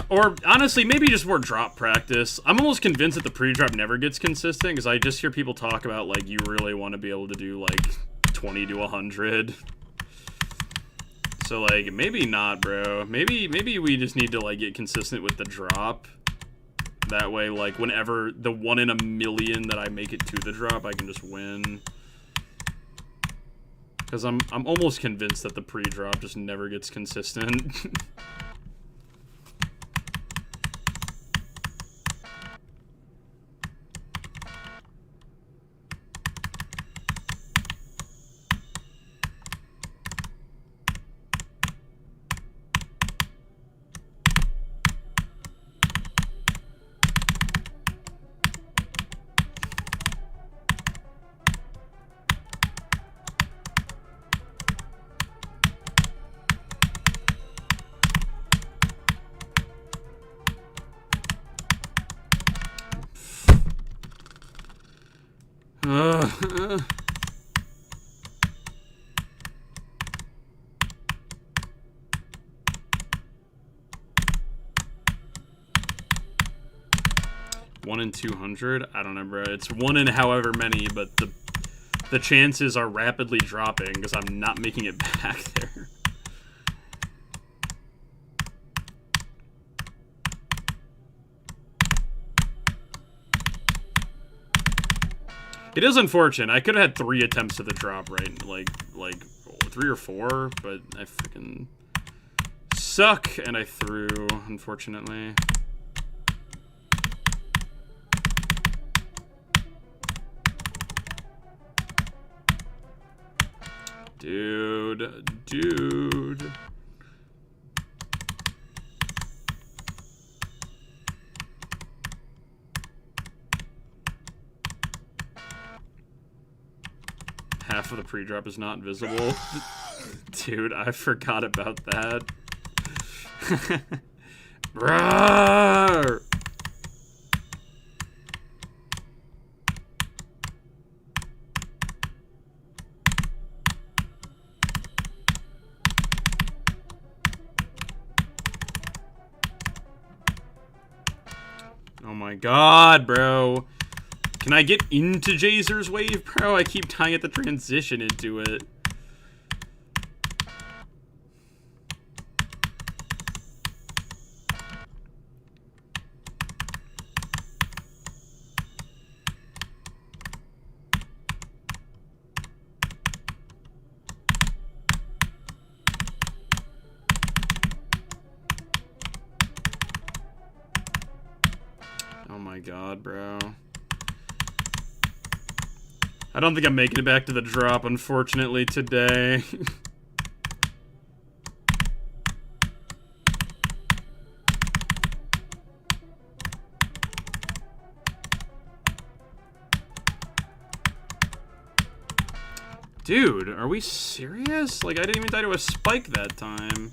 Or, honestly, maybe just more drop practice. I'm almost convinced that the pre-drop never gets consistent, because I just hear people talk about, like, you really want to be able to do, like, 20 to 100. So, like, maybe not, bro. Maybe we just need to, like, get consistent with the drop. That way, like, whenever the 1 in a million that I make it to the drop, I can just win. Because I'm almost convinced that the pre-drop just never gets consistent. One in 200? I don't know, bro. It's 1 in however many, but the chances are rapidly dropping because I'm not making it back there. It is unfortunate. I could have had 3 attempts at the drop, right? Like 3 or 4, but I freaking suck, and I threw, unfortunately. Dude. Half of the pre-drop is not visible. Dude, I forgot about that. Bro! Oh my god, bro. Can I get into Jaser's wave, bro? I keep tying at the transition into it. Oh my god, bro. I don't think I'm making it back to the drop, unfortunately, today. Dude, are we serious? Like, I didn't even die to a spike that time.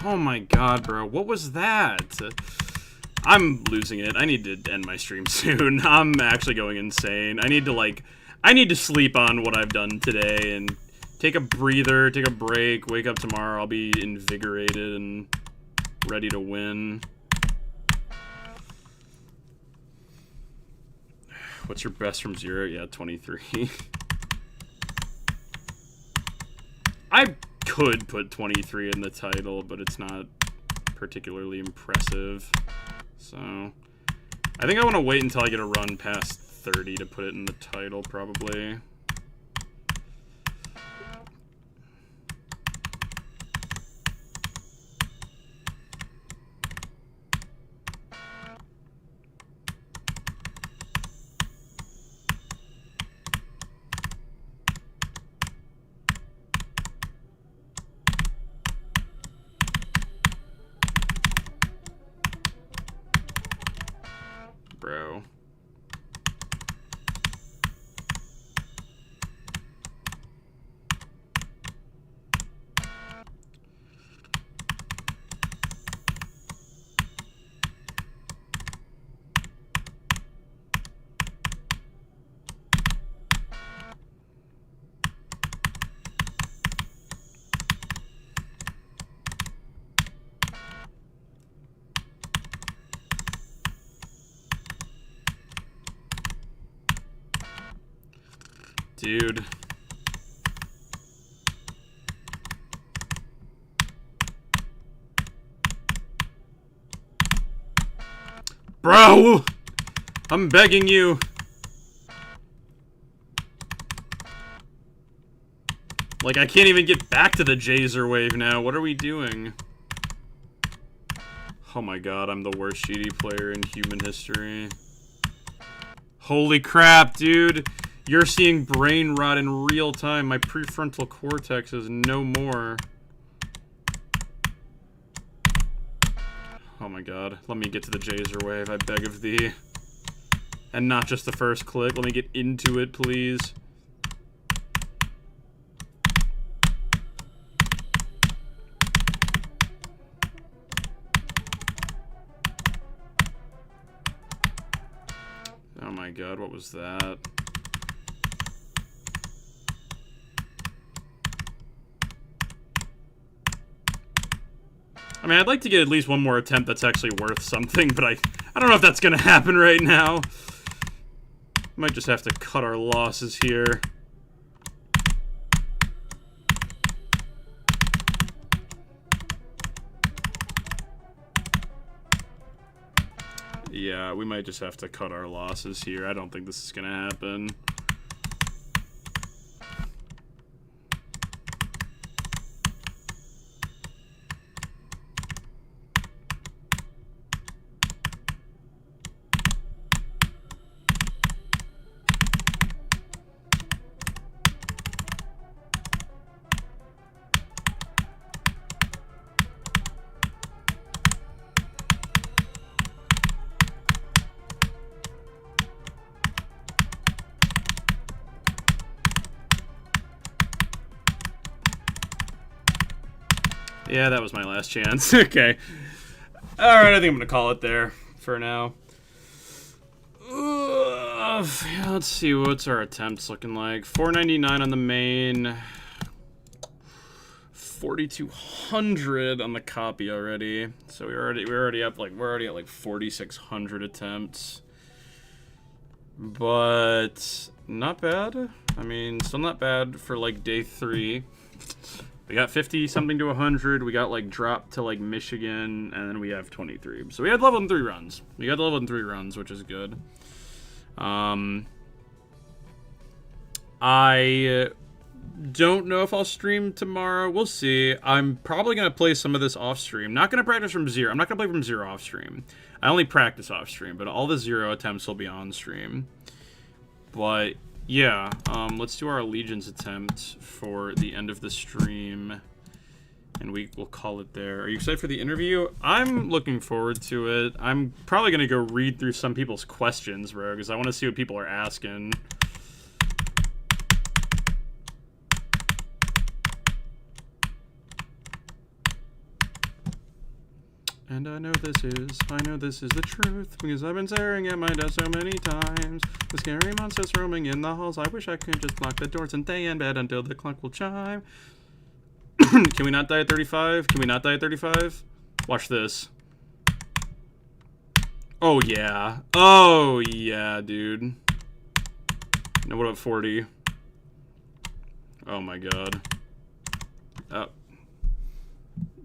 Oh my god, bro. What was that? I'm losing it. I need to end my stream soon. I'm actually going insane. I need to sleep on what I've done today and take a breather, take a break, wake up tomorrow. I'll be invigorated and ready to win. What's your best from 0? Yeah, 23. I could put 23 in the title, but it's not particularly impressive. So, I think I want to wait until I get a run past 30 to put it in the title, probably. Bro. Dude. Bro! I'm begging you. Like, I can't even get back to the Jaser wave now. What are we doing? Oh my god, I'm the worst GD player in human history. Holy crap, dude. You're seeing brain rot in real time. My prefrontal cortex is no more. Oh my god. Let me get to the Jaser wave, I beg of thee. And not just the first click. Let me get into it, please. Oh my god, what was that? I mean, I'd like to get at least one more attempt that's actually worth something, but I don't know if that's gonna happen right now. Might just have to cut our losses here. Yeah, we might just have to cut our losses here. I don't think this is gonna happen. Yeah, that was my last chance. Okay. Alright, I think I'm gonna call it there for now. Let's see, what's our attempts looking like? 499 on the main. 4,200 on the copy already. So we're already at like 4,600 attempts. But not bad. I mean, still not bad for like day 3. We got 50 something to 100. We got like dropped to like Michigan, and then we have 23. So we had level in 3 runs. We got level in 3 runs, which is good. I don't know if I'll stream tomorrow. We'll see. I'm probably gonna play some of this off stream. Not gonna practice from 0. I'm not gonna play from 0 off stream. I only practice off stream, but all the 0 attempts will be on stream. But yeah, let's do our allegiance attempt for the end of the stream, and we will call it there. Are you excited for the interview? I'm looking forward to it. I'm probably gonna go read through some people's questions, bro, because I want to see what people are asking. And I know this is the truth, because I've been staring at my desk so many times. The scary monsters roaming in the halls. I wish I could just lock the doors and stay in bed until the clock will chime. Can we not die at 35? Can we not die at 35? Watch this. Oh, yeah. Oh, yeah, dude. Now, what about 40? Oh, my God. Oh.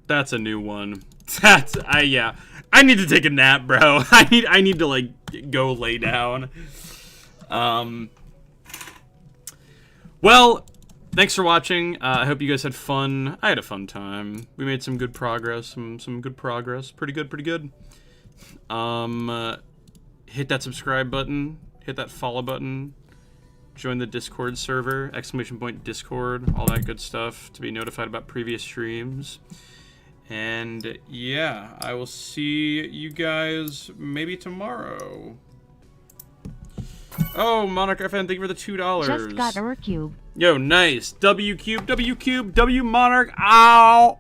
That's a new one. Yeah. I need to take a nap, bro. I need to, like, go lay down. Well, thanks for watching. I hope you guys had fun. I had a fun time. We made some good progress. Some good progress. Pretty good, pretty good. Hit that subscribe button. Hit that follow button. Join the Discord server. !Discord. All that good stuff to be notified about previous streams. And yeah, I will see you guys maybe tomorrow. Oh, Monarch FN, thank you for the $2. Just got a cube. Yo, nice. W cube, W cube, W Monarch. Ow.